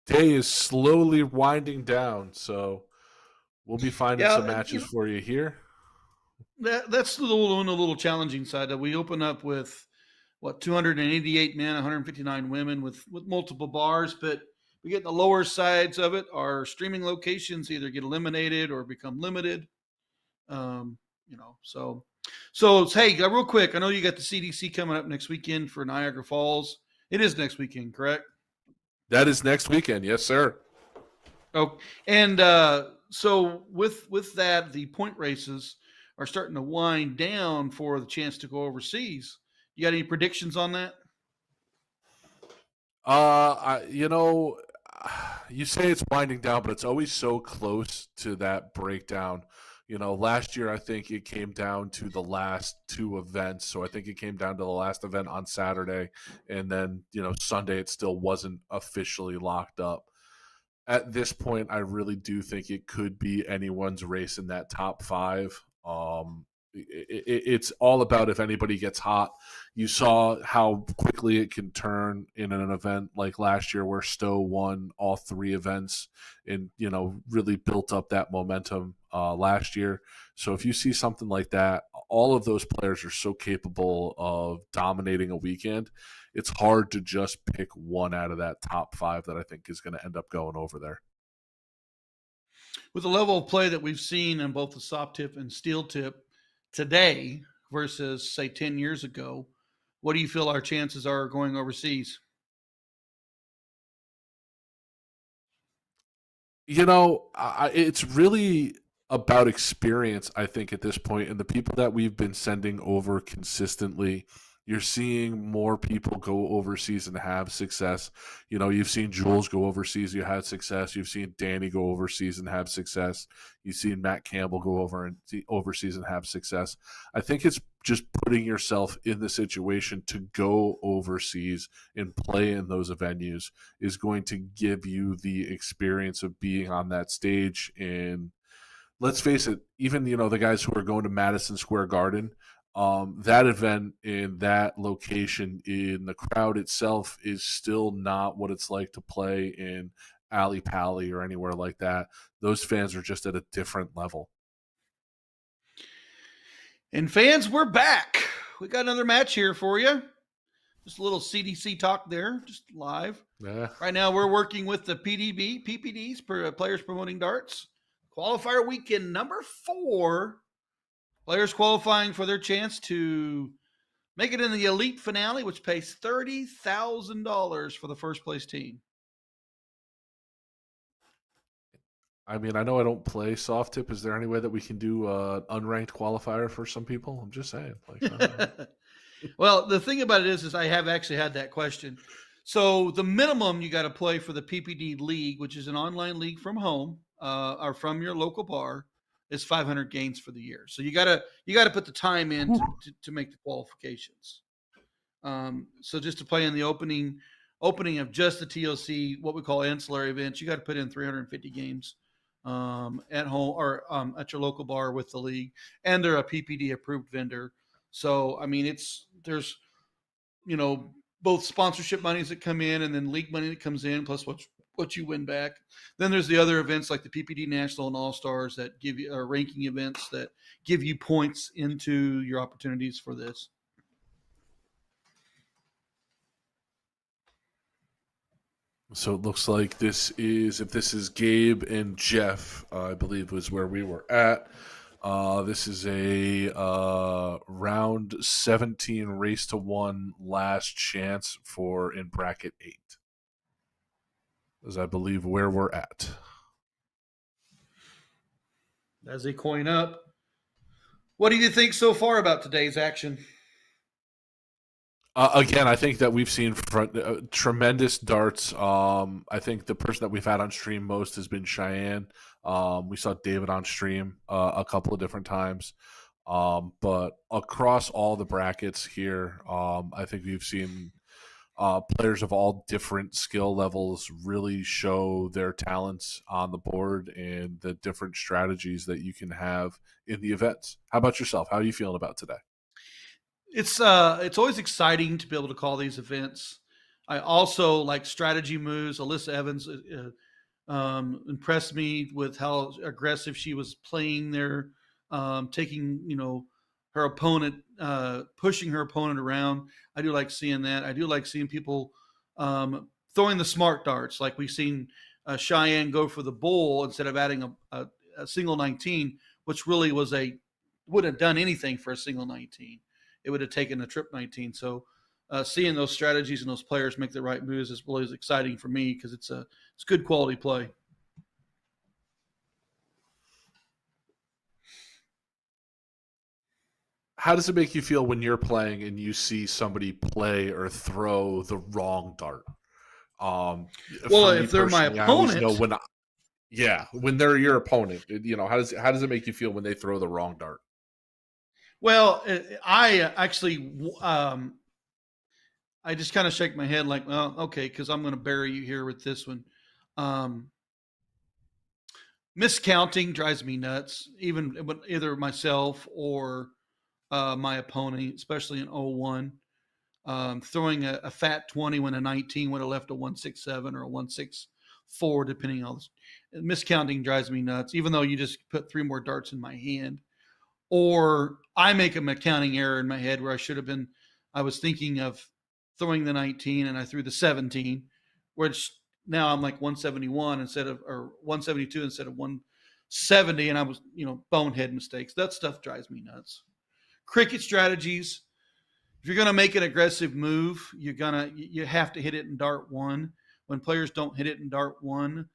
day is slowly winding down, so we'll be finding some matches for you here. That's the little challenging side that we open up with 288 men, 159 women with multiple bars, but we get the lower sides of it. Our streaming locations either get eliminated or become limited. So hey, real quick, I know you got the CDC coming up next weekend for Niagara Falls. It is next weekend, correct? That is next weekend, yes, sir. Oh, and so with that, the point races are starting to wind down for the chance to go overseas. You got any predictions on that? You say it's winding down, but it's always so close to that breakdown. Last year I think it came down to the last 2 events. So I think it came down to the last event on Saturday, and then Sunday it still wasn't officially locked up. At this point, I really do think it could be anyone's race in that top 5. it's all about if anybody gets hot. You saw how quickly it can turn in an event like last year where Stowe won all 3 events and, really built up that momentum last year. So if you see something like that, all of those players are so capable of dominating a weekend. It's hard to just pick one out of that top 5 that I think is going to end up going over there. With the level of play that we've seen in both the soft tip and steel tip today versus, say, 10 years ago, what do you feel our chances are going overseas? It's really about experience, I think, at this point, and the people that we've been sending over consistently. You're seeing more people go overseas and have success. You've seen Jules go overseas, you had success. You've seen Danny go overseas and have success. You've seen Matt Campbell go overseas and have success. I think it's just putting yourself in the situation to go overseas and play in those venues is going to give you the experience of being on that stage. And let's face it, even the guys who are going to Madison Square Garden, that event in that location in the crowd itself is still not what it's like to play in Ali Pali or anywhere like that. Those fans are just at a different level. And fans, we're back. We got another match here for you. Just a little CDC talk there, just live. Yeah. Right now, we're working with the PPDs, Players Promoting Darts. Qualifier weekend number 4. Players qualifying for their chance to make it in the elite finale, which pays $30,000 for the first place team. I mean, I know I don't play soft tip. Is there any way that we can do an unranked qualifier for some people? I'm just saying. Well, the thing about it is I have actually had that question. So the minimum you got to play for the PPD league, which is an online league from home or from your local bar, is 500 games for the year. So you got to put the time in to make the qualifications. So just to play in the opening of just the TOC, what we call ancillary events, you got to put in 350 games at home or at your local bar with the league, and they're a PPD approved vendor. So I mean, there's both sponsorship monies that come in and then league money that comes in plus what you win back. Then there's the other events like the PPD National and All Stars that give you ranking events that give you points into your opportunities for this. So it looks like if this is Gabe and Jeff, I believe was where we were at. This is a round 17 race to 1 last chance for in bracket 8. As I believe where we're at. As they coin up. What do you think so far about today's action? Again, I think that we've seen tremendous darts. I think the person that we've had on stream most has been Cheyenne. We saw David on stream a couple of different times. But across all the brackets here, I think we've seen players of all different skill levels really show their talents on the board and the different strategies that you can have in the events. How about yourself? How are you feeling about today? It's always exciting to be able to call these events. I also like strategy moves. Alyssa Evans impressed me with how aggressive she was playing there, taking her opponent, pushing her opponent around. I do like seeing that. I do like seeing people throwing the smart darts, like we've seen Cheyenne go for the bull instead of adding a single 19, which really wouldn't have done anything for a single 19. It would have taken a trip 19. So seeing those strategies and those players make the right moves is really exciting for me because it's good quality play. How does it make you feel when you're playing and you see somebody play or throw the wrong dart? Well, if they're my opponent, when they're your opponent, how does it make you feel when they throw the wrong dart? Well, I actually, I just kind of shake my head like, well, okay, because I'm going to bury you here with this one. Miscounting drives me nuts, even when either myself or my opponent, especially in 01. Throwing a fat 20 when a 19 would have left a 167 or a 164, depending on this. Miscounting drives me nuts, even though you just put 3 more darts in my hand. Or I make a accounting error in my head where I was thinking of throwing the 19 and I threw the 17, which now I'm like 171 or 172 instead of 170. And I was, bonehead mistakes. That stuff drives me nuts. Cricket strategies. If you're going to make an aggressive move, you have to hit it in dart 1. When players don't hit it in dart 1,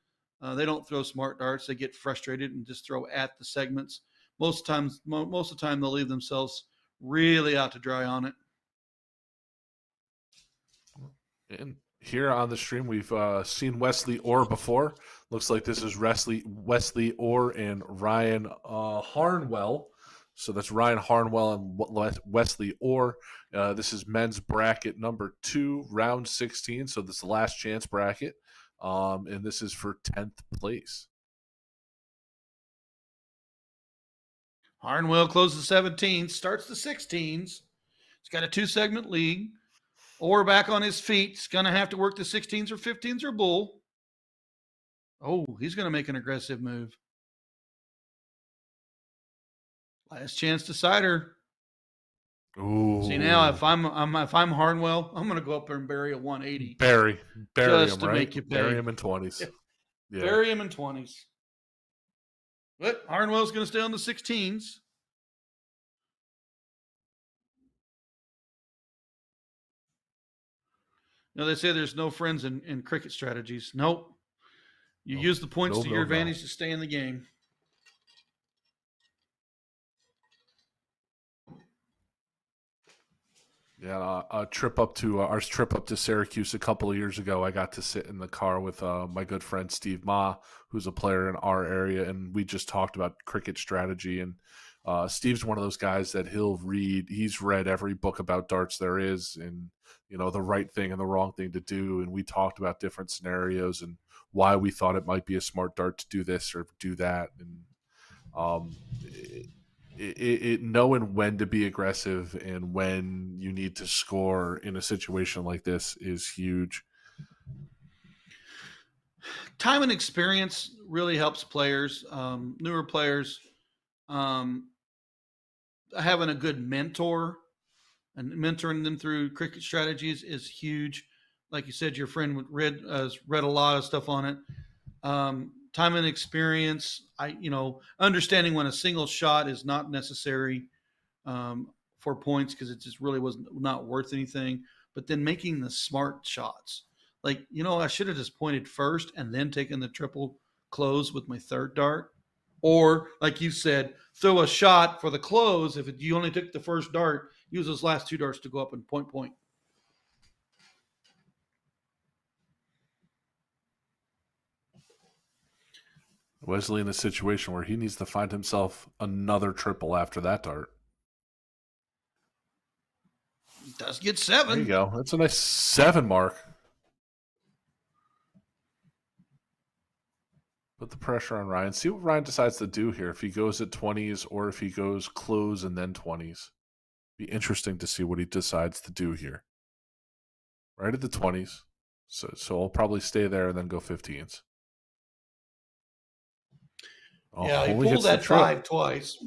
they don't throw smart darts. They get frustrated and just throw at the segments. Most of the time, they'll leave themselves really out to dry on it. And here on the stream, we've seen Wesley Orr before. Looks like this is Wesley Orr and Ryan Harnwell. So that's Ryan Harnwell and Wesley Orr. This is men's bracket number 2, round 16. So this is the last chance bracket. And this is for 10th place. Harnwell closes 17, starts the 16s. He's got a 2-segment lead. Orr back on his feet. He's going to have to work the 16s or 15s or bull. Oh, he's going to make an aggressive move. Last chance decider. Ooh. See, now if I'm Harnwell, I'm going to go up there and bury a 180. Bury just him, to right? make you pay. Bury him in 20s. Yeah. Bury him in 20s. But Harnwell's going to stay on the 16s. They say there's no friends in cricket strategies. Nope. You use the points to your advantage to stay in the game. Yeah, our trip up to Syracuse a couple of years ago, I got to sit in the car with my good friend Steve Ma, who's a player in our area, and we just talked about cricket strategy. And Steve's one of those guys that he's read every book about darts there is, and the right thing and the wrong thing to do. And we talked about different scenarios and why we thought it might be a smart dart to do this or do that. And knowing when to be aggressive and when you need to score in a situation like this is huge. Time and experience really helps players, newer players. Having a good mentor and mentoring them through cricket strategies is huge. Like you said, your friend read a lot of stuff on it. Time and experience, understanding when a single shot is not necessary for points because it just really was not worth anything. But then making the smart shots. Like, I should have just pointed first and then taken the triple close with my third dart. Or, like you said, throw a shot for the close. If you only took the first dart, use those last 2 darts to go up and point. Wesley in a situation where he needs to find himself another triple after that dart. He does get 7. There you go. That's a nice 7 mark. Put the pressure on Ryan. See what Ryan decides to do here. If he goes at 20s or if he goes close and then 20s. Be interesting to see what he decides to do here. Right at the 20s. So I'll probably stay there and then go 15s. Oh, yeah, he pulled that 5 twice.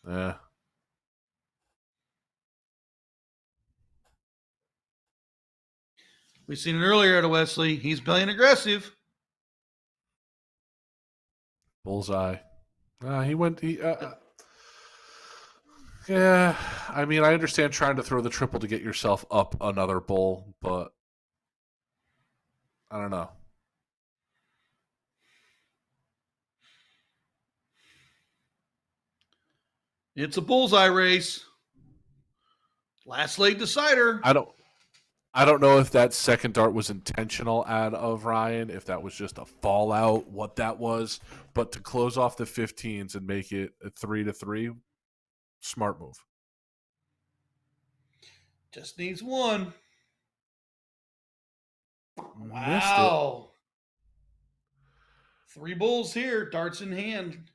Yeah. We've seen it earlier at Wesley. He's playing aggressive. Bullseye. Yeah, I mean, I understand trying to throw the triple to get yourself up another bull, but I don't know. It's a bullseye race. Last late decider. I don't know if that second dart was intentional out of Ryan, if that was just a fallout, what that was. But to close off the 15s and make it a 3-3, smart move. Just needs 1. Missed Wow. 3 bulls here, darts in hand.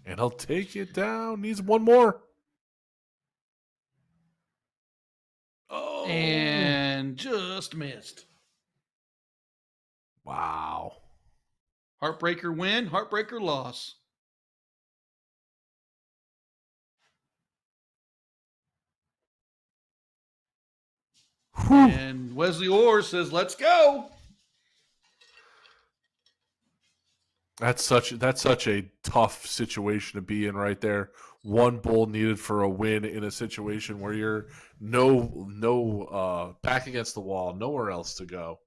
And he'll take it down. Needs one more. Oh. And just missed. Wow. Heartbreaker win, heartbreaker loss. Whew. And Wesley Orr says, let's go. That's such a tough situation to be in right there. One bull needed for a win in a situation where you're no back against the wall, nowhere else to go.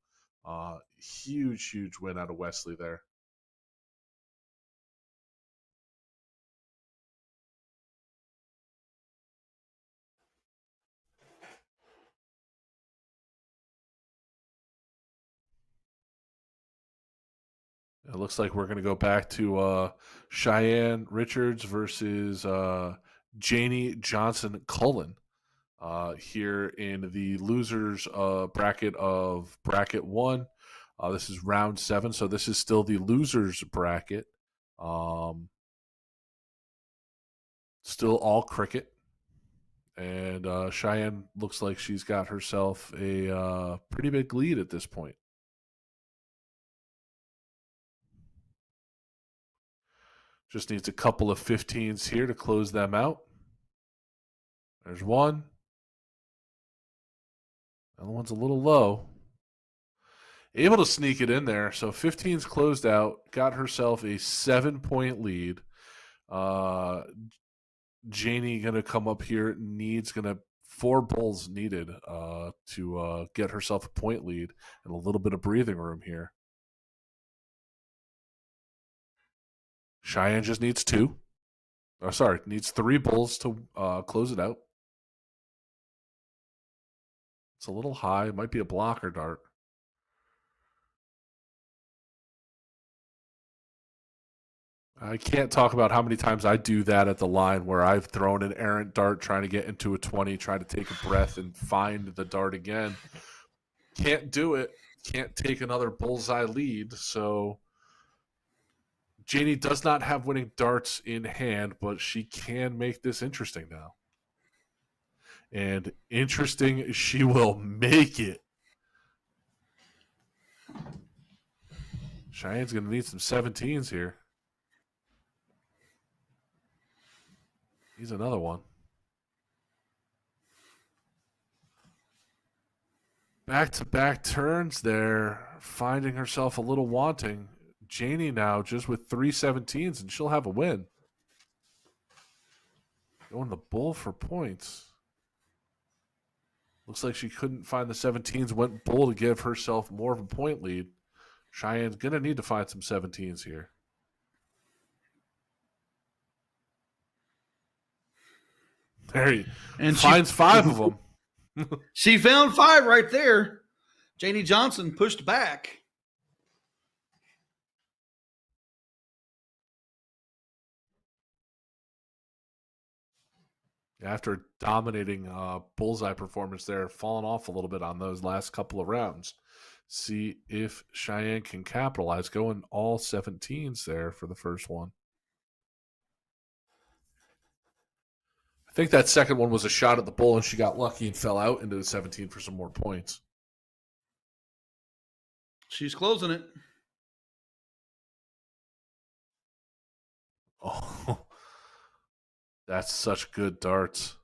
Huge win out of Wesley there. It looks like we're going to go back to Cheyenne Richards versus Janie Johnson Cullen here in the losers bracket of bracket 1. This is round 7, so this is still the losers bracket. Still all cricket. And Cheyenne looks like she's got herself a pretty big lead at this point. Just needs a couple of 15s here to close them out. There's one. The other one's a little low. Able to sneak it in there. So 15's closed out. Got herself a 7-point lead. Janie going to come up here. Four bulls needed to get herself a point lead and a little bit of breathing room here. Cheyenne just needs 2. Needs 3 bulls to close it out. It's a little high. It might be a blocker dart. I can't talk about how many times I do that at the line where I've thrown an errant dart trying to get into a 20, try to take a breath and find the dart again. Can't do it. Can't take another bullseye lead. So Janie does not have winning darts in hand, but she can make this interesting now. And interesting, she will make it. Cheyenne's going to need some 17s here. He's another one. Back-to-back turns there, finding herself a little wanting. Janie now just with 3 17s, and she'll have a win. Going the bull for points. Looks like she couldn't find the 17s, went bull to give herself more of a point lead. Cheyenne's going to need to find some 17s here. There he finds 5 of them. She found 5 right there. Janie Johnson pushed back. After dominating bullseye performance there, falling off a little bit on those last couple of rounds. See if Cheyenne can capitalize. Going all 17s there for the first one. I think that second one was a shot at the bull, and she got lucky and fell out into the 17 for some more points. She's closing it. Oh, that's such good darts.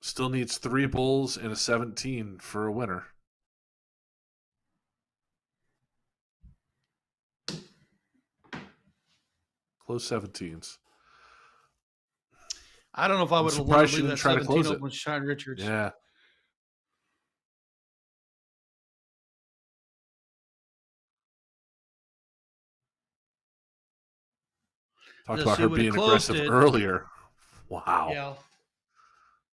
Still needs 3 bulls and a 17 for a winner. Close 17s. I don't know if I would have wanted to leave that 17 open with Cheyenne Richards. Yeah. Talked about her being aggressive earlier. Wow. Yeah.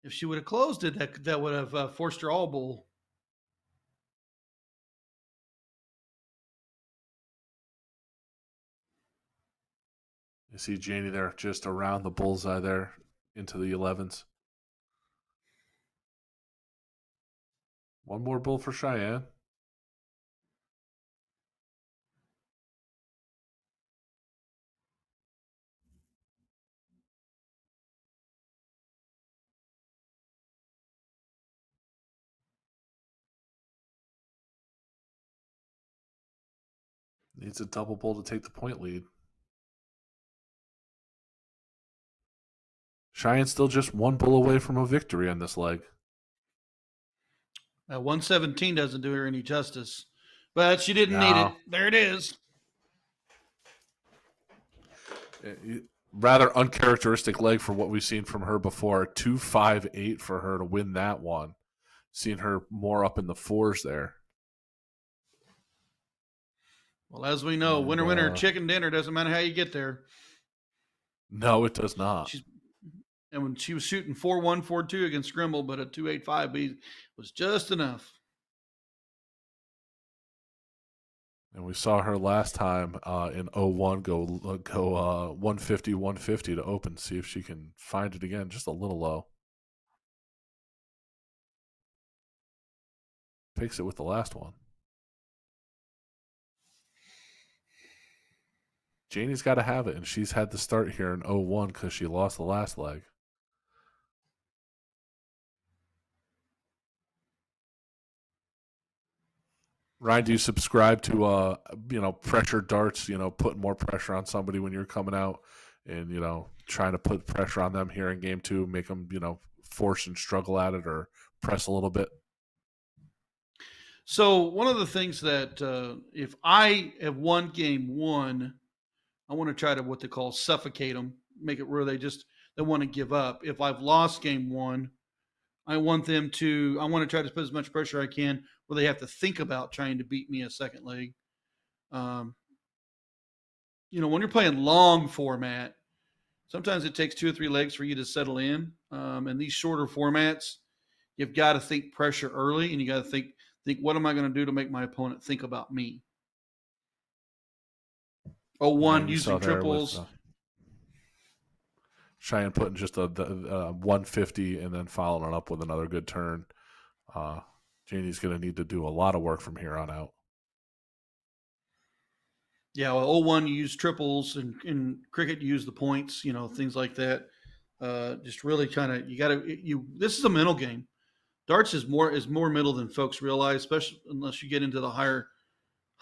If she would have closed it, that would have forced her all bull. You see Janie there just around the bullseye there. into the 11s. One more bull for Cheyenne. Needs a double bull to take the point lead. Cheyenne's still just one bull away from a victory on this leg. 117 doesn't do her any justice, but she didn't need No. it. There it is. Rather uncharacteristic leg for what we've seen from her before. 2-5-8 for her to win that one. Seen her more up in the 4s there. Well, as we know, And, winner, chicken dinner. Doesn't matter how you get there. No, it does not. And when she was shooting 4-1, 4-2 against Grimble, but a 2.85 was just enough. And we saw her last time in 01 go 150, 150 to open. See if she can find it again. Just a little low. Takes it with the last one. Janie's got to have it, and she's had the start here in 01 because she lost the last leg. Ryan, do you subscribe to pressure darts? Putting more pressure on somebody when you're coming out, and trying to put pressure on them here in game 2, make them force and struggle at it or press a little bit. So one of the things that if I have won game 1, I want to try to what they call suffocate them, make it where they want to give up. If I've lost game 1, I want to try to put as much pressure I can where they have to think about trying to beat me a second leg. When you're playing long format, sometimes it takes 2 or 3 legs for you to settle in. And these shorter formats, you've got to think pressure early, and you got to think, what am I going to do to make my opponent think about me? 01 using triples. Cheyenne putting just a 150 and then following it up with another good turn. Janie's going to need to do a lot of work from here on out. Yeah, well, 01 you use triples, and in cricket you use the points, things like that. Just really kind of this is a mental game. Darts is more middle than folks realize, especially unless you get into the higher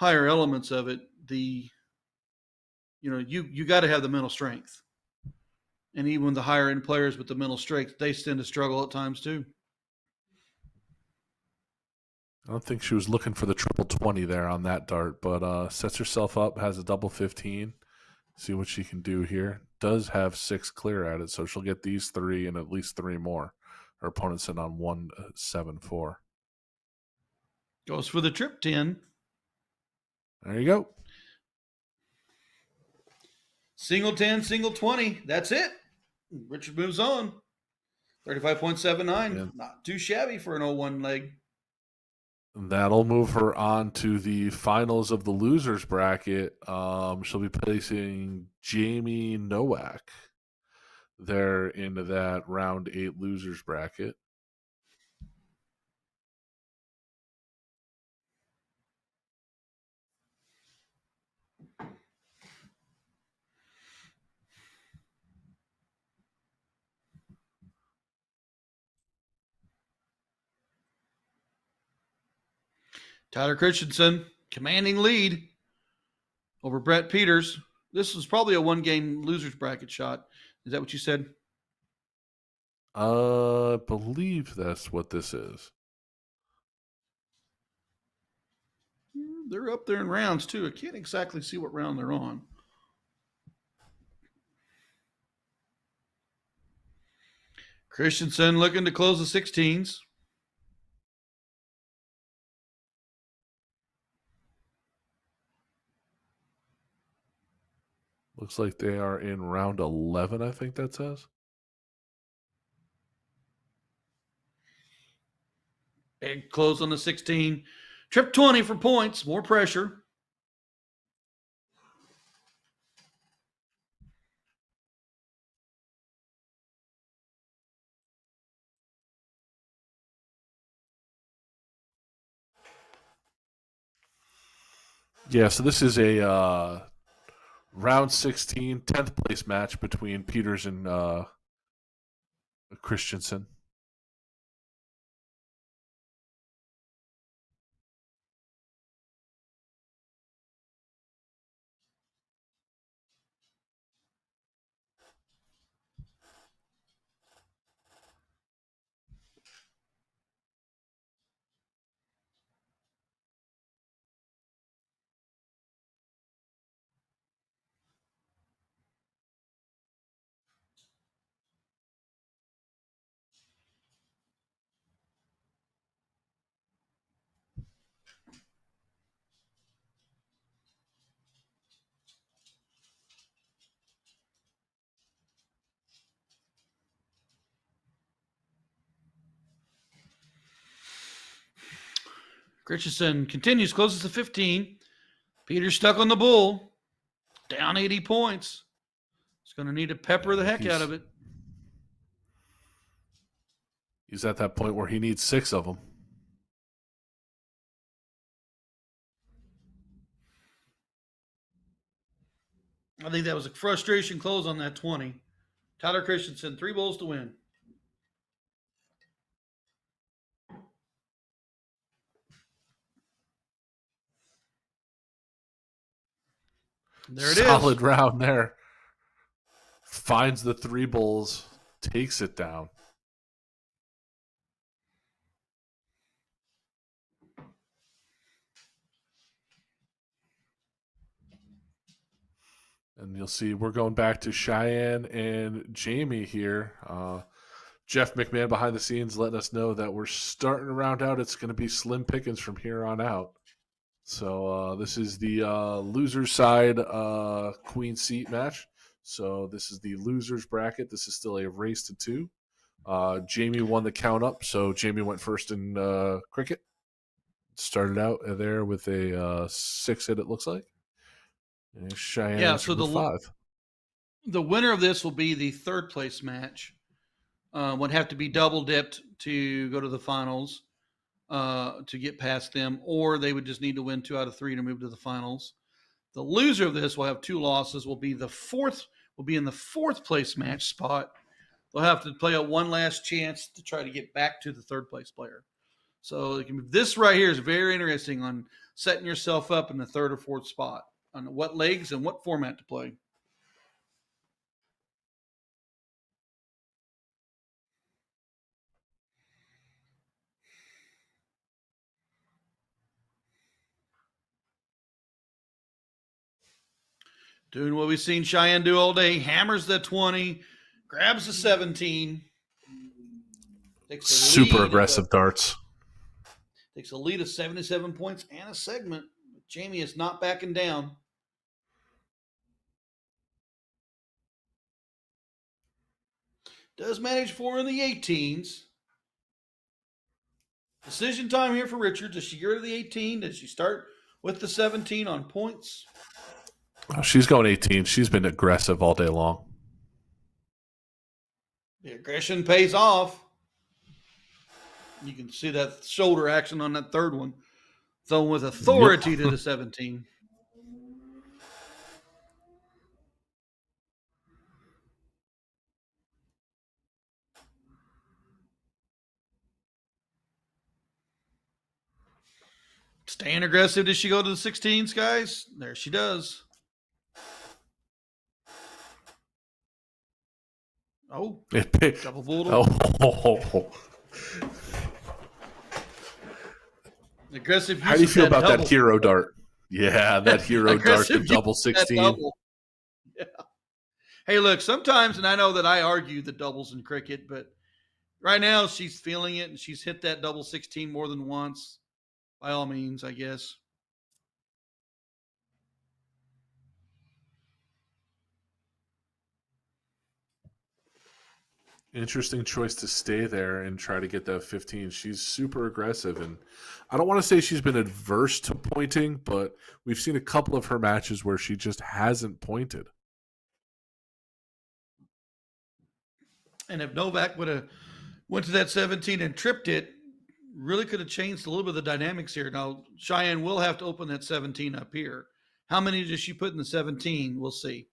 elements of it. You got to have the mental strength. And even the higher end players with the mental strength, they tend to struggle at times too. I don't think she was looking for the triple 20 there on that dart, but sets herself up, has a double 15. See what she can do here. Does have 6 clear at it, so she'll get these 3 and at least 3 more. Her opponent's in on 174. Goes for the trip 10. There you go. Single 10, single 20. That's it. Richard moves on. 35.79. Yeah. Not too shabby for an 01 leg. That'll move her on to the finals of the losers bracket. She'll be placing Jamie Nowak there into that round 8 losers bracket. Tyler Christensen, commanding lead over Brett Peters. This was probably a 1-game losers bracket shot. Is that what you said? I believe that's what this is. They're up there in rounds too. I can't exactly see what round they're on. Christensen looking to close the 16s. Looks like they are in round 11, I think that says. Big close on the 16. Trip 20 for points. More pressure. Yeah, so this is a round 16, 10th place match between Peters and Christensen. Christensen continues, closes to 15. Peters stuck on the bull, down 80 points. He's going to need to pepper the heck out of it. He's at that point where he needs 6 of them. I think that was a frustration close on that 20. Tyler Christensen, 3 bowls to win. There it is. Solid round there. Finds the 3 bowls, takes it down. And you'll see we're going back to Cheyenne and Jamie here. Jeff McMahon behind the scenes letting us know that we're starting to round out. It's going to be slim pickings from here on out. So this is the loser side queen seat match. So this is the losers bracket. This is still a race to 2. Jamie won the count up, so Jamie went first in cricket. Started out there with a 6 hit, it looks like. And Cheyenne so with 5. The winner of this will be the 3rd place match. Would have to be double dipped to go to the finals to get past them, or they would just need to win 2 out of 3 to move to the finals. The loser of this will have 2 losses. Will be in the 4th place match spot. They'll have to play out one last chance to try to get back to the 3rd place player. So this right here is very interesting on setting yourself up in the 3rd or 4th spot on what legs and what format to play. Doing what we've seen Cheyenne do all day. Hammers the 20, grabs the 17. Super aggressive darts. Takes a lead of 77 points and a segment. Jamie is not backing down. Does manage 4 in the 18s. Decision time here for Richard. Does she go to the 18? Does she start with the 17 on points? Oh, she's going 18. She's been aggressive all day long. The aggression pays off. You can see that shoulder action on that 3rd one. Throwing with authority to the 17. Staying aggressive. Does she go to the 16s, guys? There she does. Oh, double bulldog. Oh. Aggressive. How do you feel about that hero dart? Yeah, that hero dart, the double 16. Double. Yeah. Hey, look, sometimes, and I know that I argue the doubles in cricket, but right now she's feeling it, and she's hit that double 16 more than once. By all means, I guess. Interesting choice to stay there and try to get that 15. She's super aggressive, and I don't want to say she's been adverse to pointing, but we've seen a couple of her matches where she just hasn't pointed. And if Novak would have went to that 17 and tripped it, really could have changed a little bit of the dynamics here. Now, Cheyenne will have to open that 17 up here. How many does she put in the 17? We'll see.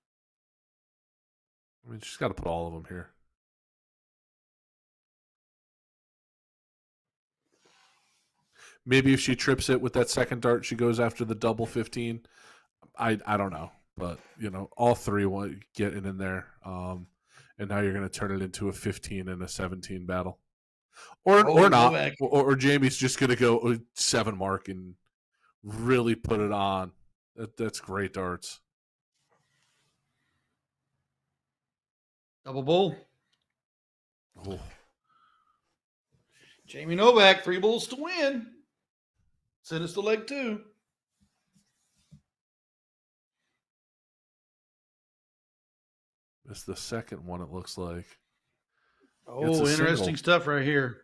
I mean, she's got to put all of them here. Maybe if she trips it with that second dart, she goes after the double 15. I don't know. But, all three want getting in there. And now you're going to turn it into a 15 and a 17 battle. Or not. Novak. Or Jamie's just going to go 7 mark and really put it on. That's great darts. Double bull. Oh. Jamie Novak, 3 bulls to win. Send us to leg 2. It's the second one, it looks like. Oh, interesting stuff right here.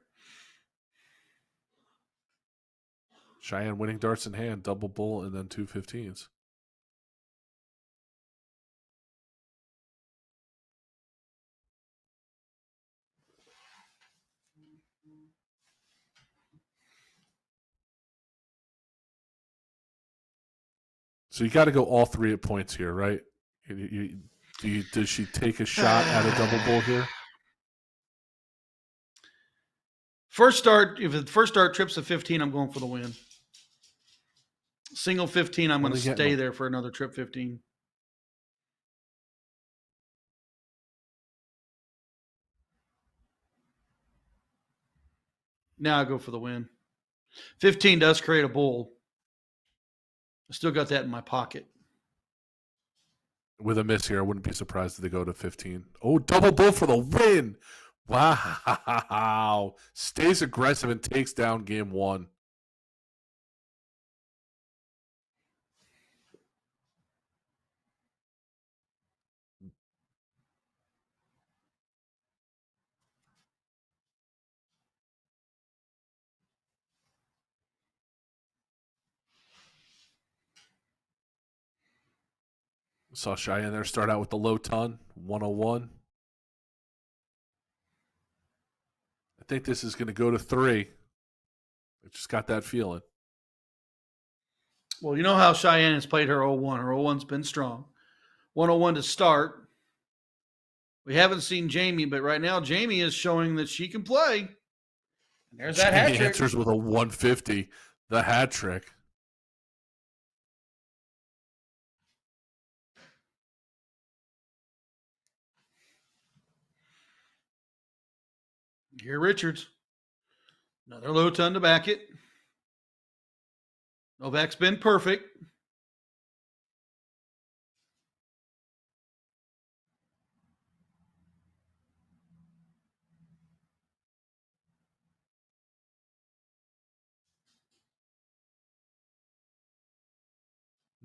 Cheyenne winning darts in hand, double bull, and then 2 15s. So you got to go all 3 at points here, right? Does she take a shot at a double bull here? First start, if the first start trips a 15, I'm going for the win. Single 15, I'm going to stay there for another trip 15. Now I go for the win. 15 does create a bull. I still got that in my pocket. With a miss here, I wouldn't be surprised if they go to 15. Oh, double bull for the win. Wow. Stays aggressive and takes down game 1. Saw Cheyenne there start out with the low ton, 101. I think this is going to go to 3. I just got that feeling. Well, you know how Cheyenne has played her 0-1. Her 0-1's been strong. 101 to start. We haven't seen Jamie, but right now Jamie is showing that she can play. And there's that hat trick. Answers with a 150, the hat trick. Here, Richards. Another low ton to back it. Novak's been perfect.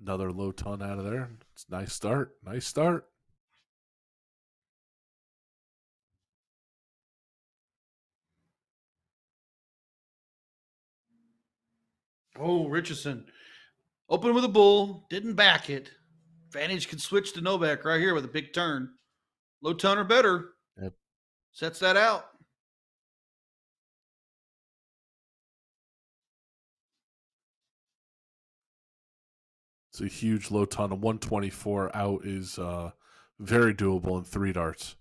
Another low ton out of there. It's a nice start. Nice start. Oh, Richardson. Open with a bull. Didn't back it. Vantage can switch to Novak right here with a big turn. Low ton or better. Yep. Sets that out. It's a huge low ton. A 124 out is very doable in 3 darts.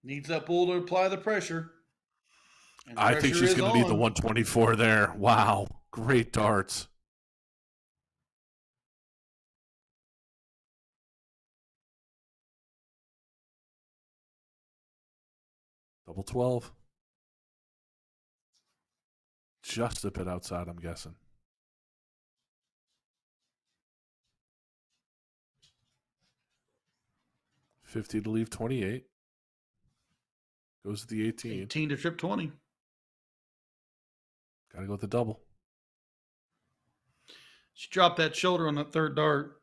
Needs that bull to apply the pressure. I think she's going to need the 124 there. Wow. Great darts. Double 12. Just a bit outside, I'm guessing. 50 to leave 28. Goes to the 18. 18 to trip 20. Got to go with the double. She dropped that shoulder on that third dart.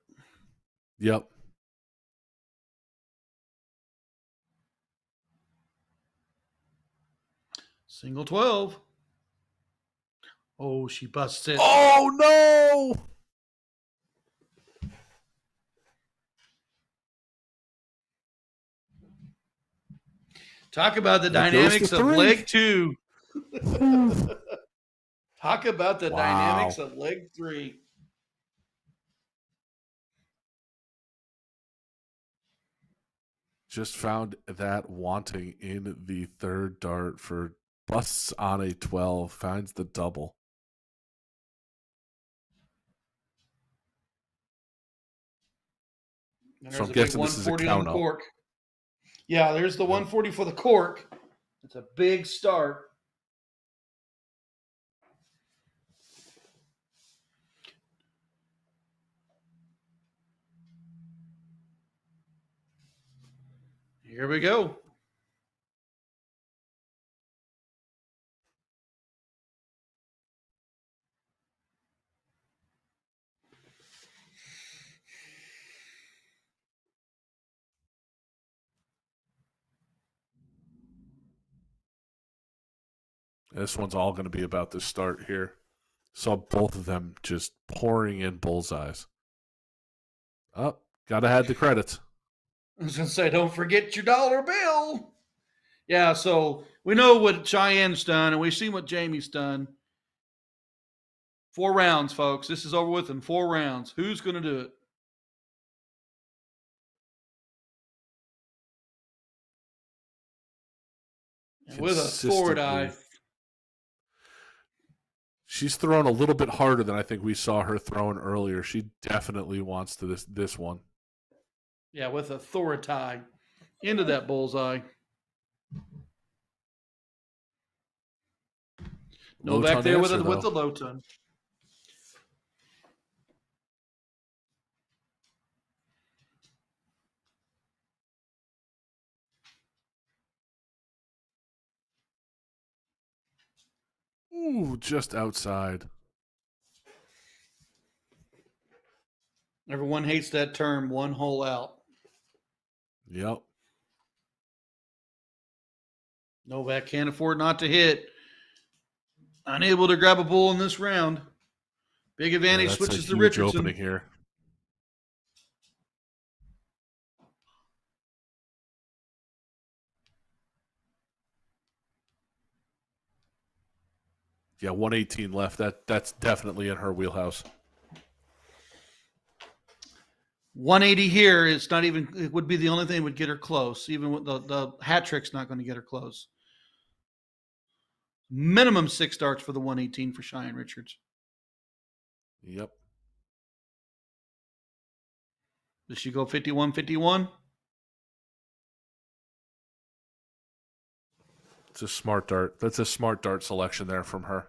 Yep. Single 12. Oh, she busts it. Oh, no! Talk about the That goes to dynamics of 3. leg 2. Talk about the dynamics of leg 3. Just found that wanting in the third dart for busts on a 12. Finds the double. And So there's I'm a big guessing this is a 140 on count the up. cork. Yeah, there's the Yep. 140 for the cork. It's a big start. Here we go. This one's all going to be about the start here. Saw both of them just pouring in bullseyes. Oh, gotta have the credits. I was going to say, don't forget your dollar bill. Yeah, so we know what Cheyenne's done, and we've seen what Jamie's done. 4 rounds, folks. This is over with in 4 rounds. Who's going to do it? And with a forward eye. She's thrown a little bit harder than I think we saw her throwing earlier. She definitely wants to this one. Yeah, with authority into that bullseye. No Low back ton there with answer, the though. low ton. Ooh, just outside. Everyone hates that term, 1 hole out. Yep. Novak can't afford not to hit. Unable to grab a bull in this round. Big advantage, that's switches a to huge Richardson. opening here. Yeah, 118 left. That's definitely in her wheelhouse. 180 here is not even, it would be the only thing that would get her close. Even with the hat trick's not going to get her close. Minimum 6 starts for the 118 for Cheyenne Richards. Yep. Does she go 51-51? It's a smart dart. That's a smart dart selection there from her.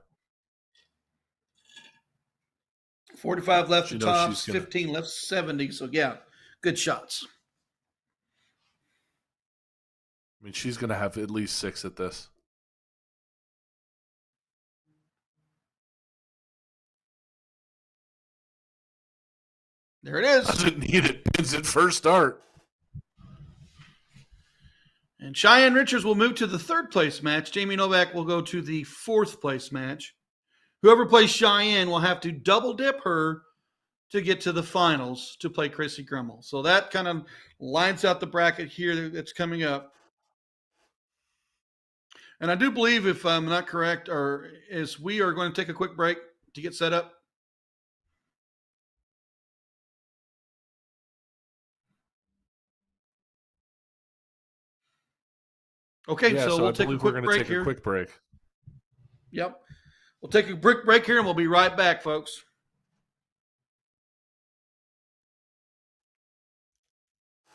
45 left She to knows tops, she's gonna- 15 left 70. So, yeah, good shots. I mean, she's going to have at least 6 at this. There it is. Doesn't need it. Pins it first start. And Cheyenne Richards will move to the 3rd place match. Jamie Novak will go to the 4th place match. Whoever plays Cheyenne will have to double dip her to get to the finals to play Chrissy Grimmel. So that kind of lines out the bracket here that's coming up. And I do believe, if I'm not correct, we are going to take a quick break to get set up. Okay, Yeah, so I we'll take a believe we're quick going to break take here. a quick break. Yep. We'll take a quick break here and we'll be right back, folks.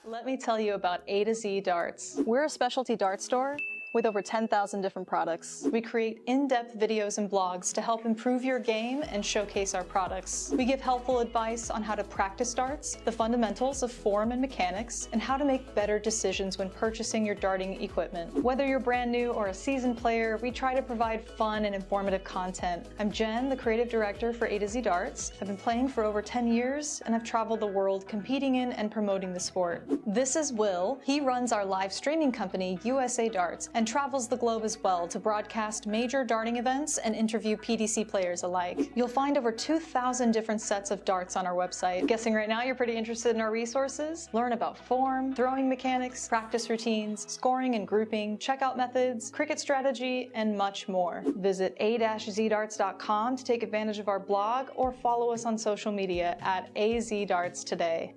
Let me tell you about A to Z Darts. We're a specialty dart store with over 10,000 different products. We create in-depth videos and blogs to help improve your game and showcase our products. We give helpful advice on how to practice darts, the fundamentals of form and mechanics, and how to make better decisions when purchasing your darting equipment. Whether you're brand new or a seasoned player, we try to provide fun and informative content. I'm Jen, the creative director for A to Z Darts. I've been playing for over 10 years and I've traveled the world competing in and promoting the sport. This is Will. He runs our live streaming company, USA Darts, and and travels the globe as well to broadcast major darting events and interview PDC players alike. You'll find over 2,000 different sets of darts on our website. Guessing right now you're pretty interested in our resources? Learn about form, throwing mechanics, practice routines, scoring and grouping, checkout methods, cricket strategy, and much more. Visit a-zdarts.com to take advantage of our blog or follow us on social media at azdarts today.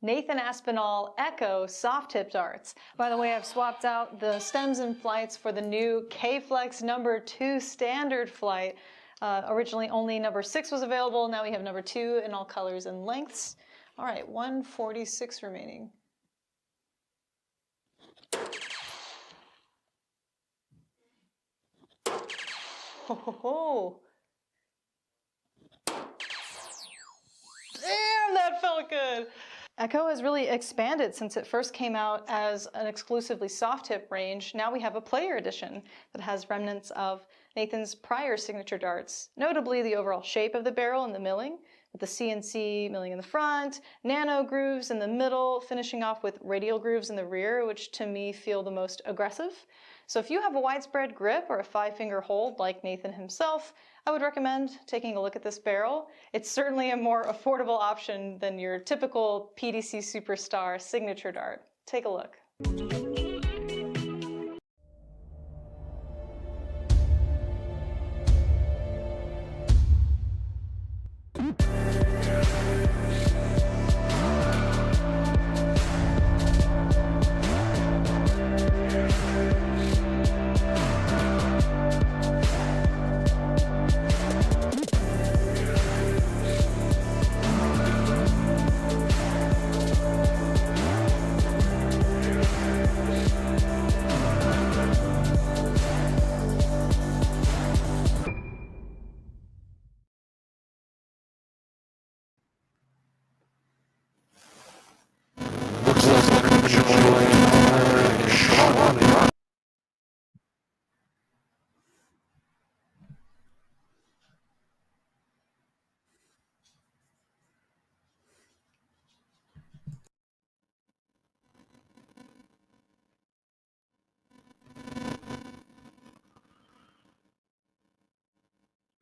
Nathan Aspinall Echo soft tip darts. By the way, I've swapped out the stems and flights for the new K-Flex number 2 standard flight. Originally only number 6 was available, now we have number 2 in all colors and lengths. All right, 146 remaining. Ho ho ho! Damn, that felt good! Echo has really expanded since it first came out as an exclusively soft tip range. Now we have a player edition that has remnants of Nathan's prior signature darts, notably the overall shape of the barrel and the milling, with the CNC milling in the front, nano grooves in the middle, finishing off with radial grooves in the rear, which to me feel the most aggressive. So if you have a widespread grip or a 5-finger hold like Nathan himself, I would recommend taking a look at this barrel. It's certainly a more affordable option than your typical PDC Superstar signature dart. Take a look.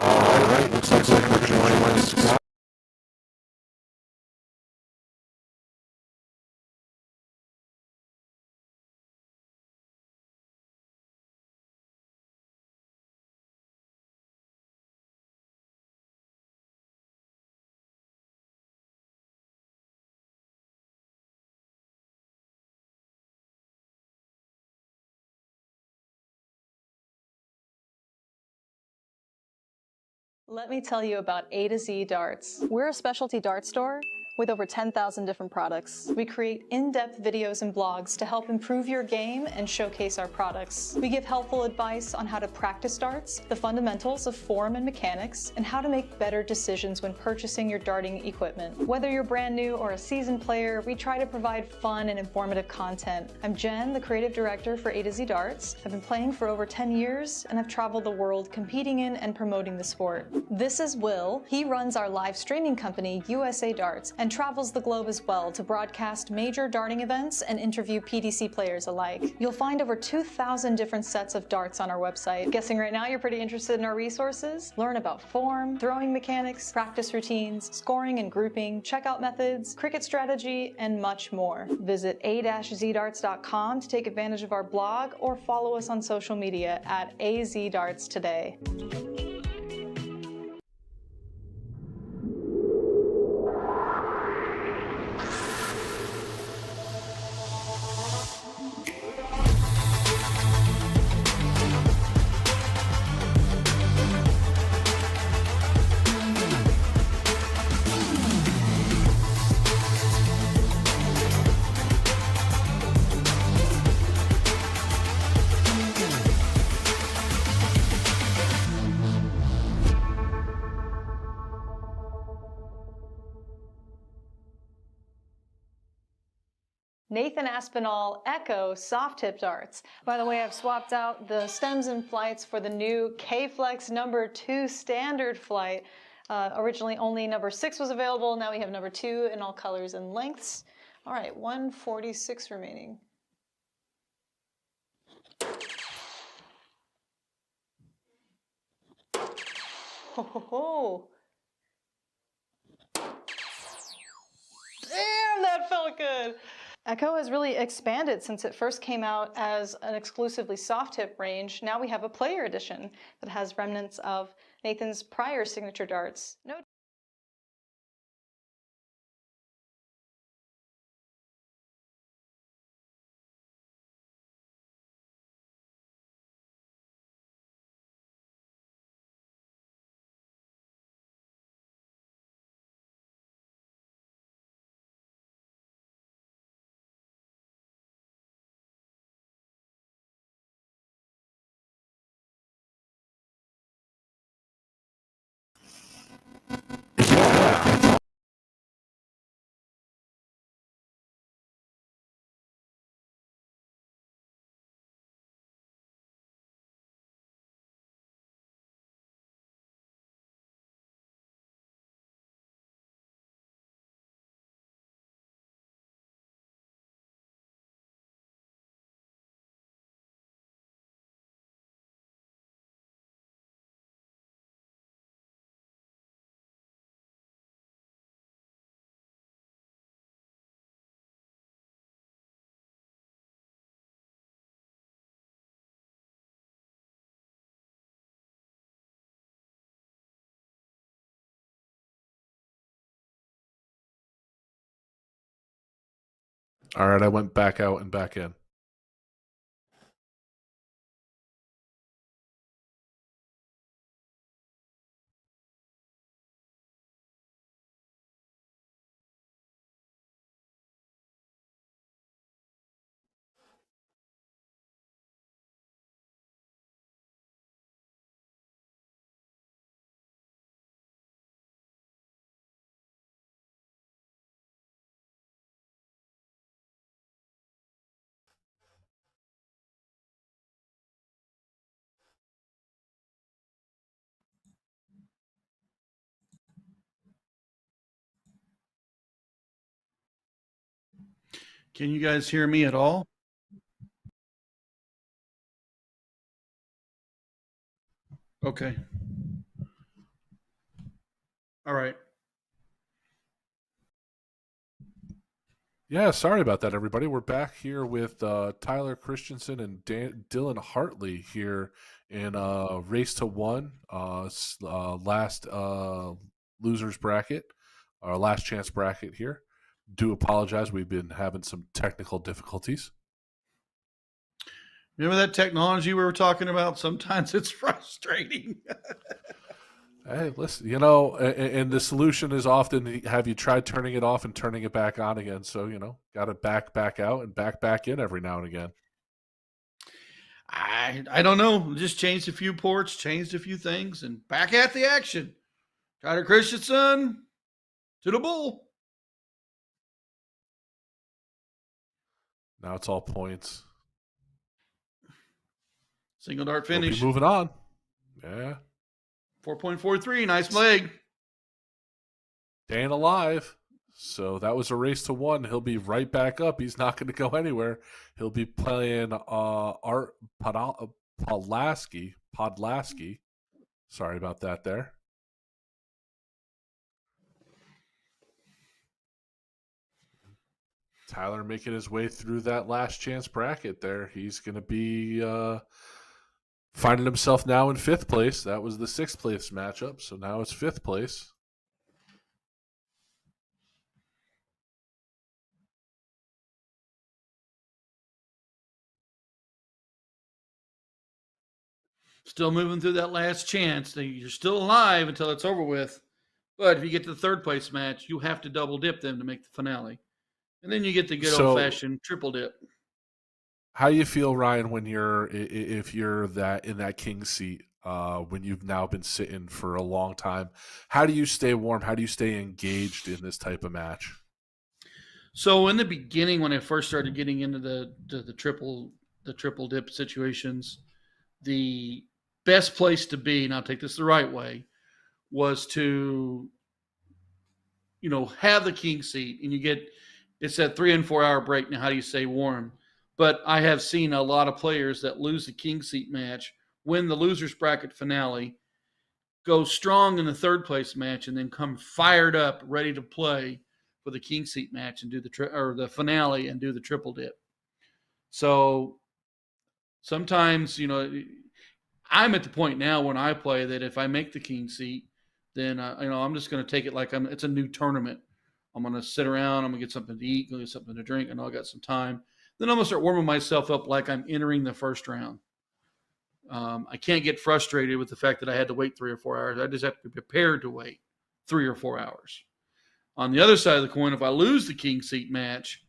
Alright, looks like we're joining us. Let me tell you about A to Z Darts. We're a specialty dart store with over 10,000 different products. We create in-depth videos and blogs to help improve your game and showcase our products. We give helpful advice on how to practice darts, the fundamentals of form and mechanics, and how to make better decisions when purchasing your darting equipment. Whether you're brand new or a seasoned player, we try to provide fun and informative content. I'm Jen, the creative director for A to Z Darts. I've been playing for over 10 years, and I've traveled the world competing in and promoting the sport. This is Will. He runs our live streaming company, USA Darts, and travels the globe as well to broadcast major darting events and interview PDC players alike. You'll find over 2,000 different sets of darts on our website. Guessing right now you're pretty interested in our resources? Learn about form, throwing mechanics, practice routines, scoring and grouping, checkout methods, cricket strategy, and much more. Visit a-zdarts.com to take advantage of our blog or follow us on social media at azdarts today. Nathan Aspinall Echo soft tip darts. By the way, I've swapped out the stems and flights for the new K-Flex number 2 standard flight. Originally only number 6 was available. Now we have number 2 in all colors and lengths. All right, 146 remaining. Ho ho ho. Damn, that felt good. Echo has really expanded since it first came out as an exclusively soft tip range. Now we have a player edition that has remnants of Nathan's prior signature darts. No. All right, I went back out and back in. Can you guys hear me at all? Okay. All right. Yeah, sorry about that, everybody. We're back here with Tyler Christensen and Dylan Hartley here in Race to One, last losers bracket, our last chance bracket here. Do apologize. We've been having some technical difficulties. Remember that technology we were talking about? Sometimes it's frustrating. Hey, listen, and the solution is often have you tried turning it off and turning it back on again? So, got to back out and back in every now and again. I don't know. Just changed a few ports, changed a few things, and back at the action. Tyler Christensen to the bull. Now it's all points. Single dart We'll finish. be moving on. Yeah. 4.43. Nice leg. Staying alive. So that was a race to one. He'll be right back up. He's not going to go anywhere. He'll be playing Art Podlaski. Sorry about that there. Tyler making his way through that last chance bracket there. He's going to be finding himself now in 5th place. That was the 6th place matchup. So now it's 5th place. Still moving through that last chance. You're still alive until it's over with. But if you get to the 3rd place match, you have to double dip them to make the finale. And then you get the good old-fashioned triple dip. How do you feel, Ryan, when if you're in that king seat, when you've now been sitting for a long time? How do you stay warm? How do you stay engaged in this type of match? So in the beginning, when I first started getting into the triple dip situations, the best place to be, and I'll take this the right way, was to have the king seat, and you get it's that 3 and 4 hour break. Now, how do you stay warm? But I have seen a lot of players that lose the king seat match, win the losers bracket finale, go strong in the third place match, and then come fired up, ready to play for the king seat match and do the finale and do the triple dip. So sometimes, I'm at the point now when I play that if I make the king seat, then I'm just going to take it like it's a new tournament. I'm going to sit around. I'm going to get something to eat, go get something to drink. I know I got some time. Then I'm going to start warming myself up like I'm entering the first round. I can't get frustrated with the fact that I had to wait 3 or 4 hours. I just have to be prepared to wait 3 or 4 hours. On the other side of the coin, if I lose the king seat match,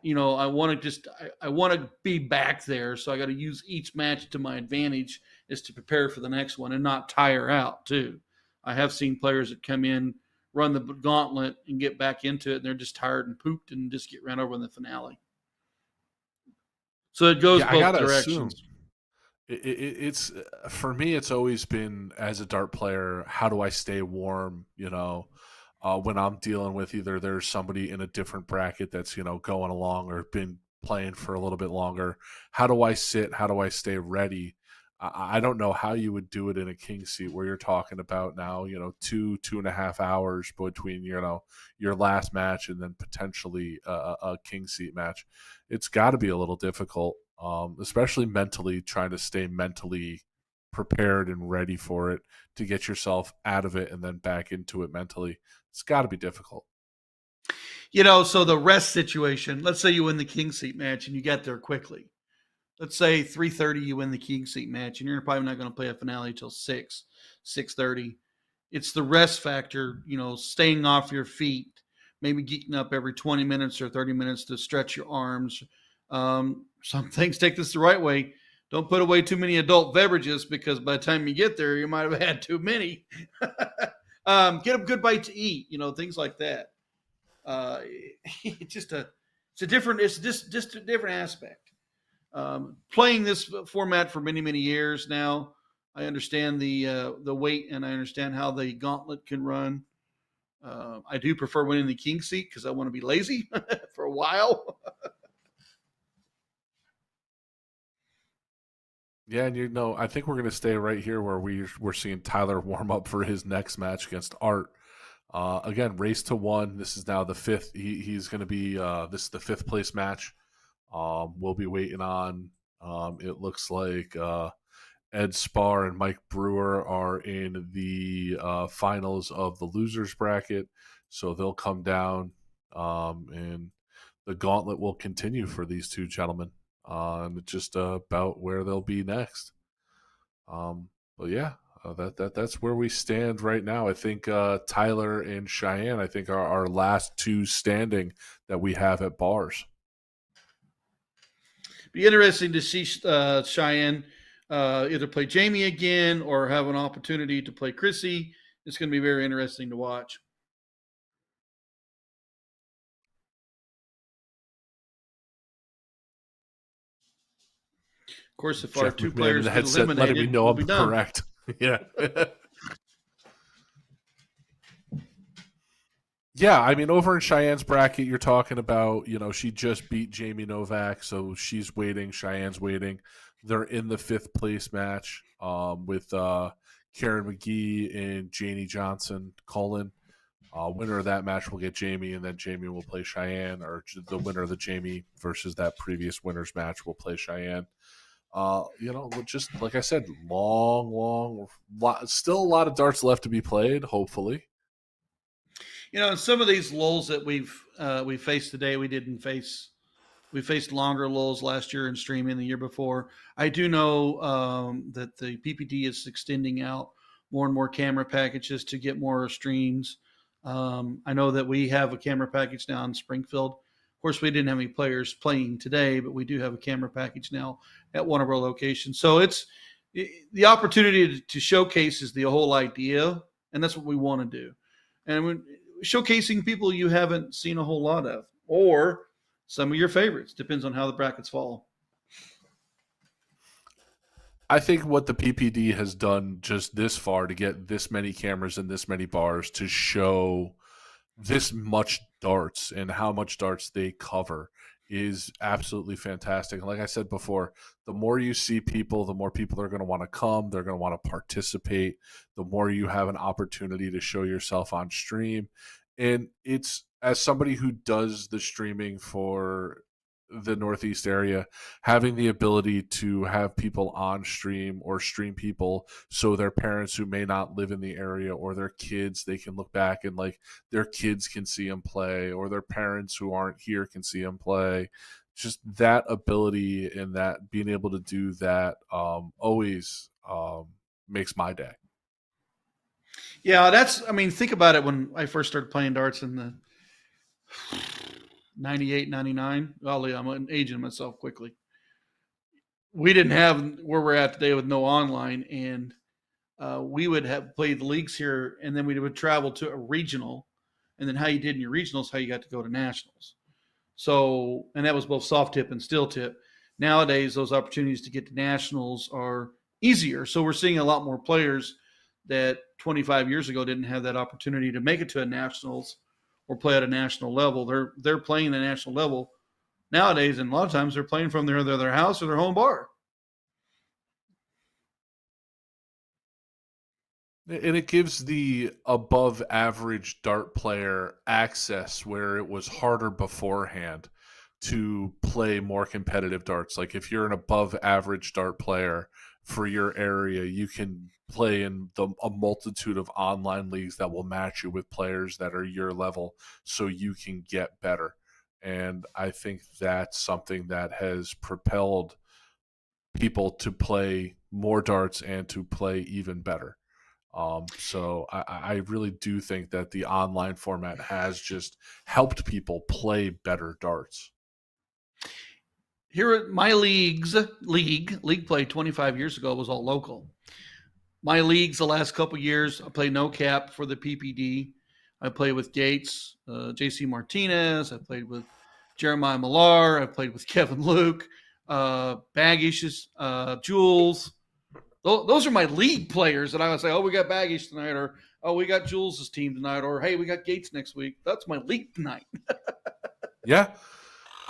I want to be back there. So I got to use each match to my advantage is to prepare for the next one and not tire out too. I have seen players that come in, run the gauntlet and get back into it, and they're just tired and pooped and just get ran over in the finale. So it goes both directions. It's for me. It's always been, as a dart player, how do I stay warm? When I'm dealing with either there's somebody in a different bracket that's going along or been playing for a little bit longer. How do I sit? How do I stay ready? I don't know how you would do it in a king seat where you're talking about now 2.5 hours between your last match and then potentially a king seat match. It's got to be a little difficult, especially mentally, trying to stay mentally prepared and ready for it to get yourself out of it and then back into it mentally. It's got to be difficult. So the rest situation, let's say you win the king seat match and you get there quickly. Let's say 3:30 you win the king seat match and you're probably not going to play a finale till 6:30. It's the rest factor, staying off your feet, maybe getting up every 20 minutes or 30 minutes to stretch your arms. Some things, take this the right way. Don't put away too many adult beverages because by the time you get there, you might have had too many. Get a good bite to eat, things like that. It's just it's a different aspect. Playing this format for many, many years now, I understand the weight and I understand how the gauntlet can run. I do prefer winning the king seat because I want to be lazy for a while. Yeah, and I think we're going to stay right here where we're seeing Tyler warm up for his next match against Art. Again, race to 1. This is now the 5th. He's going to be this is the 5th place match. We'll be waiting on. It looks like Ed Spar and Mike Brewer are in the finals of the losers bracket, so they'll come down, and the gauntlet will continue for these two gentlemen. Just about where they'll be next. But yeah, that's where we stand right now. I think Tyler and Cheyenne, I think, are our last two standing that we have at bars. Be interesting to see Cheyenne either play Jamie again or have an opportunity to play Chrissy. It's going to be very interesting to watch. Of course, if our two players get eliminated, letting me know I'm correct. Yeah. Yeah, I mean, over in Cheyenne's bracket, you're talking about, she just beat Jamie Novak, so she's waiting. Cheyenne's waiting. They're in the 5th place match with Karen McGee and Janie Johnson. Winner of that match will get Jamie, and then Jamie will play Cheyenne, or the winner of the Jamie versus that previous winner's match will play Cheyenne. Just like I said, still a lot of darts left to be played, hopefully. Some of these lulls that we faced today, we faced longer lulls last year in streaming the year before. I do know that the PPD is extending out more and more camera packages to get more streams. I know that we have a camera package now in Springfield. Of course, we didn't have any players playing today, but we do have a camera package now at one of our locations. So it's the opportunity to showcase is the whole idea, and that's what we want to do. And when showcasing people you haven't seen a whole lot of. or some of your favorites. Depends on how the brackets fall. I think what the PPD has done just this far to get this many cameras and this many bars to show this much darts and how much darts they cover is absolutely fantastic. Like I said before, the more you see people, the more people are going to want to come. They're going to want to participate. The more you have an opportunity to show yourself on stream. And it's, as somebody who does the streaming for the Northeast area, having the ability to have people on stream or stream people so their parents who may not live in the area or their kids, they can look back and like their kids can see them play, or their parents who aren't here can see them play. Just that ability and that being able to do that always makes my day. Yeah, think about it. When I first started playing darts in the 98, 99, golly, I'm aging myself quickly. We didn't have where we're at today with no online, and we would have played the leagues here, and then we would travel to a regional, and then how you did in your regionals, how you got to go to nationals. So, and that was both soft tip and steel tip. Nowadays, those opportunities to get to nationals are easier. So we're seeing a lot more players that 25 years ago didn't have that opportunity to make it to a nationals or play at a national level. They're playing the national level nowadays, and a lot of times they're playing from their house or their home bar. And it gives the above average dart player access where it was harder beforehand to play more competitive darts. Like if you're an above average dart player for your area, you can play in a multitude of online leagues that will match you with players that are your level so you can get better. And I think that's something that has propelled people to play more darts and to play even better. So I really do think that the online format has just helped people play better darts. Here at my league play 25 years ago was all local. My leagues the last couple years, I play no cap for the PPD. I play with Gates, JC Martinez. I played with Jeremiah Millar. I played with Kevin Luke, Baggish, Jules. Those are my league players that I would say, oh, we got Baggish tonight, or oh, we got Jules' team tonight, or hey, we got Gates next week. That's my league tonight. Yeah.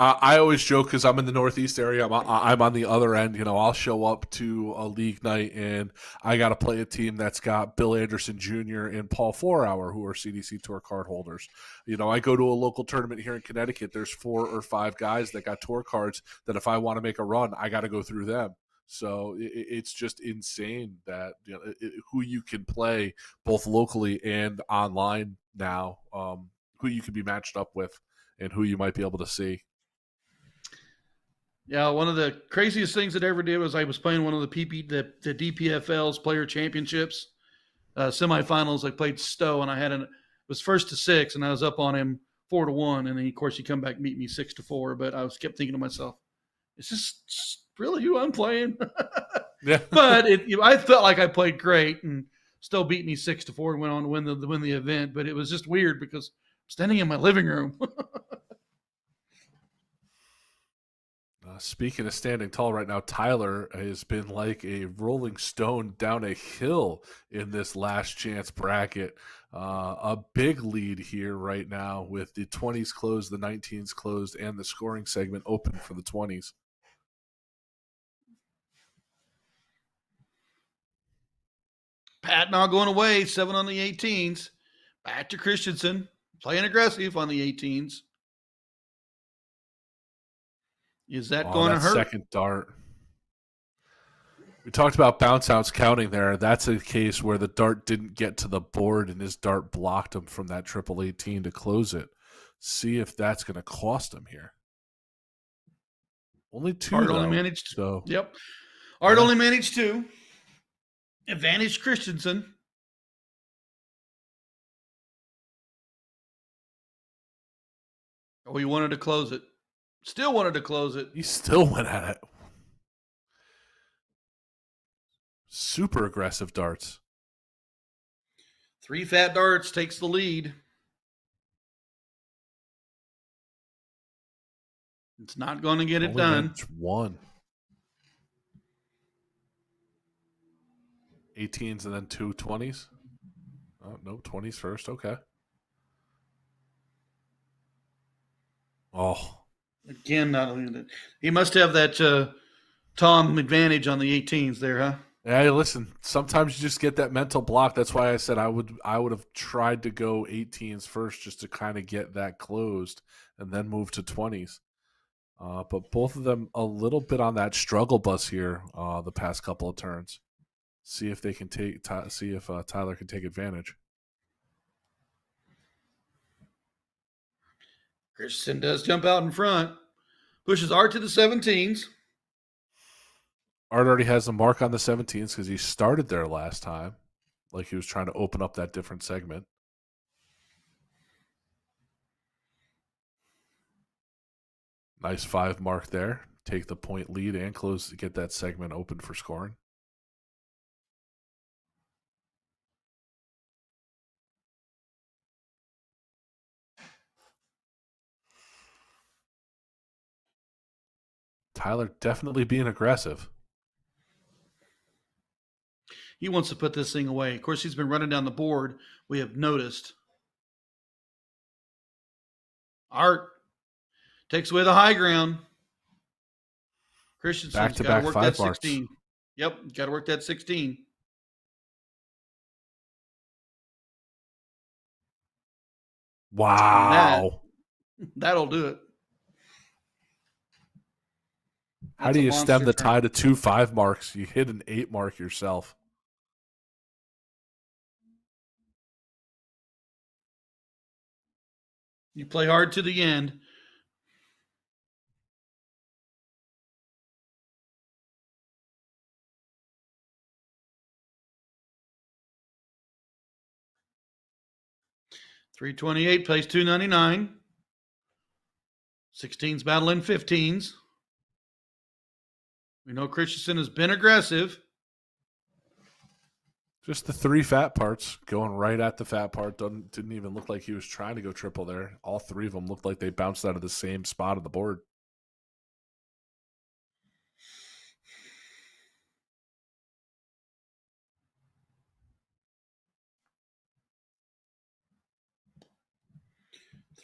I always joke because I'm in the Northeast area. I'm on the other end. You know, I'll show up to a league night and I got to play a team that's got Bill Anderson Jr. and Paul Fourhour, who are CDC Tour card holders. You know, I go to a local tournament here in Connecticut. There's 4 or 5 guys that got tour cards that if I want to make a run, I got to go through them. So it's just insane that who you can play both locally and online now, who you can be matched up with and who you might be able to see. Yeah, one of the craziest things that I ever did was I was playing one of the DPFL's player championships semifinals. I played Stowe, and it was 1-6, and I was up on him 4-1, and then of course he come back and beat me 6-4. But I kept thinking to myself, is this really who I'm playing? Yeah, but I felt like I played great, and Stowe beat me 6-4 and went on to win the event. But it was just weird because I'm standing in my living room. Speaking of standing tall right now, Tyler has been like a rolling stone down a hill in this last chance bracket. A big lead here right now with the 20s closed, the 19s closed, and the scoring segment open for the 20s. Pat not going away, 7 on the 18s. Back to Christensen, playing aggressive on the 18s. Is that going to hurt? Second dart. We talked about bounce outs counting there. That's a case where the dart didn't get to the board and his dart blocked him from that 18 to close it. See if that's going to cost him here. Only 2. Art only managed. So yep. Art only managed 2. Advantage Christensen. Oh, he wanted to close it. Still wanted to close it. He still went at it. Super aggressive darts. 3 fat darts takes the lead. It's not going to get it Only done. meant one. 18s and then 2 20s. Oh, no, 20s first. Okay. Oh, Again, not only that. He must have that Tom advantage on the 18s there, huh? hey, listen. Sometimes you just get that mental block. That's why I said I would have tried to go 18s first just to kind of get that closed and then move to 20s. But both of them a little bit on that struggle bus here the past couple of turns. See if they can see if Tyler can take advantage. Christensen does jump out in front. Pushes Art to the 17s. Art already has a mark on the 17s because he started there last time. Like he was trying to open up that different segment. Nice 5 mark there. Take the point lead and close to get that segment open for scoring. Tyler definitely being aggressive. He wants to put this thing away. Of course, he's been running down the board. We have noticed. Art takes away the high ground. Christensen's got Back-to-back to work 5 that marks. 16. Yep, got to work that 16. Wow. That'll do it. How That's do a you stem monster the turn. tie to 2 5 marks? You hit an 8 mark yourself. You play hard to the end. $328 plays $299. 16s battling 15s. We know Christensen has been aggressive. Just the 3 fat parts going right at the fat part. Didn't even look like he was trying to go triple there. All 3 of them looked like they bounced out of the same spot of the board.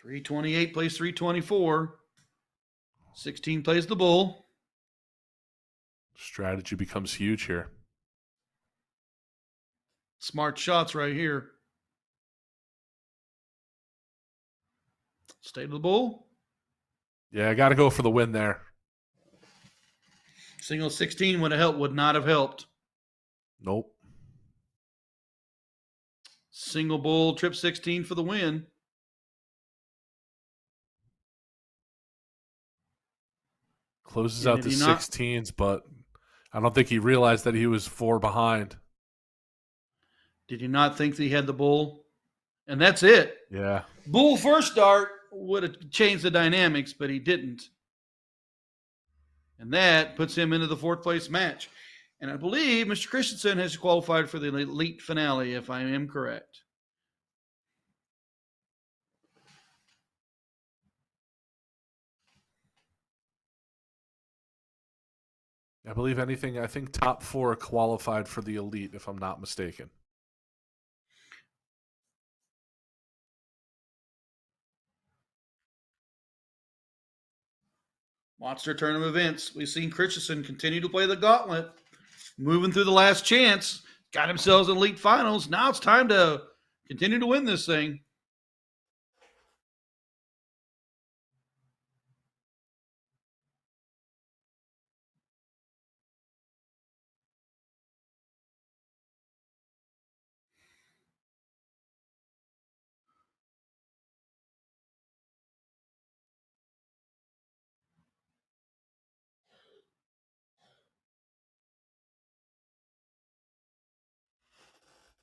$328 plays $324. 16 plays the bull. Strategy becomes huge here. Smart shots right here. Stay to the bull. Yeah, I got to go for the win there. Single 16 would have helped, would not have helped. Nope. Single bull, trip 16 for the win. Closes And out did the he not- 16s, but I don't think he realized that he was 4 behind. Did you not think that he had the bull? And that's it. Yeah. Bull first start would have changed the dynamics, but he didn't. And that puts him into the 4th place match. And I believe Mr. Christensen has qualified for the elite finale, if I am correct. I think top 4 qualified for the elite, if I'm not mistaken. Monster turn of events. We've seen Christensen continue to play the gauntlet, moving through the last chance, got himself in elite finals. Now it's time to continue to win this thing.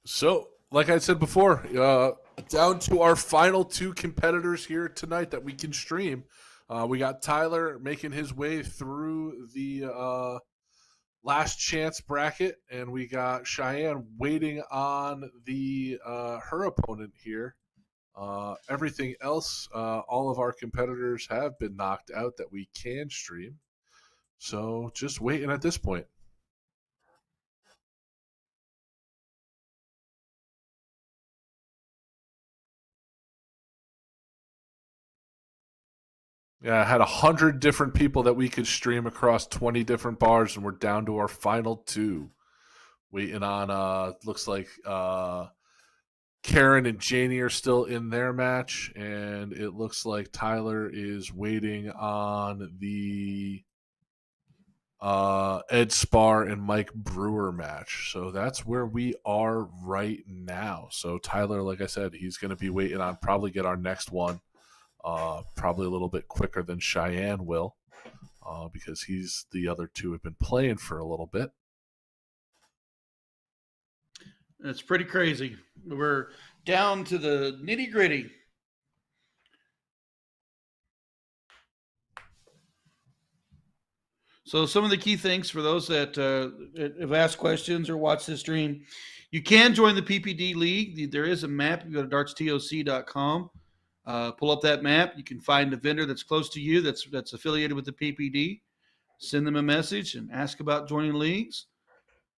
So, like I said before, down to our final 2 competitors here tonight that we can stream. We got Tyler making his way through the last chance bracket, and we got Cheyenne waiting on the her opponent here. Everything else, all of our competitors have been knocked out that we can stream. So just waiting at this point. Yeah, I had 100 different people that we could stream across 20 different bars, and we're down to our final two. Waiting on, looks like Karen and Janie are still in their match, and it looks like Tyler is waiting on the Ed Spar and Mike Brewer match. So that's where we are right now. So Tyler, like I said, he's going to be waiting on probably get our next one, probably a little bit quicker than Cheyenne will, because the other two have been playing for a little bit. It's pretty crazy. We're down to the nitty gritty. So some of the key things for those that have asked questions or watched this stream, you can join the PPD League. There is a map. You go to dartstoc.com, pull up that map. You can find a vendor that's close to you that's affiliated with the PPD. Send them a message and ask about joining leagues.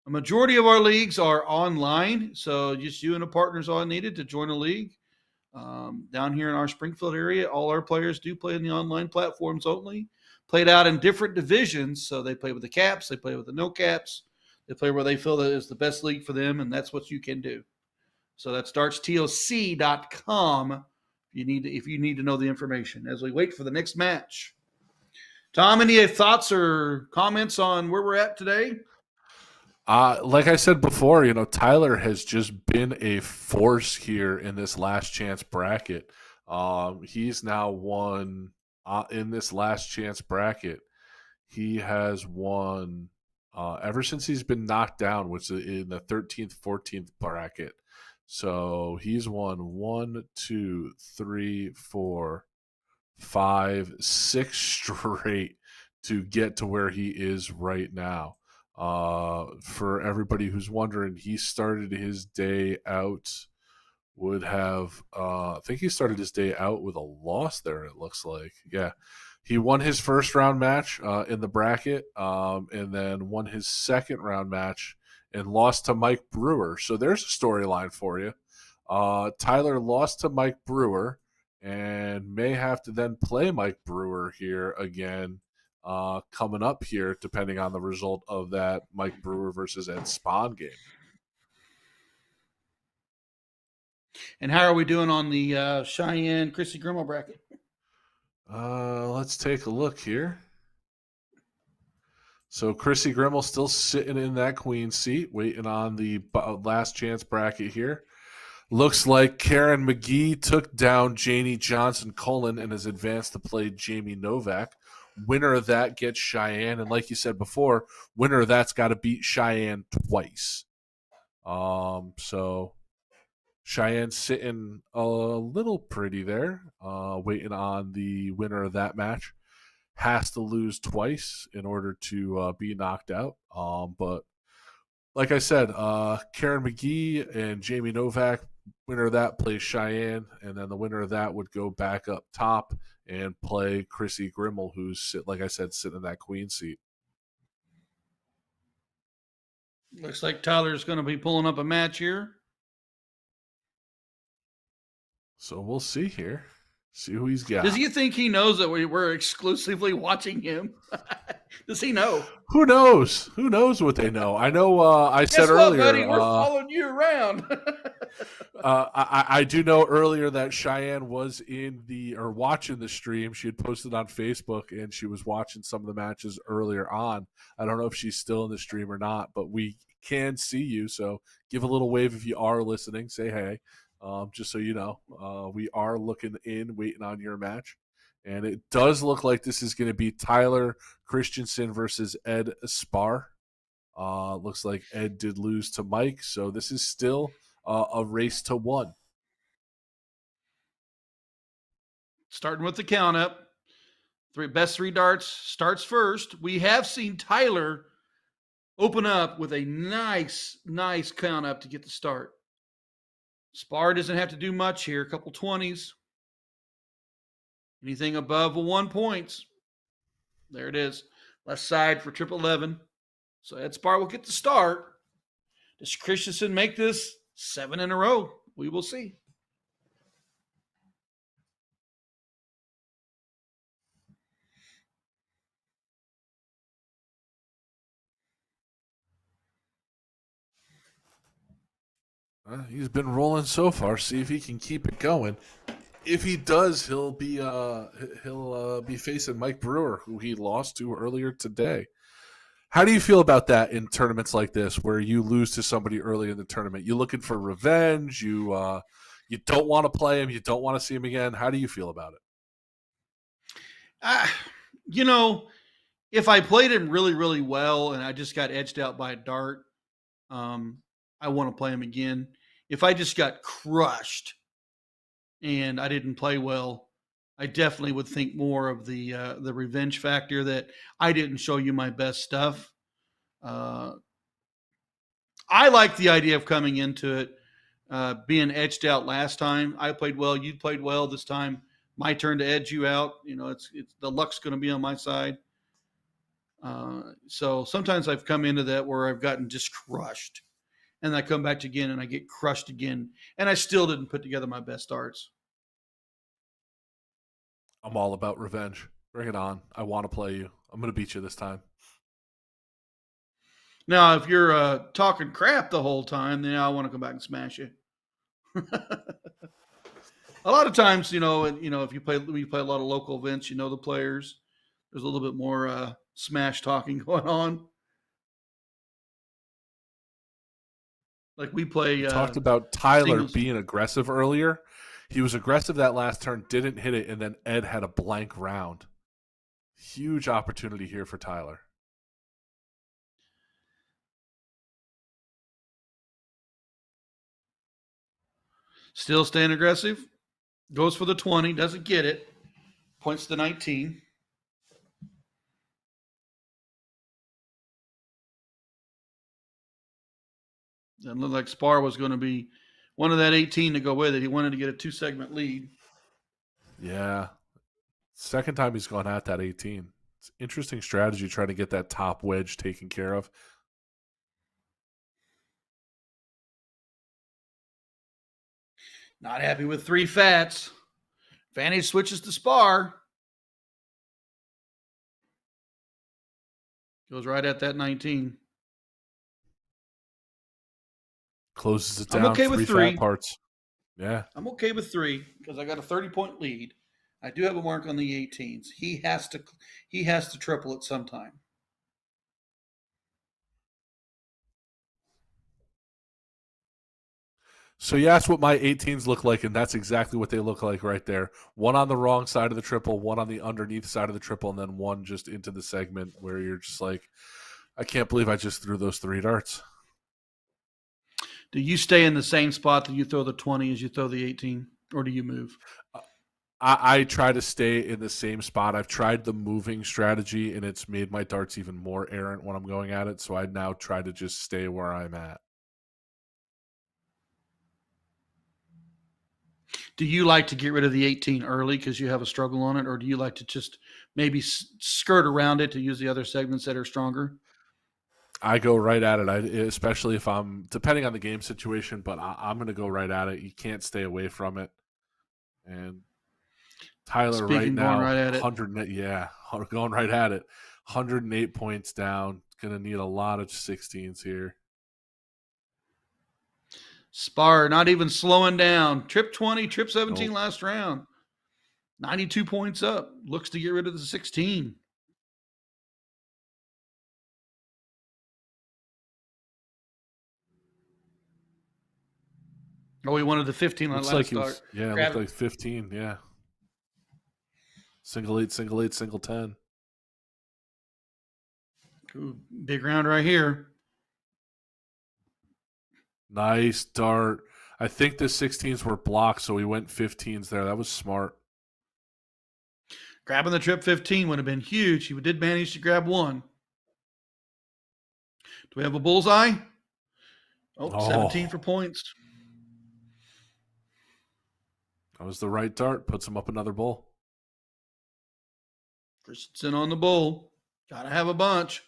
A majority of our leagues are online, so just you and a partner is all needed to join a league. Down here in our Springfield area, all our players do play in the online platforms only. Played out in different divisions, so they play with the caps, they play with the no caps, they play where they feel that is the best league for them, and that's what you can do. So that's dartstoc.com if you need to know the information as we wait for the next match. Tom, any thoughts or comments on where we're at today? Like I said before, Tyler has just been a force here in this last chance bracket. He's now won in this last chance bracket. He has won ever since he's been knocked down, which is in the 13th, 14th bracket. So he's won 1, 2, 3, 4, 5, 6 straight to get to where he is right now. For everybody who's wondering, he started his day out I think he started his day out with a loss there, it looks like. Yeah. He won his first round match in the bracket, and then won his second round match and lost to Mike Brewer. So there's a storyline for you. Tyler lost to Mike Brewer and may have to then play Mike Brewer here again coming up here, depending on the result of that Mike Brewer versus Ed Spahn game. And how are we doing on the Cheyenne Chrissy Grimmel bracket? Let's take a look here. So Chrissy Grimmel still sitting in that queen seat, waiting on the last chance bracket here. Looks like Karen McGee took down Janie Johnson-Cullen and has advanced to play Jamie Novak. Winner of that gets Cheyenne, and like you said before, winner of that's got to beat Cheyenne twice. So Cheyenne's sitting a little pretty there, waiting on the winner of that match. Has to lose twice in order to be knocked out. But like I said, Karen McGee and Jamie Novak, winner of that plays Cheyenne, and then the winner of that would go back up top and play Chrissy Grimmel, who's, like I said, sitting in that queen seat. Looks like Tyler's going to be pulling up a match here. So we'll see here. See who he's got. Does he think he knows that we're exclusively watching him? Does he know? Who knows? Who knows what they know? I know I said earlier. Buddy? We're following you around. I do know earlier that Cheyenne was watching the stream. She had posted on Facebook, and she was watching some of the matches earlier on. I don't know if she's still in the stream or not, but we can see you. So give a little wave if you are listening. Say hey. Just so you know, we are looking in, waiting on your match. And it does look like this is going to be Tyler Christensen versus Ed Spar. Looks like Ed did lose to Mike, so this is still a race to one. Starting with the count up. Best three darts starts first. We have seen Tyler open up with a nice count up to get the start. Spar doesn't have to do much here. A couple 20s. Anything above a 1 points. There it is. Left side for triple 11. So Ed Spar will get the start. Does Christensen make this 7 in a row? We will see. He's been rolling so far. See if he can keep it going. If he does, he'll be facing Mike Brewer, who he lost to earlier today. How do you feel about that in tournaments like this, where you lose to somebody early in the tournament? You looking for revenge? You don't want to play him. You don't want to see him again. How do you feel about it? If I played him really, really well and I just got edged out by a dart, I want to play him again. If I just got crushed and I didn't play well, I definitely would think more of the revenge factor that I didn't show you my best stuff. I like the idea of coming into it being edged out last time. I played well, you played well. This time, my turn to edge you out. It's the luck's going to be on my side. So sometimes I've come into that where I've gotten just crushed. And I come back again and I get crushed again. And I still didn't put together my best darts. I'm all about revenge. Bring it on. I want to play you. I'm going to beat you this time. Now, if you're talking crap the whole time, then I want to come back and smash you. A lot of times, if you play a lot of local events, the players, there's a little bit more smash talking going on. Like we play. We talked about Tyler singles. being aggressive earlier. He was aggressive that last turn, didn't hit it, and then Ed had a blank round. Huge opportunity here for Tyler. Still staying aggressive. Goes for the 20. Doesn't get it. Points to 19. It looked like Spar was going to be one of that 18 to go with it. He wanted to get a 2-segment lead. Yeah. Second time he's gone at that 18. It's interesting strategy trying to get that top wedge taken care of. Not happy with 3 fats. Vantage switches to Spar. Goes right at that 19. Closes it down. I'm okay with 3 fat parts. Yeah. I'm okay with 3 because I got a 30-point lead. I do have a mark on the 18s. He has to triple it sometime. So you asked what my 18s look like, and that's exactly what they look like right there. One on the wrong side of the triple, one on the underneath side of the triple, and then one just into the segment where you're just like, I can't believe I just threw those 3 darts. Do you stay in the same spot that you throw the 20 as you throw the 18, or do you move? I try to stay in the same spot. I've tried the moving strategy, and it's made my darts even more errant when I'm going at it, so I now try to just stay where I'm at. Do you like to get rid of the 18 early because you have a struggle on it, or do you like to just maybe skirt around it to use the other segments that are stronger? I go right at it, especially if I'm, depending on the game situation, but I'm going to go right at it. You can't stay away from it. And Tyler right now, going right at it. 100, yeah, going right at it. 108 points down. Going to need a lot of 16s here. Spar not even slowing down. Trip 20, trip 17 Nope. last round. 92 points up. Looks to get rid of the 16. Oh, he wanted the 15 on Looks last like he start. was, yeah, looked like 15, yeah. Single 8, single 8, single 10. Ooh, big round right here. Nice dart. I think the 16s were blocked, so he went 15s there. That was smart. Grabbing the trip 15 would have been huge. He did manage to grab one. Do we have a bullseye? Oh, 17 for points. That was the right dart. Puts him up another bowl. Christensen on the bull. Got to have a bunch.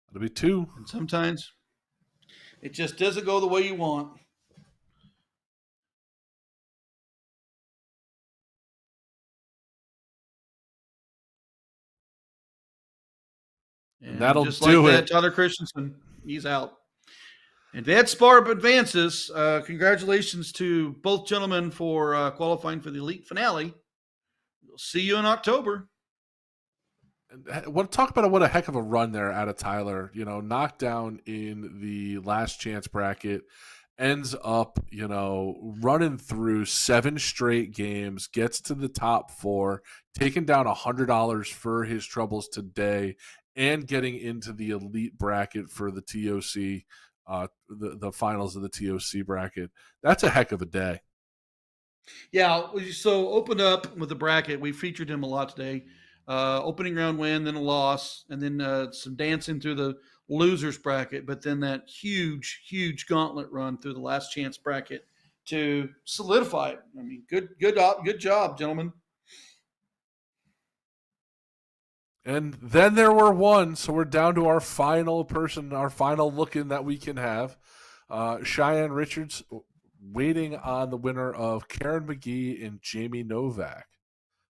That'll be 2. And sometimes it just doesn't go the way you want. And that'll just do like it. that, Tyler Christensen, he's out. And that Sparp advances. Congratulations to both gentlemen for qualifying for the elite finale. We'll see you in October. Talk about what a heck of a run there out of Tyler. Knocked down in the last chance bracket, ends up, running through 7 straight games, gets to the top 4, taking down $100 for his troubles today, and getting into the elite bracket for the TOC, the finals of the TOC bracket. That's a heck of a day. Yeah, so opened up with the bracket. We featured him a lot today. Opening round win, then a loss, and then some dancing through the losers bracket, but then that huge gauntlet run through the last chance bracket to solidify it. I mean, good job, gentlemen. And then there were 1, so we're down to our final person, our final look-in that we can have. Cheyenne Richards waiting on the winner of Karen McGee and Jamie Novak.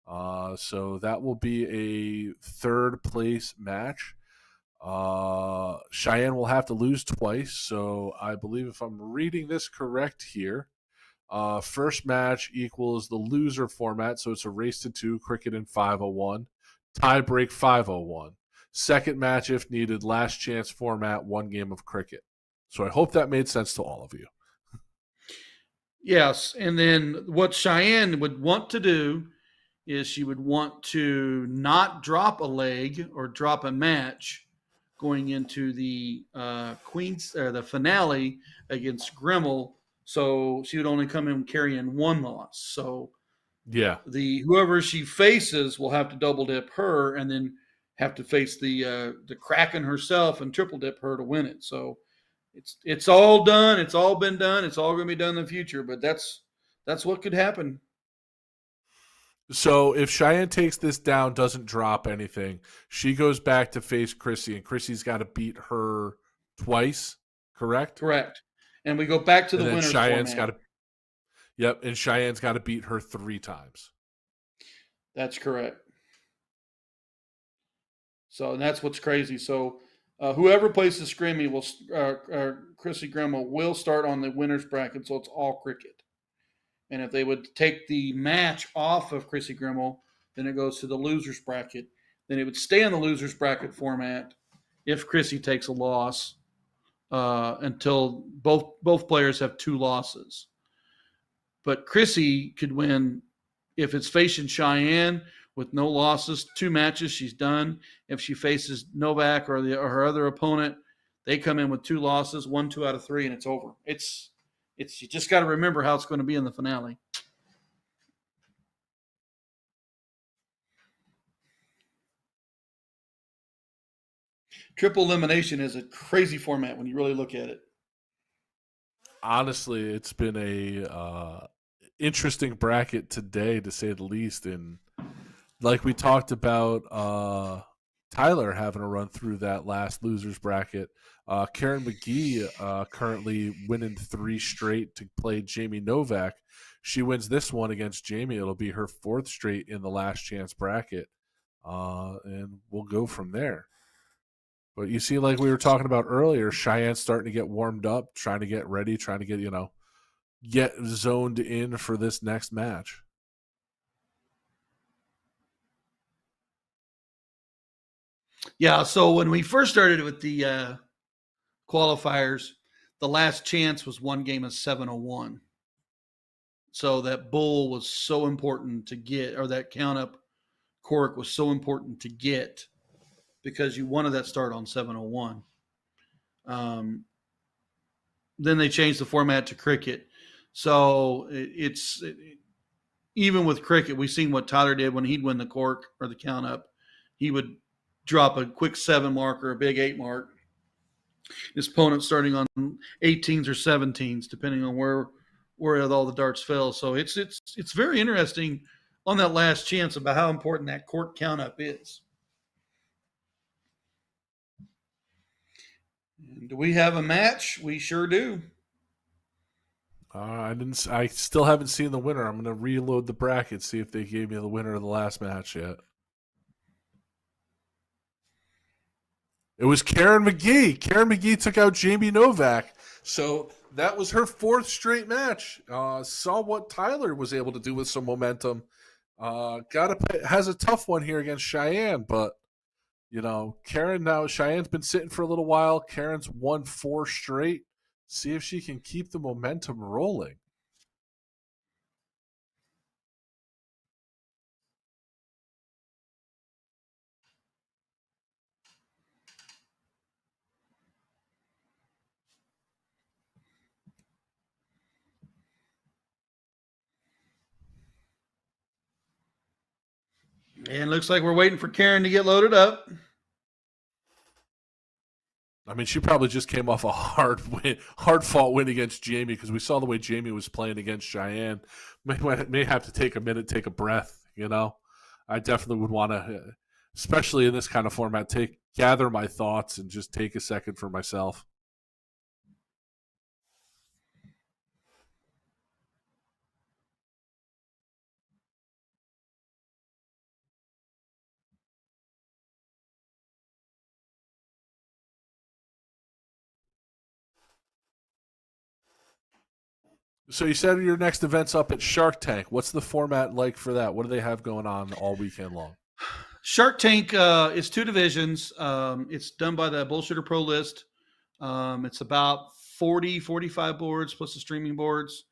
So that will be a 3rd place match. Cheyenne will have to lose twice. So I believe if I'm reading this correct here, first match equals the loser format. So it's a race to 2, cricket in 501, tie break 501. Second match, if needed, last chance format, 1 game of cricket. So I hope that made sense to all of you. Yes. And then what Cheyenne would want to do is she would want to not drop a leg or drop a match going into the Queens or the finale against Grimmel. So she would only come in carrying 1 loss. So yeah, whoever she faces will have to double dip her and then have to face the Kraken herself and triple dip her to win it. So it's all done. It's all been done. It's all going to be done in the future. But that's what could happen. So if Cheyenne takes this down, doesn't drop anything, she goes back to face Chrissy, and Chrissy's got to beat her twice, correct? Correct. And we go back to the winner's Cheyenne's format. And Cheyenne's got to beat her 3 times. That's correct. So and that's what's crazy. So whoever places Scrimmy will, Chrissy Grimmel will start on the winner's bracket, so it's all cricket. And if they would take the match off of Chrissy Grimmel, then it goes to the loser's bracket. Then it would stay in the loser's bracket format if Chrissy takes a loss until both players have 2 losses. But Chrissy could win if it's facing Cheyenne with no losses, 2 matches, she's done. If she faces Novak or her other opponent, they come in with 2 losses, 1, 2 out of 3, and it's over. You just got to remember how it's going to be in the finale. Triple elimination is a crazy format when you really look at it. Honestly, it's been a interesting bracket today, to say the least. And like we talked about, Tyler having a run through that last losers bracket. Karen McGee currently winning 3 straight to play Jamie Novak. She wins this one against Jamie. It'll be her 4th straight in the last chance bracket. And we'll go from there. But you see, like we were talking about earlier, Cheyenne's starting to get warmed up, trying to get ready, trying to get zoned in for this next match. Yeah, so when we first started with the qualifiers, the last chance was 1 game of 701. So that bull was so important to get, or that count up cork was so important to get because you wanted that start on 701. Then they changed the format to cricket. So even with cricket, we've seen what Tyler did when he'd win the cork or the count up. He would drop a quick 7 mark or a big 8 mark. His opponent starting on 18s or 17s, depending on where all the darts fell. So it's very interesting on that last chance about how important that court count up is. And do we have a match? We sure do. I still haven't seen the winner. I'm going to reload the bracket, see if they gave me the winner of the last match yet. It was Karen McGee. Karen McGee took out Jamie Novak. So that was her 4th straight match. Saw what Tyler was able to do with some momentum. Has a tough one here against Cheyenne, but Karen now. Cheyenne's been sitting for a little while. Karen's won 4 straight. See if she can keep the momentum rolling. And looks like we're waiting for Karen to get loaded up. I mean, she probably just came off a hard-fought win against Jamie because we saw the way Jamie was playing against Cheyenne. May have to take a minute, take a breath. I definitely would want to, especially in this kind of format, gather my thoughts and just take a second for myself. So you said your next event's up at Shark Tank. What's the format like for that? What do they have going on all weekend long? Shark Tank is 2 divisions. It's done by the Bullshitter Pro List. It's about 45 boards plus the streaming boards,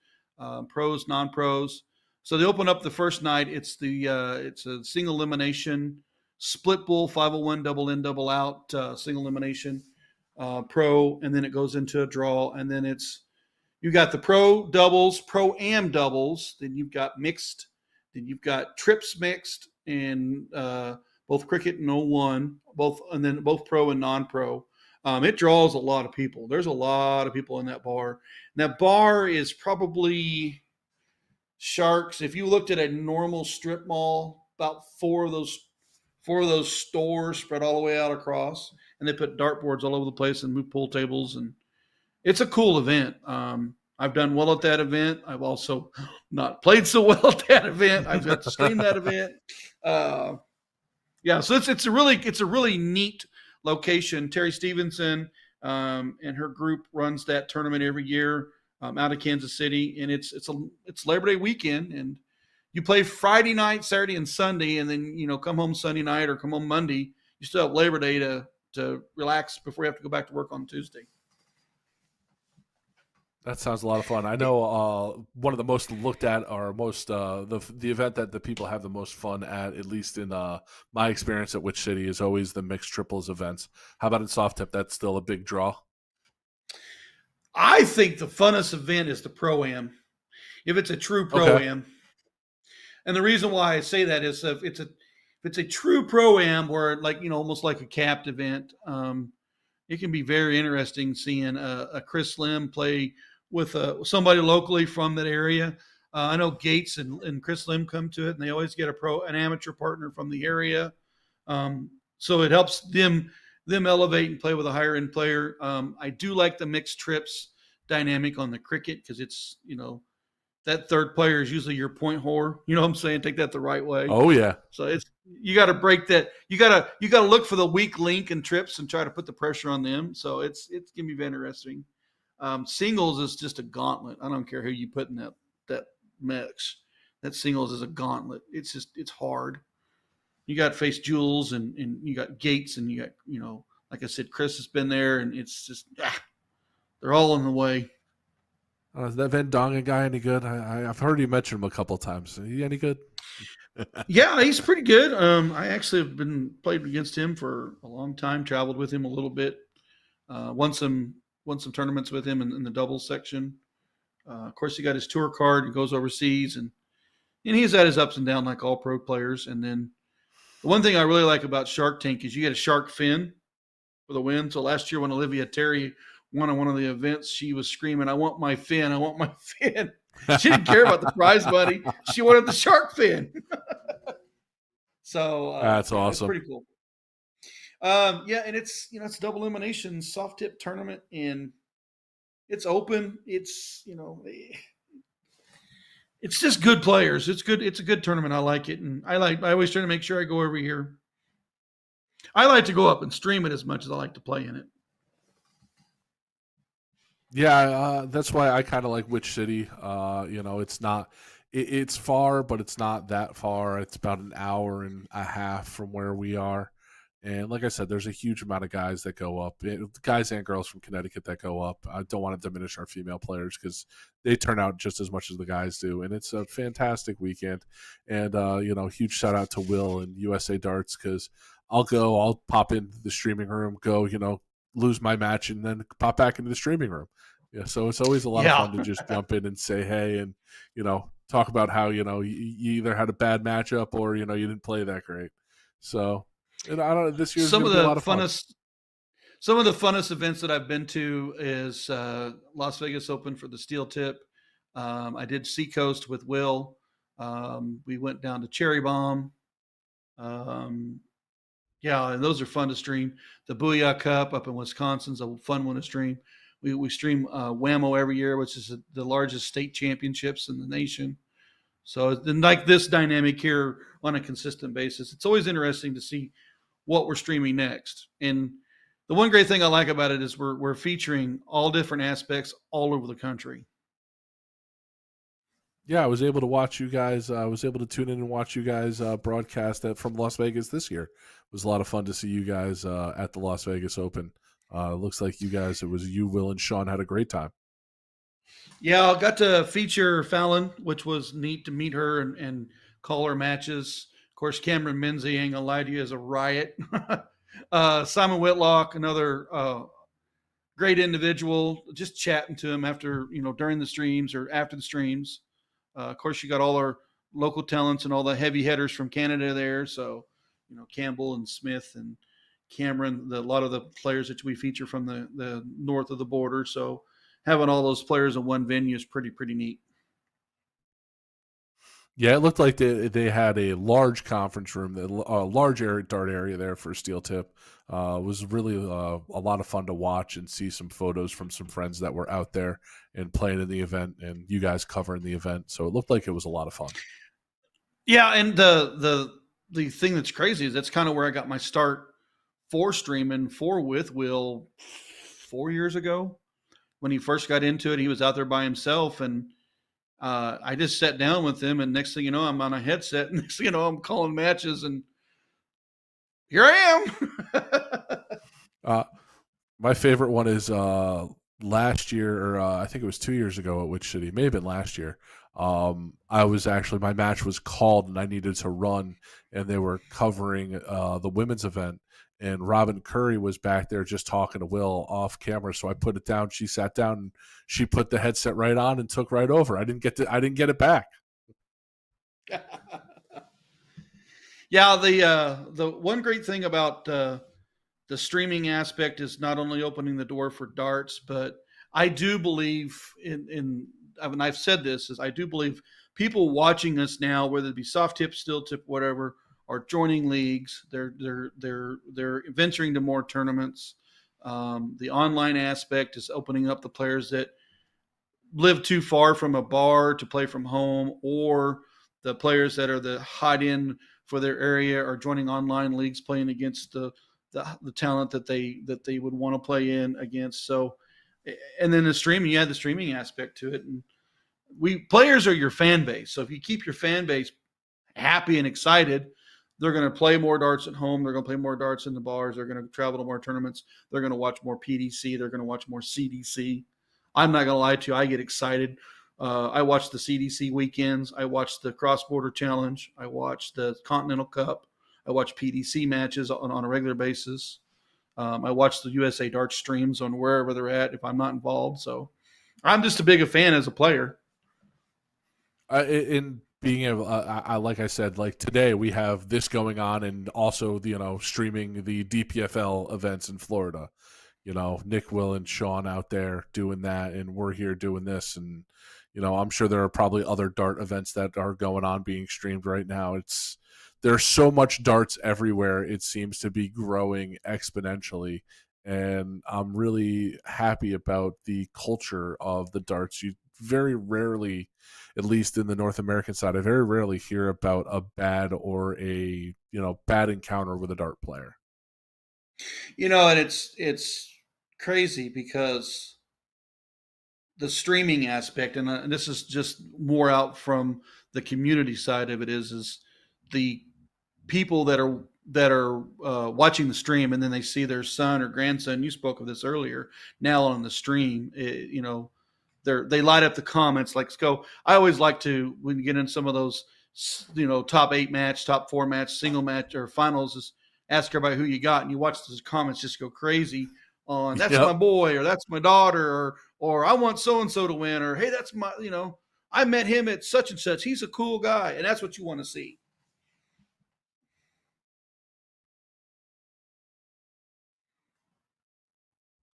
pros, non-pros. So they open up the first night. It's a single elimination, split bull, 501, double in, double out, single elimination, pro, and then it goes into a draw, and then you got the pro doubles, pro am doubles, then you've got mixed, then you've got trips mixed, and both cricket and 01, and then both pro and non-pro. It draws a lot of people. There's a lot of people in that bar. And that bar is probably Sharks. If you looked at a normal strip mall, about four of those stores spread all the way out across, and they put dartboards all over the place and move pool tables, and it's a cool event. I've done well at that event. I've also not played so well at that event. I've got to stream that event. So it's a really neat location. Terry Stevenson and her group runs that tournament every year out of Kansas City, and it's Labor Day weekend, and you play Friday night, Saturday, and Sunday, and then come home Sunday night or come home Monday. You still have Labor Day to relax before you have to go back to work on Tuesday. That sounds a lot of fun. I know one of the most looked at, or most the event that the people have the most fun at least in my experience at Witch City, is always the mixed triples events. How about in soft tip? That's still a big draw. I think the funnest event is the Pro-Am, if it's a true Pro-Am. Okay. And the reason why I say that is if it's a true Pro-Am, where almost like a capped event, it can be very interesting seeing a Chris Slim play with somebody locally from that area. I know Gates and Chris Slim come to it, and they always get an amateur partner from the area. So it helps them elevate and play with a higher end player. I do like the mixed trips dynamic on the cricket, because it's, that third player is usually your point whore. You know what I'm saying? Take that the right way. Oh yeah. So you got to break that. You got to look for the weak link in trips and try to put the pressure on them. So it's going to be very interesting. Singles is just a gauntlet. I don't care who you put in that mix. That singles is a gauntlet. It's hard. You got to face Jules and you got Gates, and you got, like I said, Chris has been there, and it's just they're all in the way. Is that Van Dongen guy any good? I've heard you mention him a couple of times. Is he any good? Yeah, he's pretty good. I actually have played against him for a long time, traveled with him a little bit, won some tournaments with him in the doubles section. Of course, he got his tour card and goes overseas, and he's had his ups and downs like all pro players. And then the one thing I really like about Shark Tank is you get a shark fin for the win. So last year when Olivia Terry won on one of the events, she was screaming, "I want my fin! I want my fin!" She didn't care about the prize money. She wanted the shark fin. So That's yeah, it's awesome. pretty cool. Yeah, and it's it's double elimination soft tip tournament, and it's open. It's just good players. It's good. It's a good tournament. I like it, and I always try to make sure I go every year. I like to go up and stream it as much as I like to play in it. Yeah, that's why I kind of like Witch City. It's not, it's far, but it's not that far. It's about an hour and a half from where we are. And like I said, there's a huge amount of guys that go up, guys and girls from Connecticut that go up. I don't want to diminish our female players because they turn out just as much as the guys do. And it's a fantastic weekend. And, huge shout out to Will and USA Darts because I'll pop into the streaming room, go, lose my match, and then pop back into the streaming room. Yeah, so it's always a lot of fun to just jump in and say hey and, talk about how, you either had a bad matchup or, you didn't play that great. So, and I don't know, this year's Some going of to be a the lot of fun. Some of the funnest events that I've been to is Las Vegas Open for the steel tip. I did Seacoast with Will. We went down to Cherry Bomb. Yeah, and those are fun to stream. The Booyah Cup up in Wisconsin's a fun one to stream. We stream Whammo every year, which is the largest state championships in the nation. So then, like this dynamic here on a consistent basis, it's always interesting to see what we're streaming next. And the one great thing I like about it is we're featuring all different aspects all over the country. Yeah, I was able to watch you guys. I was able to tune in and watch you guys broadcast that from Las Vegas this year. It was a lot of fun to see you guys at the Las Vegas Open. It looks like you guys, it was you, Will, and Sean had a great time. Yeah, I got to feature Fallon, which was neat to meet her and call her matches. Of course, Cameron Menzie, ain't gonna lie to you, is a riot. Simon Whitlock, another great individual. Just chatting to him after, during the streams or after the streams. Of course, you got all our local talents and all the heavy hitters from Canada there. So, Campbell and Smith and Cameron, a lot of the players that we feature from the north of the border. So having all those players in one venue is pretty neat. Yeah, it looked like they had a large conference room, a large dart area there for Steel Tip. It was really a lot of fun to watch and see some photos from some friends that were out there and playing in the event, and you guys covering the event. So it looked like it was a lot of fun. Yeah, and the thing that's crazy is that's kind of where I got my start for streaming with Will 4 years ago. When he first got into it, he was out there by himself, and I just sat down with him, and next thing you know, I'm on a headset, and next thing you know, I'm calling matches, and here I am. My favorite one is last year, or I think it was 2 years ago at Witch City, may have been last year. My match was called, and I needed to run, and they were covering the women's event. And Robin Curry was back there just talking to Will off camera. So I put it down. She sat down and she put the headset right on and took right over. I didn't get it back. Yeah, the one great thing about the streaming aspect is not only opening the door for darts, but I do believe and I've said this, is I do believe people watching us now, whether it be soft tip, steel tip, whatever, are joining leagues. They're venturing to more tournaments. The online aspect is opening up the players that live too far from a bar to play from home, or the players that are the hot end for their area are joining online leagues, playing against the talent that they would want to play in against. So, and then the streaming, you add the streaming aspect to it, and players are your fan base. So if you keep your fan base happy and excited, they're going to play more darts at home. They're going to play more darts in the bars. They're going to travel to more tournaments. They're going to watch more PDC. They're going to watch more CDC. I'm not going to lie to you. I get excited. I watch the CDC weekends. I watch the Cross Border Challenge. I watch the Continental Cup. I watch PDC matches on a regular basis. I watch the USA Darts streams on wherever they're at if I'm not involved. So I'm just a big a fan as a player. In being able, like I said, like today we have this going on, and also streaming the DPFL events in Florida. Nick, Will, and Sean out there doing that, and we're here doing this, and I'm sure there are probably other dart events that are going on being streamed right now. There's so much darts everywhere. It seems to be growing exponentially, and I'm really happy about the culture of the darts. You very rarely, at least in the North American side, I very rarely hear about a bad or a bad encounter with a dart player. And it's crazy because the streaming aspect, and this is just more out from the community side of it, is the people that are watching the stream, and then they see their son or grandson. You spoke of this earlier. Now on the stream, they light up the comments. Like, let's go. I always like to, when you get in some of those, top 8 match, top 4 match, single match, or finals, is ask everybody who you got, and you watch those comments just go crazy on that's Yep. my boy, or that's my daughter, or I want so and so to win, or hey, that's my, I met him at such and such. He's a cool guy, and that's what you want to see.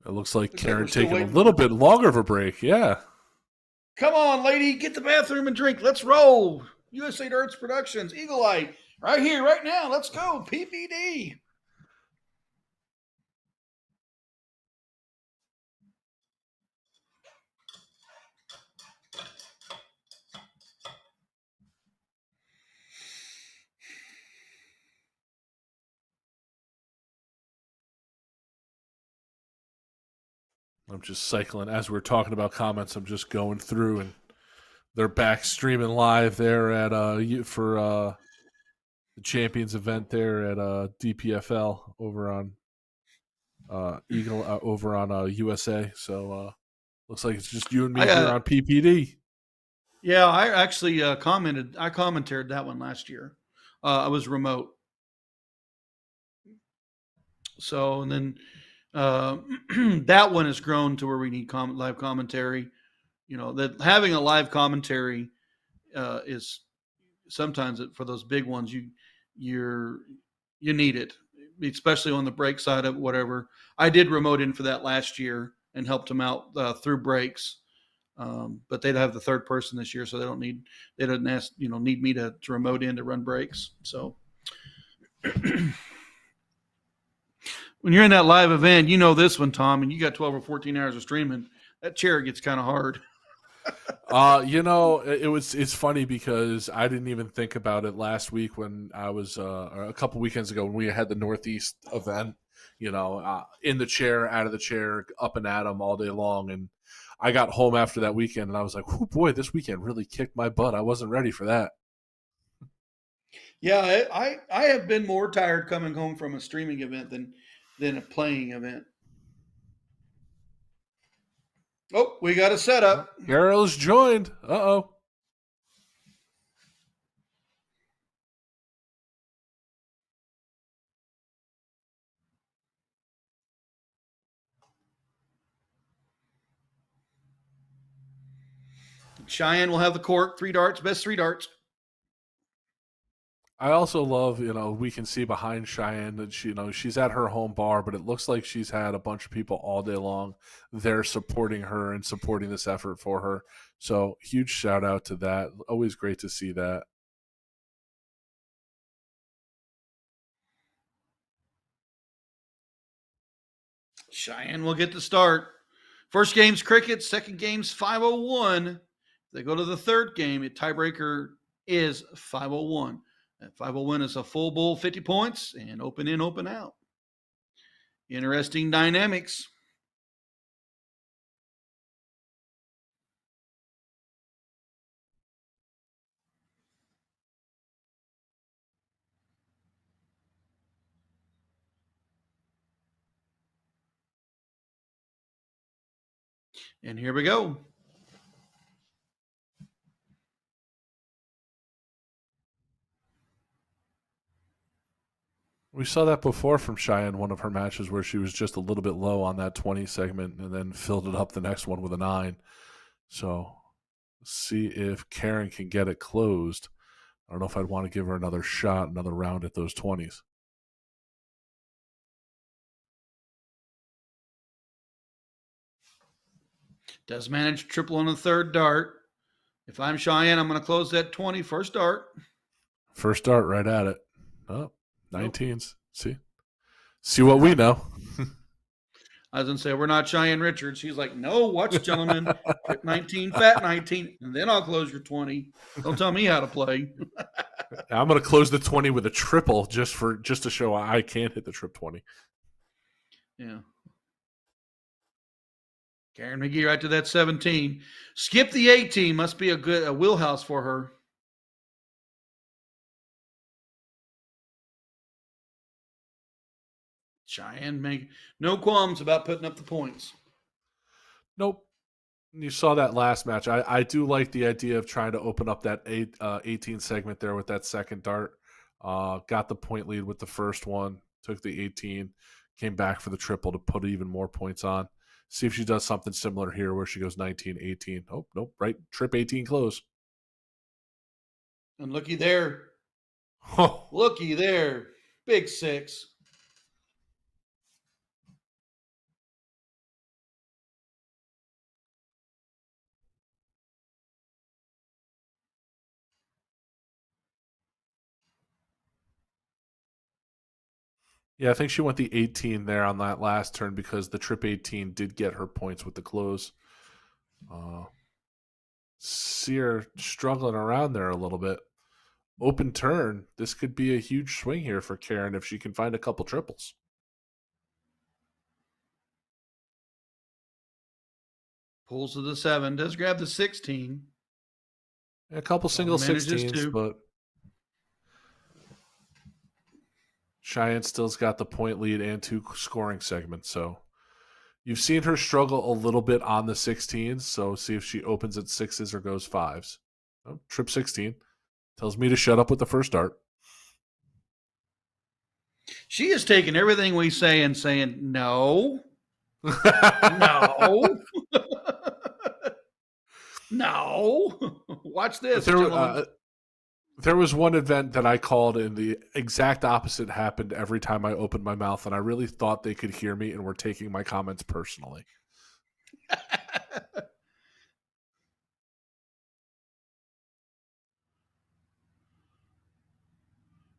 It looks like Looks like we're Karen still taking a waiting little for. bit longer of a break. Yeah. Come on, lady, get the bathroom and drink. Let's roll. USA Darts Productions, Eagle Eye, right here, right now. Let's go. PPD. I'm just cycling as we're talking about comments. I'm just going through, and they're back streaming live there at for the Champions event there at DPFL over on Eagle over on USA. So looks like it's just you and me I here on PPD. Yeah, I actually commented. I commentated that one last year. I was remote, so and then that one has grown to where we need live commentary. That having a live commentary is sometimes for those big ones you're you need it, especially on the break side of whatever. I did remote in for that last year and helped them out through breaks. But they'd have the third person this year, so they don't ask, need me to remote in to run breaks. So when you're in that live event, this one, Tom, and you got 12 or 14 hours of streaming, that chair gets kind of hard. It's funny because I didn't even think about it last week when I was a couple weekends ago when we had the Northeast event. In the chair, out of the chair, up and at them all day long, and I got home after that weekend and I was like, "Oh boy, this weekend really kicked my butt." I wasn't ready for that. Yeah, I have been more tired coming home from a streaming event than a playing event. Oh, we got a setup. Garrow's joined. Uh-oh. Cheyenne will have the court, 3 darts, best 3 darts. I also love, we can see behind Cheyenne that she's at her home bar, but it looks like she's had a bunch of people all day long there supporting her and supporting this effort for her. So huge shout out to that. Always great to see that. Cheyenne will get the start. First game's cricket, second game's 501. They go to the third game. A tiebreaker is 501. That 501 is a full bowl, 50 points, and open in, open out. Interesting dynamics. And here we go. We saw that before from Cheyenne, one of her matches where she was just a little bit low on that 20 segment and then filled it up the next one with a 9. So see if Karen can get it closed. I don't know if I'd want to give her another shot, another round at those 20s. Does manage triple on the third dart. If I'm Cheyenne, I'm going to close that 20 first dart. First dart right at it. Oh, 19s. See what we know. I was going to say, we're not Cheyenne Richards. He's like, no, watch, gentlemen. Trip 19, fat 19, and then I'll close your 20. Don't tell me how to play. I'm going to close the 20 with a triple just to show I can hit the trip 20. Yeah. Karen McGee right to that 17. Skip the 18. Must be a wheelhouse for her. Cheyenne make no qualms about putting up the points. Nope. You saw that last match. I do like the idea of trying to open up that 18 segment there with that second dart. Got the point lead with the first one. Took the 18. Came back for the triple to put even more points on. See if she does something similar here where she goes 19, 18. Oh, nope. Right. Trip 18 close. And looky there. Oh. Looky there. Big 6. Yeah, I think she went the 18 there on that last turn because the trip 18 did get her points with the close. See her struggling around there a little bit. Open turn. This could be a huge swing here for Karen if she can find a couple triples. Pulls to the 7. Does grab the 16. A couple single Manages 16s, to. but Cheyenne still's got the point lead and 2 scoring segments. So you've seen her struggle a little bit on the 16s. So see if she opens at 6s or goes 5s. Oh, trip 16 tells me to shut up with the first dart. She is taking everything we say and saying, no. No. No. Watch this, gentlemen. There was one event that I called and the exact opposite happened every time I opened my mouth, and I really thought they could hear me and were taking my comments personally.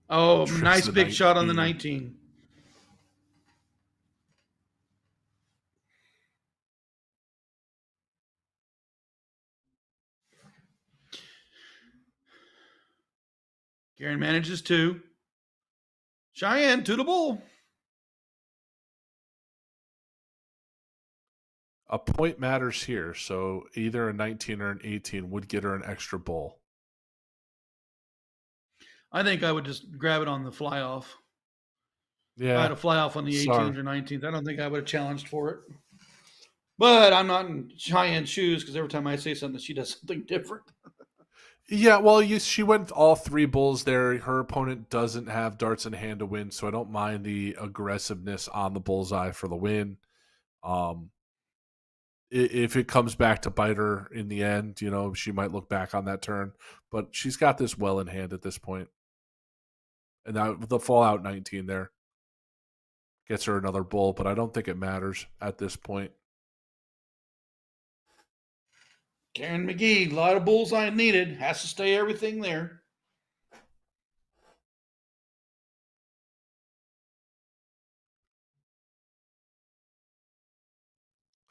Oh, Trips nice the big 19. shot on the 19. Karen manages 2. Cheyenne to the bull. A point matters here, so either a 19 or an 18 would get her an extra bull. I think I would just grab it on the fly off. Yeah. If I had a fly off on the 18th or 19th, I don't think I would have challenged for it. But I'm not in Cheyenne's shoes because every time I say something, she does something different. Yeah, well, she went all 3 bulls there. Her opponent doesn't have darts in hand to win, so I don't mind the aggressiveness on the bullseye for the win. If it comes back to bite her in the end, she might look back on that turn. But she's got this well in hand at this point. And that the Fallout 19 there gets her another bull, but I don't think it matters at this point. Karen McGee, a lot of bullseye needed. Has to stay everything there.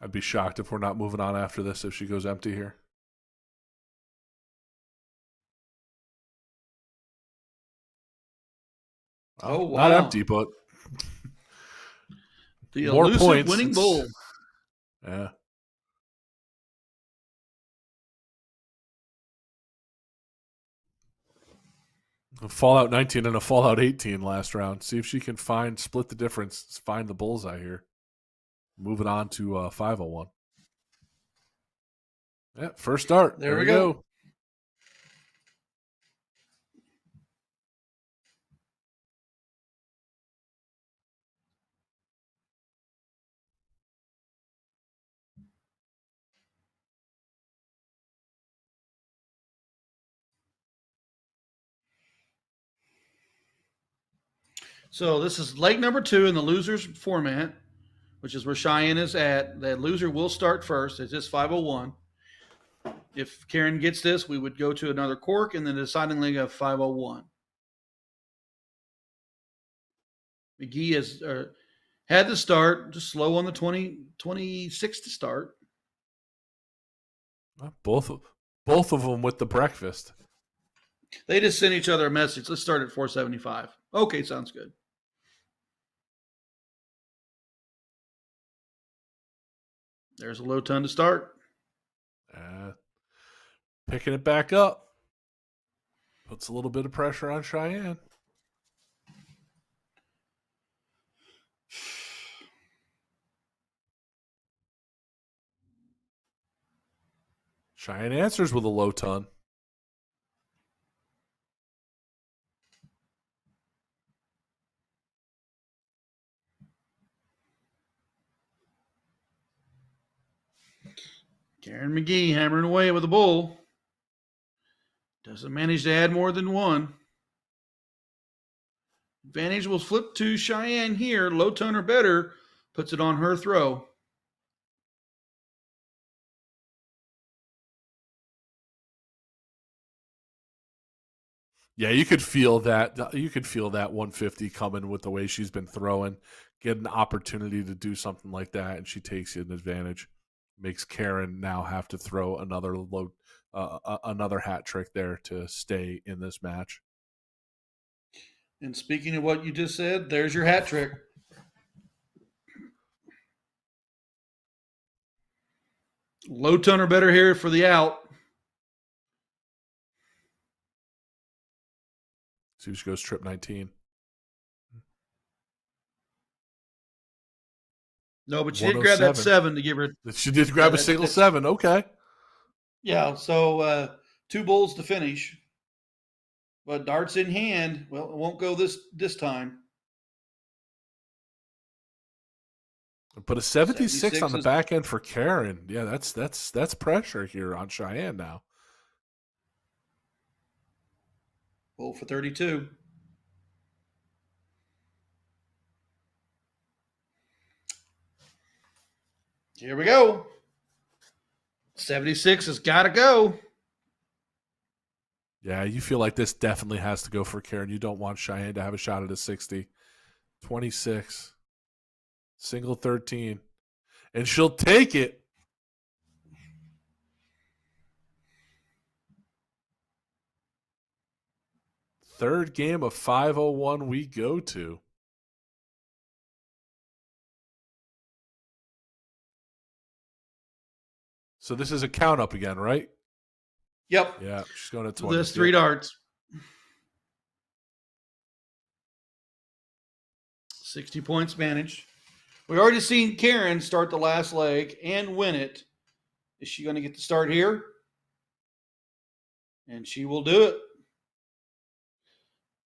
I'd be shocked if we're not moving on after this if she goes empty here. Oh, wow. Not empty, but the more elusive points. Winning bull. Yeah. A Fallout 19 and a Fallout 18 last round. See if she can split the difference, find the bullseye here. Moving on to 501. Yeah, first start. There we go. So this is leg number 2 in the losers format, which is where Cheyenne is at. The loser will start first. It's just 501. If Karen gets this, we would go to another cork and then the deciding leg of 501. McGee has had the start, just slow on the 26 to start. Both of them with the breakfast. They just sent each other a message. Let's start at 475. Okay, sounds good. There's a low ton to start. Picking it back up. Puts a little bit of pressure on Cheyenne. Cheyenne answers with a low ton. Karen McGee hammering away with a bull. Doesn't manage to add more than one. Advantage will flip to Cheyenne here. Low ton or better. Puts it on her throw. Yeah, you could feel that. You could feel that 150 coming with the way she's been throwing. Get an opportunity to do something like that, and she takes an advantage. Makes Karen now have to throw another hat trick there to stay in this match. And speaking of what you just said, there's your hat trick. Low ton or better here for the out. See if she goes trip 19. No, but she did grab that 7 to give her. She did grab a single 7. Okay. Yeah, so 2 bulls to finish. But darts in hand. Well, it won't go this time. But a 76 on the back end for Karen. Yeah, that's pressure here on Cheyenne now. Bull for 32. Here we go. 76 has got to go. Yeah, you feel like this definitely has to go for Karen. You don't want Cheyenne to have a shot at a 60. 26. Single 13. And she'll take it. Third game of 501 we go to. So this is a count up again, right? Yep. Yeah, she's going to 20. There's 3 darts. 60 points managed. We already seen Karen start the last leg and win it. Is she going to get the start here? And she will do it.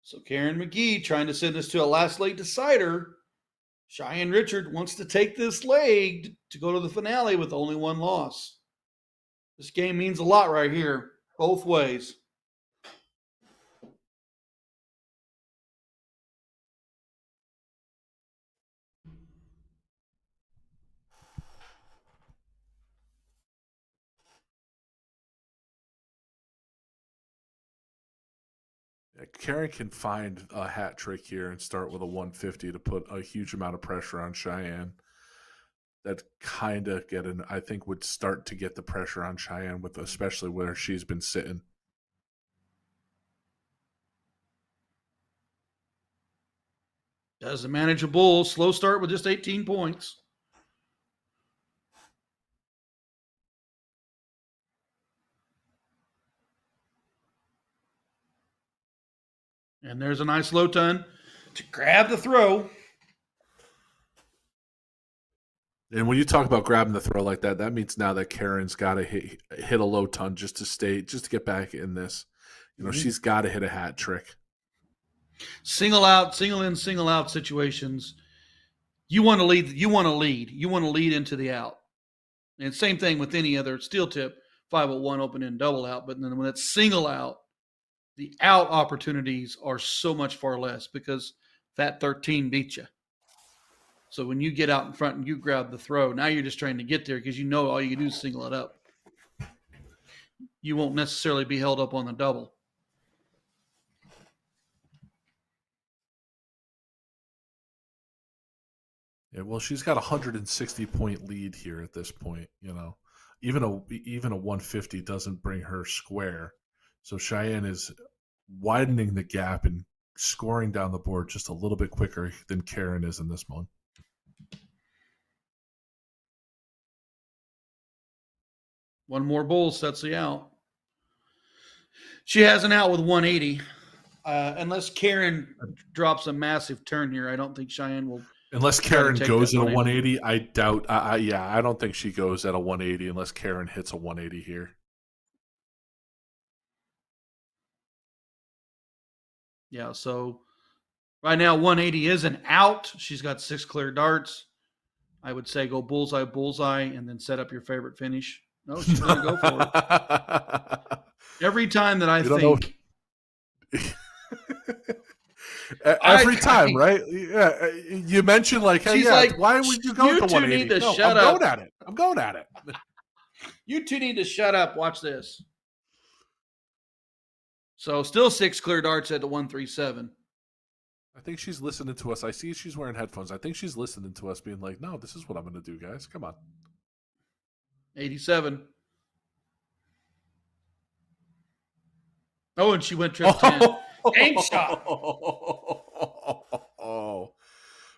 So Karen McGee trying to send us to a last leg decider. Cheyenne Richard wants to take this leg to go to the finale with only 1 loss. This game means a lot right here, both ways. Karen can find a hat trick here and start with a 150 to put a huge amount of pressure on Cheyenne. That kind of I think would start to get the pressure on Cheyenne, with especially where she's been sitting. Doesn't manage a bull. Slow start with just 18 points. And there's a nice low ton to grab the throw. And when you talk about grabbing the throw like that, that means now that Karen's got to hit a low ton just to get back in this. You know, she's got to hit a hat trick. Single out, single in, single out situations. You want to lead. You want to lead. You want to lead into the out. And same thing with any other steel tip, 501 open and double out. But then when it's single out, the out opportunities are so much far less because that 13 beat you. So when you get out in front and you grab the throw, now you're just trying to get there because you know all you can do is single it up. you won't necessarily be held up on the double. Yeah, well, she's got a 160-point lead here at this point. You know, even a 150 doesn't bring her square. So Cheyenne is widening the gap and scoring down the board just a little bit quicker than Karen is in this one. One more bull sets the out. She has an out with 180. Unless Karen drops a massive turn here, I don't think Cheyenne will. Unless try to Karen take goes that at a 180, I doubt. I don't think she goes at a 180 unless Karen hits a 180 here. Yeah, so right now 180 is an out. She's got 6 clear darts. I would say go bullseye, bullseye, and then set up your favorite finish. No, she's going to go for it. Every time that I think. Every time, right? Yeah, you mentioned like, hey, yeah, like, why would you go to 180? Need to no, shut I'm up. going at it. I'm going at it. You two need to shut up. Watch this. So still 6 clear darts at the 137. I think she's listening to us. I see she's wearing headphones. I think she's listening to us being like, no, this is what I'm going to do, guys. Come on. 87. Oh, and she went trip 10. Game shot. Oh,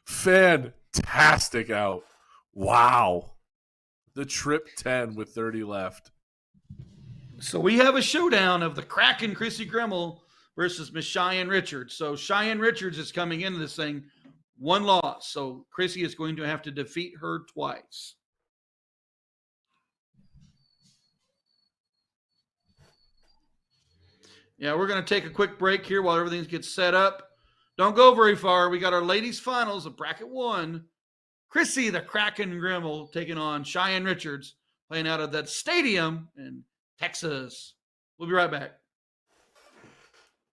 fantastic out. Wow. The trip 10 with 30 left. So we have a showdown of the Kraken Chrissy Grimmel versus Miss Cheyenne Richards. So Cheyenne Richards is coming into this thing 1 loss. So Chrissy is going to have to defeat her twice. Yeah, we're going to take a quick break here while everything gets set up. Don't go very far. We got our ladies finals of bracket 1. Chrissy, the Kraken Grimmel, taking on Cheyenne Richards, playing out of that stadium in Texas. We'll be right back.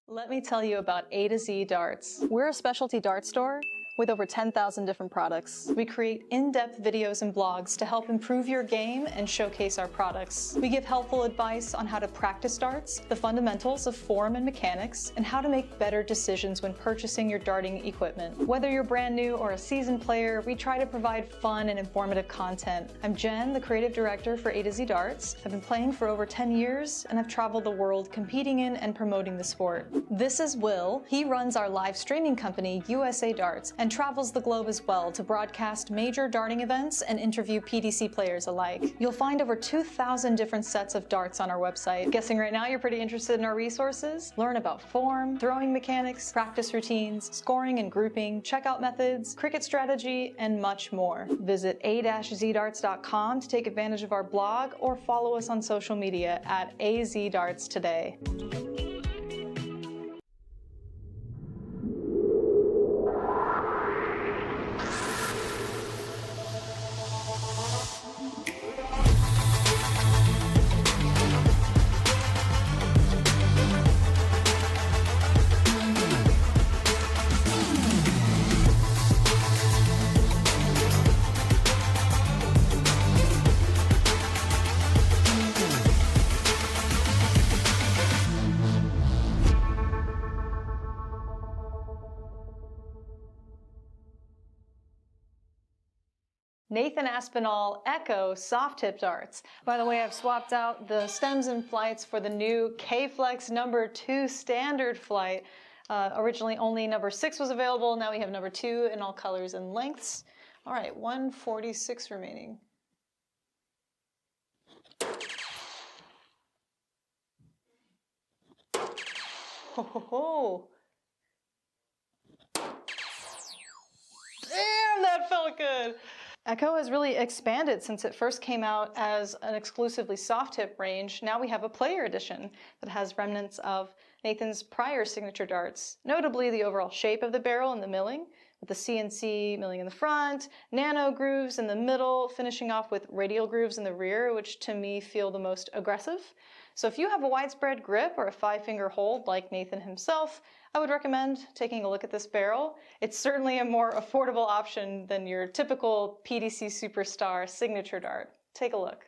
Let me tell you about A to Z Darts. We're a specialty dart store with over 10,000 different products. We create in-depth videos and blogs to help improve your game and showcase our products. We give helpful advice on how to practice darts, the fundamentals of form and mechanics, and how to make better decisions when purchasing your darting equipment. Whether you're brand new or a seasoned player, we try to provide fun and informative content. I'm Jen, the creative director for A to Z Darts. I've been playing for over 10 years, and I've traveled the world competing in and promoting the sport. This is Will. He runs our live streaming company, USA Darts, and travels the globe as well to broadcast major darting events and interview PDC players alike. You'll find over 2,000 different sets of darts on our website. Guessing right now you're pretty interested in our resources? Learn about form, throwing mechanics, practice routines, scoring and grouping, checkout methods, cricket strategy, and much more. Visit a-zdarts.com to take advantage of our blog or follow us on social media at AZDarts today. Nathan Aspinall Echo soft tip darts. By the way, I've swapped out the stems and flights for the new K-Flex number 2 standard flight. Originally only number 6 was available. Now we have number 2 in all colors and lengths. All right, 146 remaining. Ho ho ho. Damn, that felt good. Echo has really expanded since it first came out as an exclusively soft tip range. Now we have a player edition that has remnants of Nathan's prior signature darts, notably the overall shape of the barrel and the milling, with the CNC milling in the front, nano grooves in the middle, finishing off with radial grooves in the rear, which to me feel the most aggressive. So if you have a widespread grip or a 5-finger hold like Nathan himself, I would recommend taking a look at this barrel. It's certainly a more affordable option than your typical PDC Superstar signature dart. Take a look.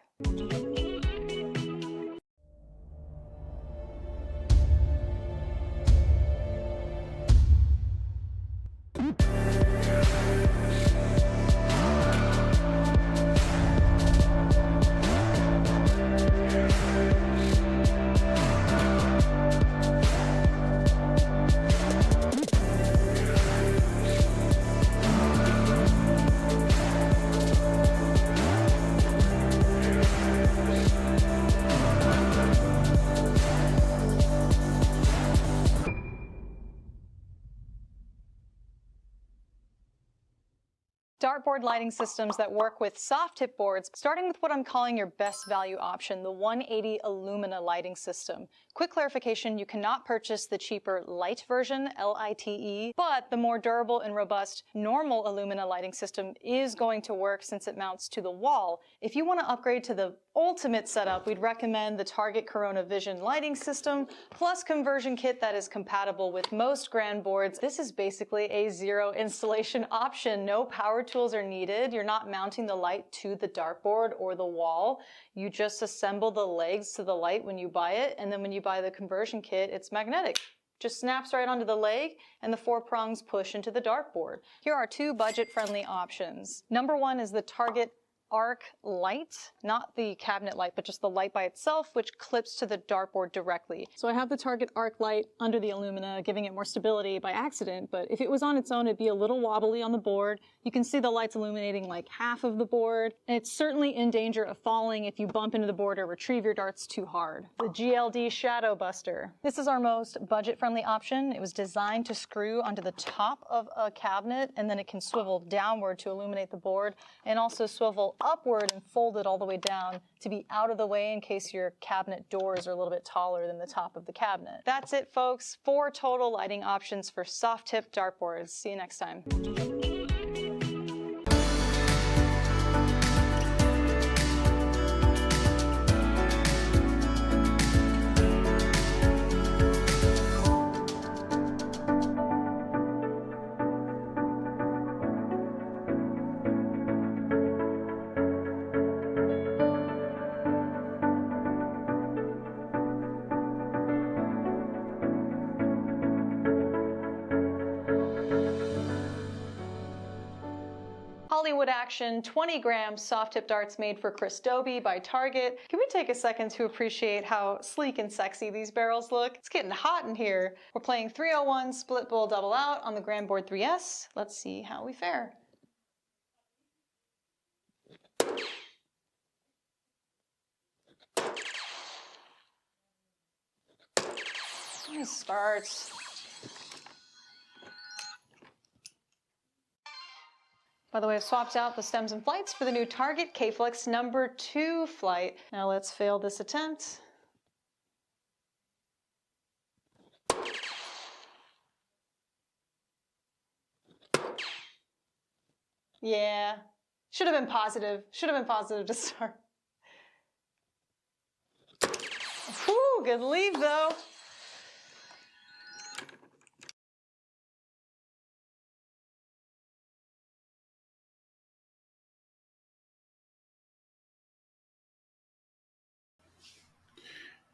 Dartboard lighting systems that work with soft tip boards, starting with what I'm calling your best value option, the 180 Illumina lighting system. Quick clarification, you cannot purchase the cheaper light version, LITE, but the more durable and robust normal Illumina lighting system is going to work since it mounts to the wall. If you want to upgrade to the ultimate setup, we'd recommend the Target Corona Vision lighting system, plus conversion kit that is compatible with most grand boards. This is basically a zero installation option. No power tools are needed. You're not mounting the light to the dartboard or the wall. You just assemble the legs to the light when you buy it, and then when you buy the conversion kit, it's magnetic. Just snaps right onto the leg, and the 4 prongs push into the dartboard. Here are 2 budget-friendly options. Number 1 is the Target Arc light, not the cabinet light, but just the light by itself, which clips to the dartboard directly. So I have the Target Arc light under the Illumina, giving it more stability by accident, but if it was on its own, it'd be a little wobbly on the board. You can see the lights illuminating like half of the board, and it's certainly in danger of falling if you bump into the board or retrieve your darts too hard. The GLD Shadow Buster. This is our most budget-friendly option. It was designed to screw onto the top of a cabinet, and then it can swivel downward to illuminate the board, and also swivel upward and fold it all the way down to be out of the way in case your cabinet doors are a little bit taller than the top of the cabinet. That's it, folks. 4 total lighting options for soft tip dartboards. See you next time. Hollywood Action 20-gram soft tip darts made for Chris Dobie by Target. Can we take a second to appreciate how sleek and sexy these barrels look? It's getting hot in here. We're playing 301 split bowl double out on the Grand Board 3S. Let's see how we fare. Nice starts. By the way, I've swapped out the stems and flights for the new Target K-Flex number 2 flight. Now let's fail this attempt. Yeah, should have been positive. Should have been positive to start. Whew, good leave though.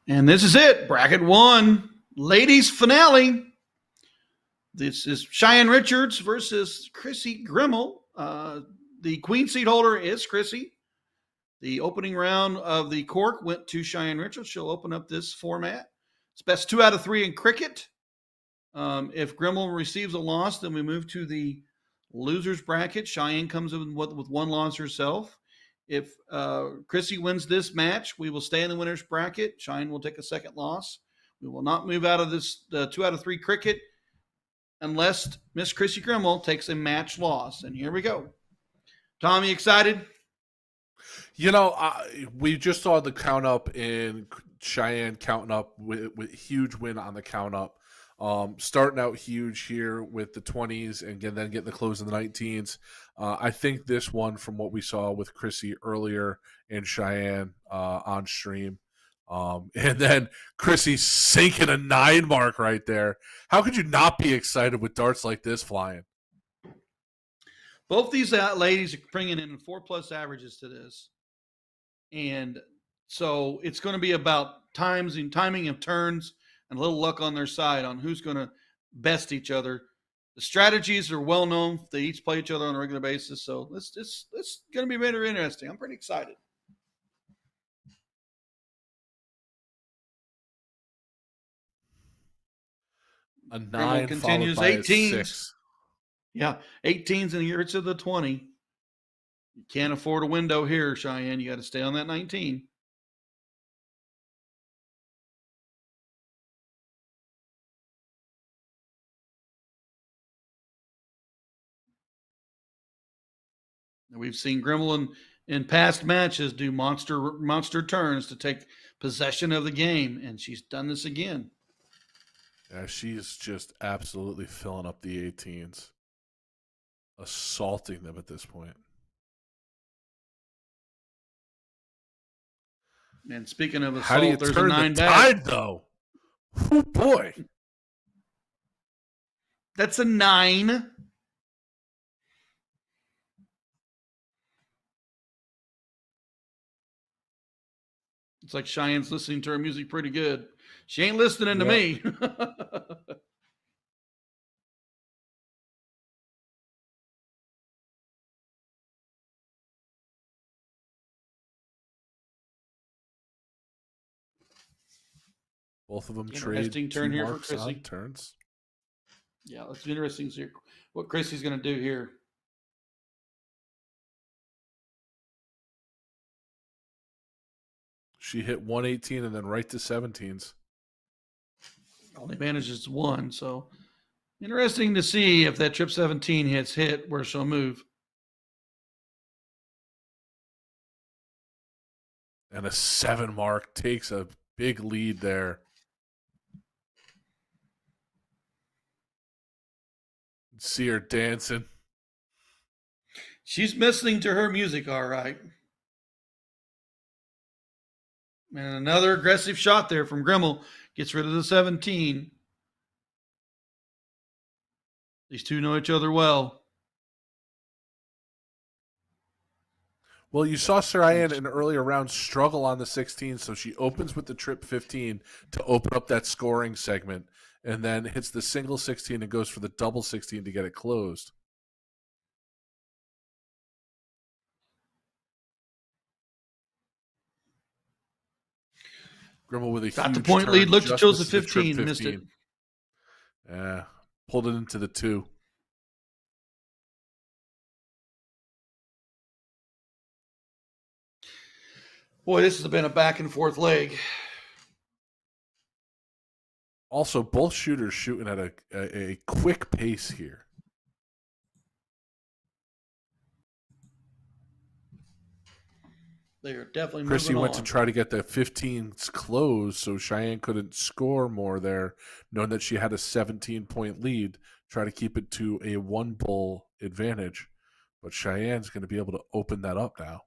And this is it, bracket 1, ladies finale. This is Cheyenne Richards versus Chrissy Grimmel. The queen seat holder is Chrissy. The opening round of the cork went to Cheyenne Richards. She'll open up this format. It's best 2 out of 3 in cricket. If Grimmel receives a loss, then we move to the losers bracket. Cheyenne comes in with 1 loss herself. If Chrissy wins this match, we will stay in the winner's bracket. Cheyenne will take a 2nd loss. We will not move out of this 2 out of 3 cricket unless Miss Chrissy Grimmel takes a match loss. And here we go. Tommy, excited? You know, we just saw the count up in Cheyenne counting up with huge win on the count up. Starting out huge here with the 20s and then getting the close in the 19s. I think this one, from what we saw with Chrissy earlier in Cheyenne on stream, and then Chrissy sinking a 9 mark right there. How could you not be excited with darts like this flying? Both these ladies are bringing in 4+ averages to this. And so it's going to be about timing of turns and a little luck on their side on who's going to best each other. The strategies are well known. They each play each other on a regular basis. So it's going to be very interesting. I'm pretty excited. A 9 Grimmel continues, followed by 18s. a 6. Yeah, 18s and you're to the 20. You can't afford a window here, Cheyenne. You got to stay on that 19. We've seen Grimmel in past matches do monster turns to take possession of the game, and she's done this again. Yeah, she's just absolutely filling up the 18s, assaulting them at this point. And speaking of How do you assault, there's a turn 9 the back. tide, though? Oh, boy. That's a 9. It's like Cheyenne's listening to her music pretty good. She ain't listening to me. Both of them Interesting trade turn 2 here for marks on Chrissy. turns. Yeah, it's interesting to see what Chrissy's going to do here. She hit 118 and then right to 17s. Only manages 1, so interesting to see if that trip 17 hit where she'll move. And a 7 mark takes a big lead there. See her dancing. She's listening to her music, all right. And another aggressive shot there from Grimmel. Gets rid of the 17. These two know each other well. Well, you saw Sarayan in earlier rounds struggle on the 16, so she opens with the trip 15 to open up that scoring segment, and then hits the single 16 and goes for the double 16 to get it closed. Grimmel with a Got the huge point turn, lead. Looked at just chose the misses the trip 15. Missed it. Yeah, pulled it into the 2. Boy, this has been a back and forth leg. Also, both shooters shooting at a quick pace here. They are definitely Chrissy moving went on. to try to get the 15s closed so Cheyenne couldn't score more there, knowing that she had a 17-point lead, try to keep it to a 1-bull advantage. But Cheyenne's going to be able to open that up now.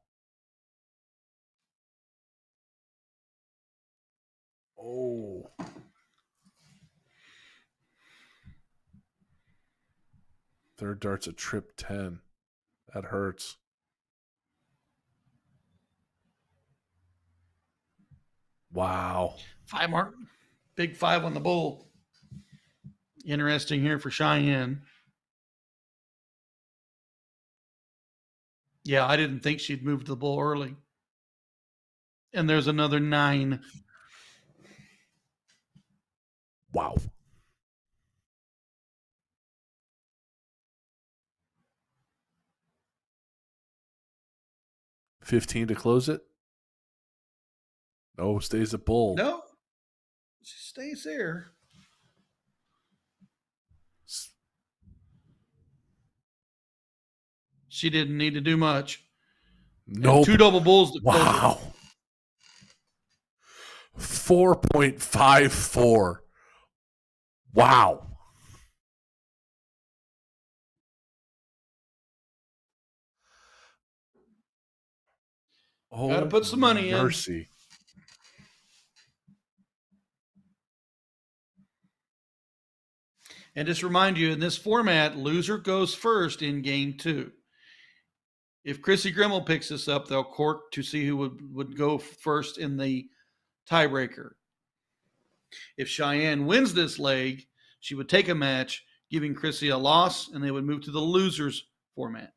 Oh. Third dart's a trip 10. That hurts. Wow. 5 mark. Big 5 on the bull. Interesting here for Cheyenne. Yeah, I didn't think she'd move to the bull early. And there's another 9. Wow. $15 to close it. No, stays a bull. No, she stays there. She didn't need to do much. No. 2 double bulls to close it. Wow. 4.54. Wow. Oh, Gotta put some money in. mercy. And just remind you, in this format, loser goes first in game 2. If Chrissy Grimmel picks this up, they'll cork to see who would go first in the tiebreaker. If Cheyenne wins this leg, she would take a match, giving Chrissy a loss, and they would move to the losers format.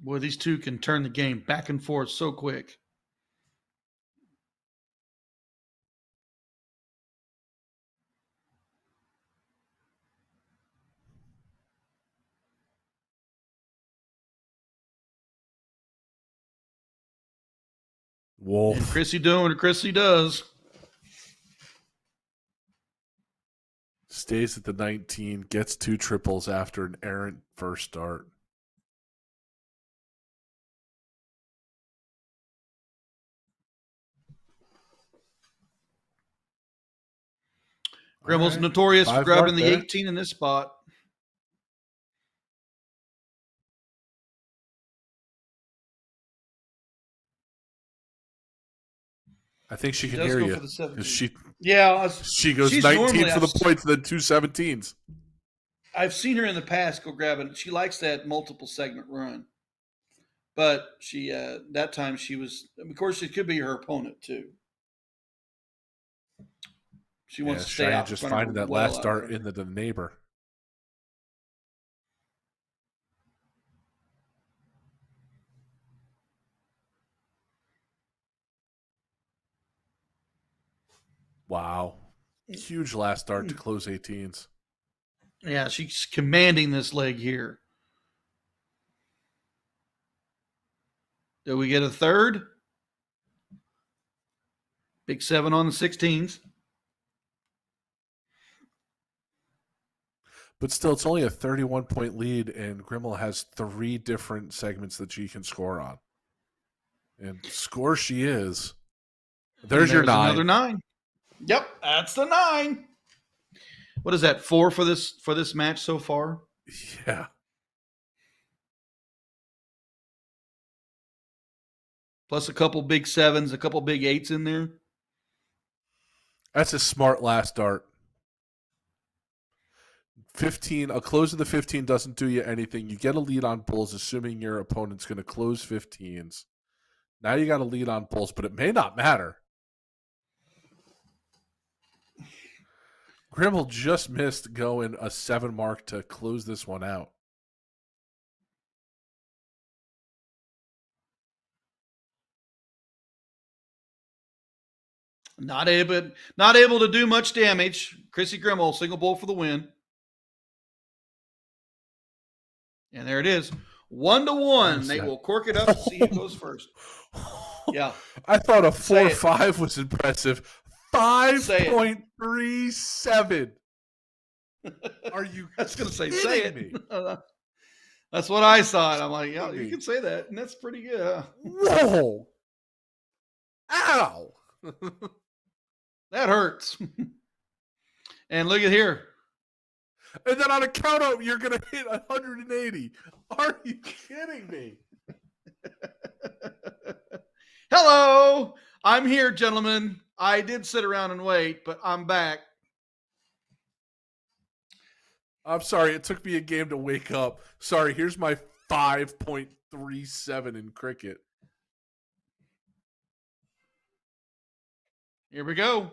Boy, these two can turn the game back and forth so quick. Wolf. And Chrissy doing what Chrissy does. Stays at the 19, gets 2 triples after an errant first start. Grimmel's All right. notorious for 5 grabbing mark the there. 18 in this spot. I think she can does hear go you. for the 17. 'Cause she goes she's 19 normally- for the points and then 2 17s. I've seen her in the past go grabbing. She likes that multiple segment run. But she that time she was, of course, it could be her opponent too. She wants to stay Cheyenne out. just in front of finding her, that well last out start of her. into the neighbor. Wow. Huge last start to close 18s. Yeah, she's commanding this leg here. Do we get a third? Big 7 on the 16s. But still, it's only a 31-point lead, and Grimmel has 3 different segments that she can score on. And score she is. There's your 9. Another 9. Yep, that's the 9. What is that? 4 for this match so far? Yeah. Plus a couple big 7s, a couple big 8s in there. That's a smart last start. 15, a close of the 15 doesn't do you anything. You get a lead on bulls, assuming your opponent's going to close 15s. Now you got a lead on bulls, but it may not matter. Grimmel just missed going a 7 mark to close this one out. Not able to do much damage. Chrissy Grimmel, single bull for the win. And there it is. 1-1. They will cork it up and see who goes first. Yeah. I thought a Say it. 4-5 was impressive. 5.37. Are you I was going to say, kidding say it. me? That's what I saw. And I'm like, yeah, you can say that. And that's pretty good. Huh? Whoa. Ow. That hurts. And look at here. And then on a count out, you're going to hit 180. Are you kidding me? Hello. I'm here, gentlemen. I did sit around and wait, but I'm back. I'm sorry. It took me a game to wake up. Sorry. Here's my 5.37 in cricket. Here we go.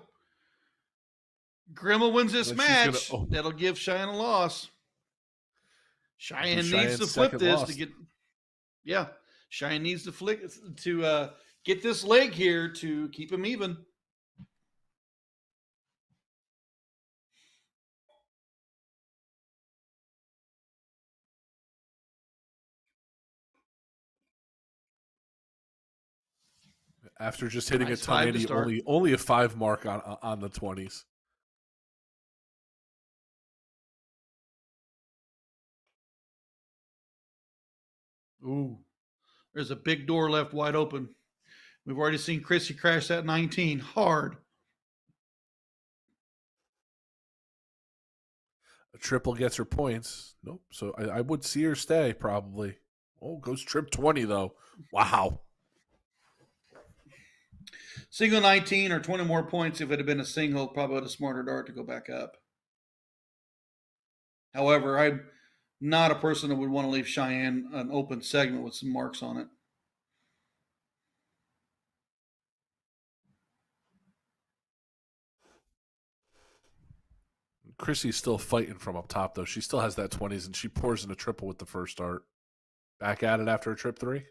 Grimmel wins this And then match. she's gonna- That'll give Cheyenne a loss. Cheyenne needs to Cheyenne's flip second this loss. to get. Yeah, Cheyenne needs to flick to get this leg here to keep him even. After just hitting Nice a 5 to 1080, start. only a 5 mark on the 20s. Ooh, there's a big door left wide open. We've already seen Chrissy crash that 19 hard. A triple gets her points. Nope. So I would see her stay probably. Oh, goes trip 20 though. Wow. Single 19 or 20 more points if it had been a single, probably would have smarter dart to go back up. However, I'm not a person that would want to leave Cheyenne an open segment with some marks on it. Chrissy's still fighting from up top though. She still has that 20s and she pours in a triple with the first start. Back at it after a trip 3.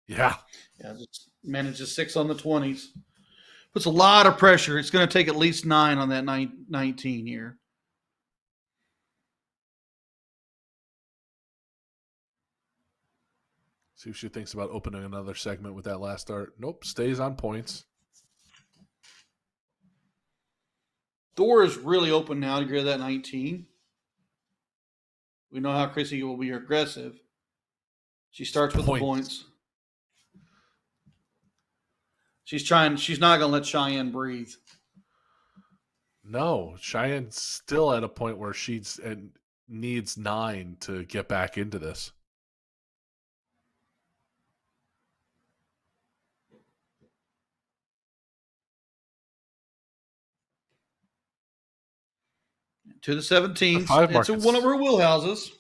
Yeah. Yeah, just manages 6 on the 20s. Puts a lot of pressure. It's going to take at least 9 on that 19 here. See if she thinks about opening another segment with that last dart. Nope, stays on points. Door is really open now to get that 19. We know how Chrissy will be aggressive. She starts with the points. She's not going to let Cheyenne breathe. No, Cheyenne's still at a point where needs 9 to get back into this. To the 17th. It's one of her wheelhouses.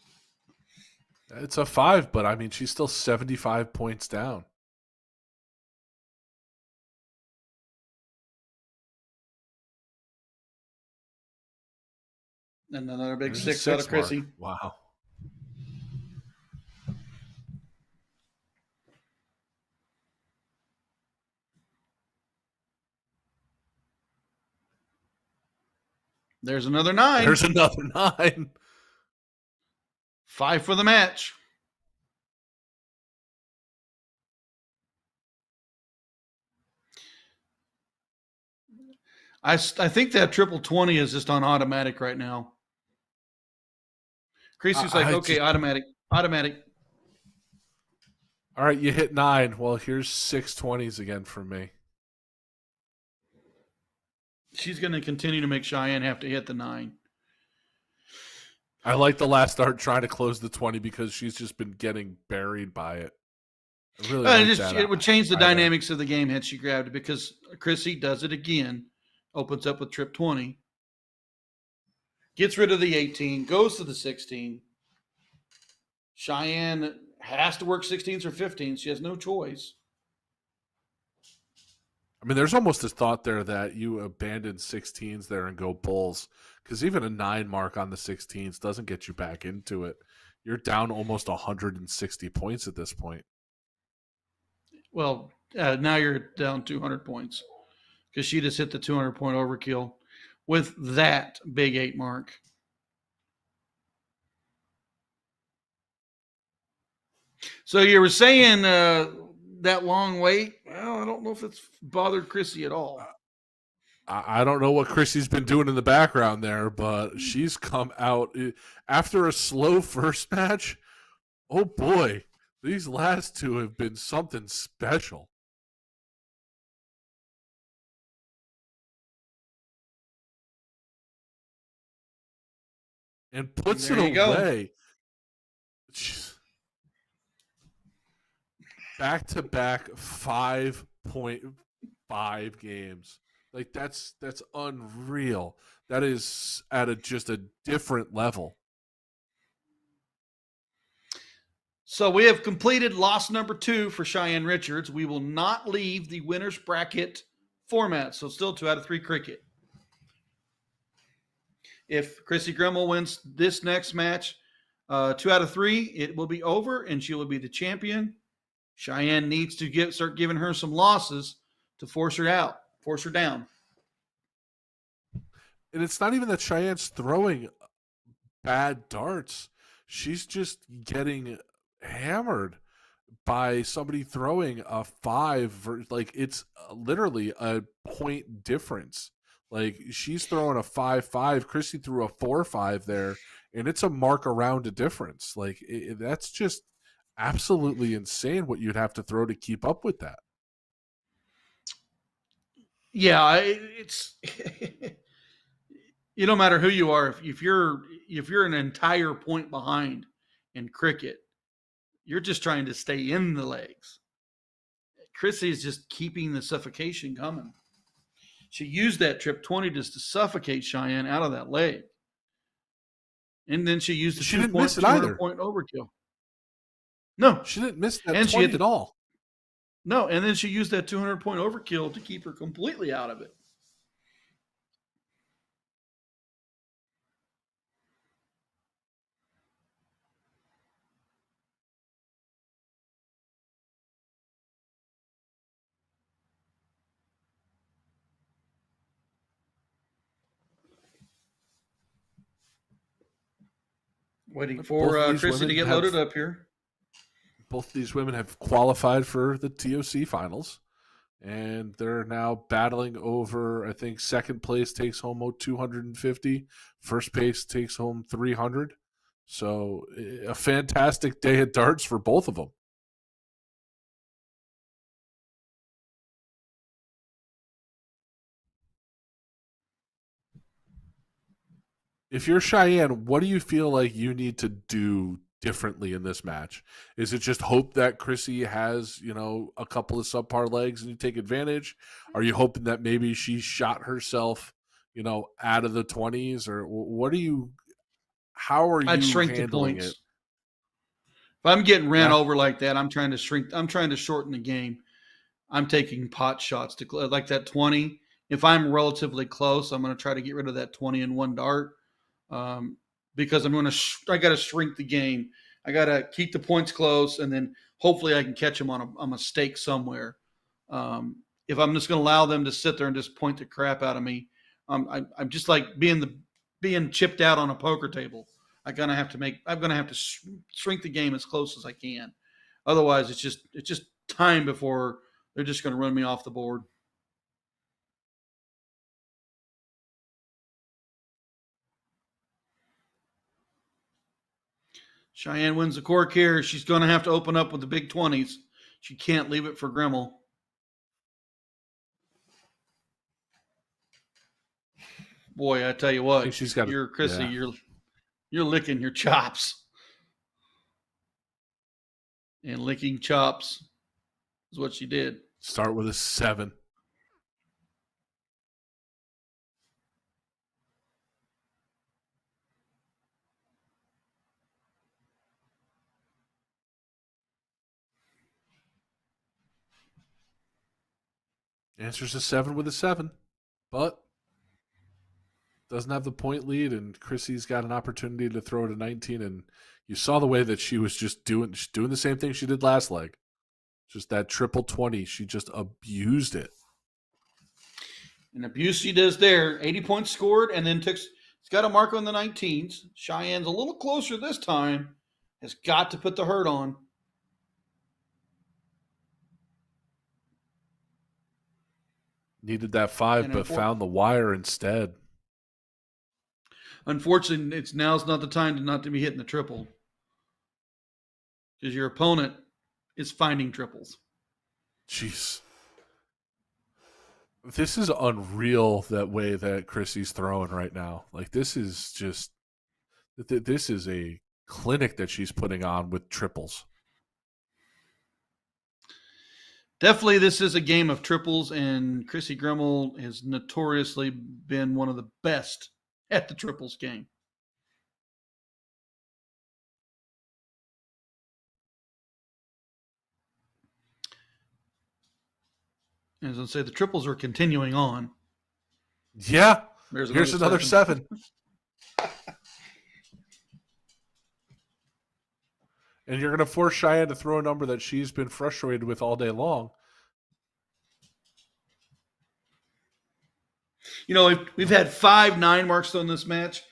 It's a 5, but I mean, she's still 75 points down. And another big 6 out of Chrissy. Wow. There's another 9. There's another 9. 5 for the match. I think that triple 20 is just on automatic right now. Chrissy's okay, automatic. All right, you hit 9. Well, here's 6 20s again for me. She's going to continue to make Cheyenne have to hit the 9. I like the last start trying to close the 20 because she's just been getting buried by it. I really it would change the dynamics of the game had she grabbed it, because Chrissy does it again, opens up with trip 20, gets rid of the 18, goes to the 16. Cheyenne has to work 16s or 15s. She has no choice. I mean, there's almost a thought there that you abandon 16s there and go bulls, because even a 9 mark on the 16s doesn't get you back into it. You're down almost 160 points at this point. Well, now you're down 200 points because she just hit the 200-point overkill with that big 8 mark. So you were saying that long wait? Well, I don't know if it's bothered Chrissy at all. I don't know what Chrissy's been doing in the background there, but she's come out after a slow first match. Oh boy, these last 2 have been something special. And puts it away. Back-to-back 5.5 games. Like that's unreal. That is at just a different level. So we have completed loss number 2 for Cheyenne Richards. We will not leave the winner's bracket format. So still 2 out of 3 cricket. If Chrissy Grimmel wins this next match, 2 out of 3, it will be over and she will be the champion. Cheyenne needs to start giving her some losses to force her down. And it's not even that Cheyenne's throwing bad darts. She's just getting hammered by somebody throwing a 5. Like, it's literally a point difference. Like, she's throwing a 5-5. Chrissy threw a 4-5 there, and it's a mark around a difference. Like, that's just absolutely insane what you'd have to throw to keep up with that. Yeah, it's no matter who you are, if you're an entire point behind in cricket, you're just trying to stay in the legs. Chrissy is just keeping the suffocation coming. She used that trip 20 just to suffocate Cheyenne out of that leg. And then she used the 200-point overkill. No. She didn't miss that 20 at all. No, and then she used that 200-point overkill to keep her completely out of it. Waiting for Chrissy to get loaded up here. both of these women have qualified for the TOC finals, and they're now battling over. I think second place takes home 250, first place takes home 300. So a fantastic day at darts for both of them. If you're Cheyenne, what do you feel like you need to do differently in this match? Is it just hope that Chrissy has, a couple of subpar legs and you take advantage? Are you hoping that maybe she shot herself, out of the 20s? Or how are I'd you shrink the handling points. it? If I'm getting ran Yeah. over like that, I'm trying to shorten the game. I'm taking pot shots to like that 20. If I'm relatively close, I'm going to try to get rid of that 20 in one dart, because I got to shrink the game. I got to keep the points close, and then hopefully I can catch them on a mistake somewhere. If I'm just going to allow them to sit there and just point the crap out of me, I'm just like being chipped out on a poker table. I'm going to have to shrink the game as close as I can. Otherwise, it's just time before they're just going to run me off the board. Cheyenne wins the cork here. She's going to have to open up with the big 20s. She can't leave it for Grimmel. Boy, I tell you what, She's got. you're Chrissy. Yeah. You're licking your chops, and licking chops is what she did. Start with a 7. Answers a 7 with a 7, but doesn't have the point lead, and Chrissy's got an opportunity to throw it a 19, and you saw the way that she was just doing the same thing she did last leg. Just that triple 20, she just abused it. An abuse she does there. 80 points scored, and then it's got a mark on the 19s. Cheyenne's a little closer this time. Has got to put the hurt on. Needed that 5, but found the wire instead. Unfortunately, now's not the time not to be hitting the triple, because your opponent is finding triples. Jeez. This is unreal, that way that Chrissy's throwing right now. Like, this is a clinic that she's putting on with triples. Definitely, this is a game of triples, and Chrissy Grimmel has notoriously been one of the best at the triples game. As I say, the triples are continuing on. Yeah. Here's another 7. And you're going to force Cheyenne to throw a number that she's been frustrated with all day long. We've had 5 9 marks thrown in this match.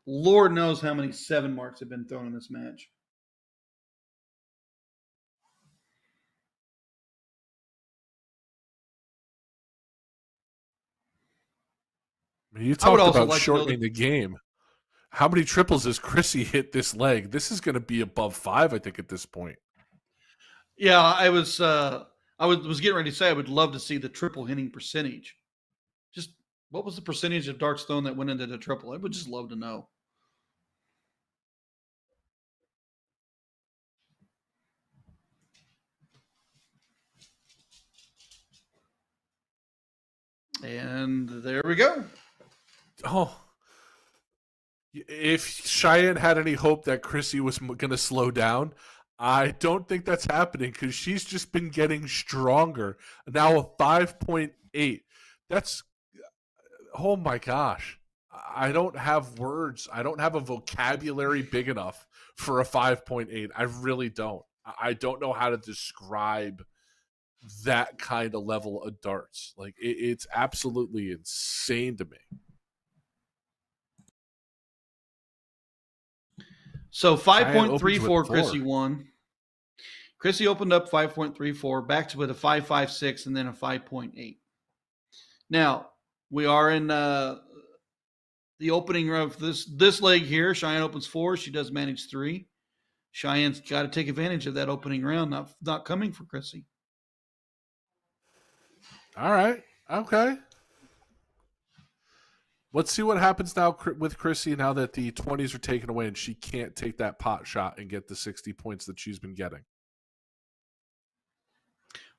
Lord knows how many 7 marks have been thrown in this match. You talked about shortening the game. How many triples has Chrissy hit this leg? This is going to be above 5, I think, at this point. Yeah, I was getting ready to say I would love to see the triple hitting percentage. Just what was the percentage of darts thrown that went into the triple? I would just love to know. And there we go. Oh. If Cheyenne had any hope that Chrissy was going to slow down, I don't think that's happening, because she's just been getting stronger. Now a 5.8. That's, oh my gosh. I don't have words. I don't have a vocabulary big enough for a 5.8. I really don't. I don't know how to describe that kind of level of darts. Like, it's absolutely insane to me. So 5.34 Chrissy won. Chrissy opened up 5.34, backed with a 5.56, and then a 5.8. Now, we are in the opening of this leg here. Cheyenne opens 4. She does manage 3. Cheyenne's got to take advantage of that opening round, not coming for Chrissy. All right. Okay. Let's see what happens now with Chrissy now that the 20s are taken away and she can't take that pot shot and get the 60 points that she's been getting.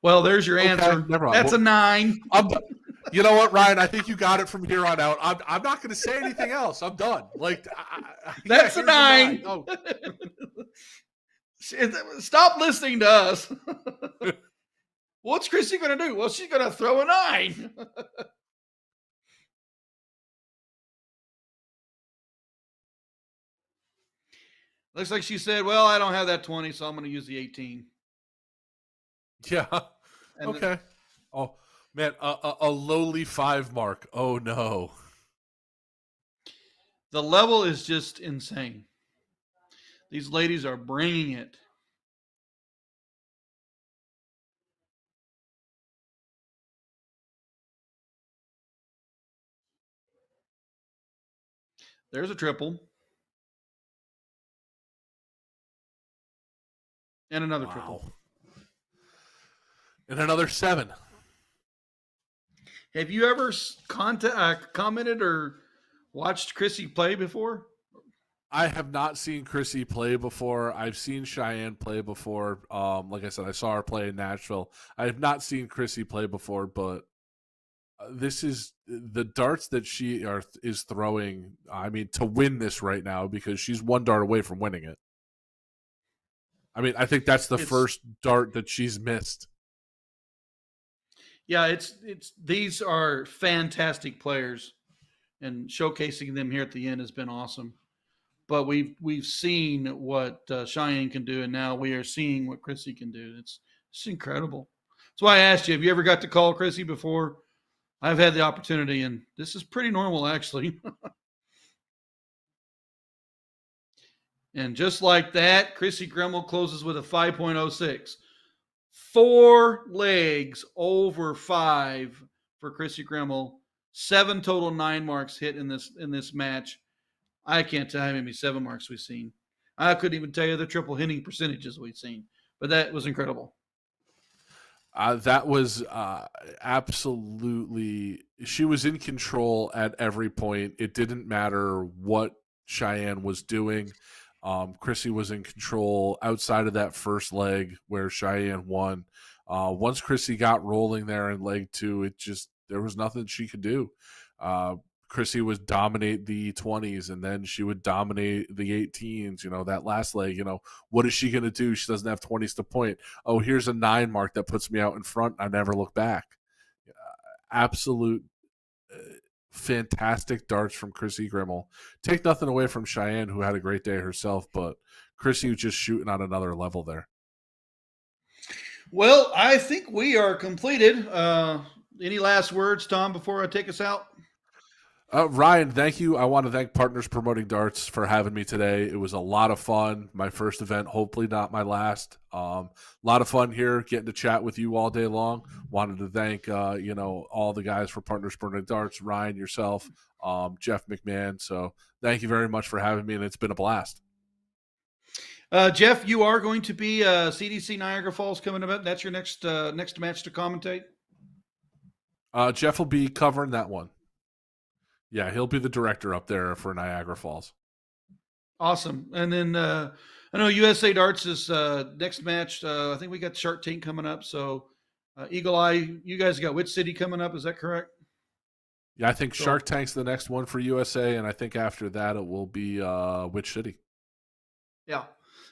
Well, there's your answer. Never mind. That's a 9. You know what, Ryan? I think you got it from here on out. I'm not going to say anything else. I'm done. Like that's a 9. Oh. Stop listening to us. What's Chrissy going to do? Well, she's going to throw a 9. Looks like she said, well, I don't have that 20, so I'm going to use the 18. Yeah. And okay. Oh, man, a lowly 5 mark. Oh, no. The level is just insane. These ladies are bringing it. There's a triple. And another triple. And another 7. Have you ever commented or watched Chrissy play before? I have not seen Chrissy play before. I've seen Cheyenne play before. Like I said, I saw her play in Nashville. I have not seen Chrissy play before, but this is the darts that she is throwing. I mean, to win this right now because she's 1 dart away from winning it. I mean, I think that's the first dart that she's missed. Yeah, these are fantastic players, and showcasing them here at the end has been awesome. But we've seen what Cheyenne can do, and now we are seeing what Chrissy can do. It's incredible. That's why I asked you, have you ever got to call Chrissy before? I've had the opportunity, and this is pretty normal, actually. And just like that, Chrissy Gremmel closes with a 5.06. 4 legs over 5 for Chrissy Gremmel. 7 total 9 marks hit in this match. I can't tell how many 7 marks we've seen. I couldn't even tell you the triple hitting percentages we've seen, but that was incredible. That was absolutely. She was in control at every point. It didn't matter what Cheyenne was doing. Chrissy was in control outside of that first leg where Cheyenne won. Once Chrissy got rolling there in leg 2, there was nothing she could do. Chrissy would dominate the 20s, and then she would dominate the 18s. That last leg, what is she going to do? She doesn't have 20s to point. Oh, here's a 9 mark that puts me out in front. I never look back. Absolute fantastic darts from Chrissy Gremmel. Take nothing away from Cheyenne, who had a great day herself, but Chrissy was just shooting on another level there. Well, I think we are completed. Any last words, Tom, before I take us out? Ryan, thank you. I want to thank Partners Promoting Darts for having me today. It was a lot of fun. My first event, hopefully not my last. A lot of fun here, getting to chat with you all day long. Wanted to thank all the guys for Partners Promoting Darts, Ryan, yourself, Jeff McMahon. So thank you very much for having me, and it's been a blast. Jeff, you are going to be CDC Niagara Falls coming up. That's your next match to commentate? Jeff will be covering that one. Yeah, he'll be the director up there for Niagara Falls. Awesome. And then I know USA Darts is next match. I think we got Shark Tank coming up. So Eagle Eye, you guys got which city coming up? Is that correct? Yeah, I think Shark Tank's the next one for USA, and I think after that it will be which city. Yeah.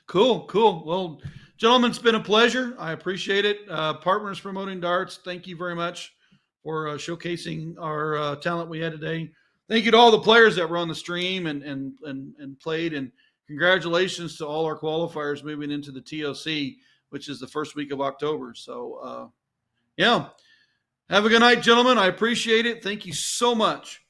Cool. Well, gentlemen, it's been a pleasure. I appreciate it. Partners Promoting Darts, thank you very much for showcasing our talent we had today. Thank you to all the players that were on the stream and played, and congratulations to all our qualifiers moving into the TOC, which is the first week of October. So, have a good night, gentlemen. I appreciate it. Thank you so much.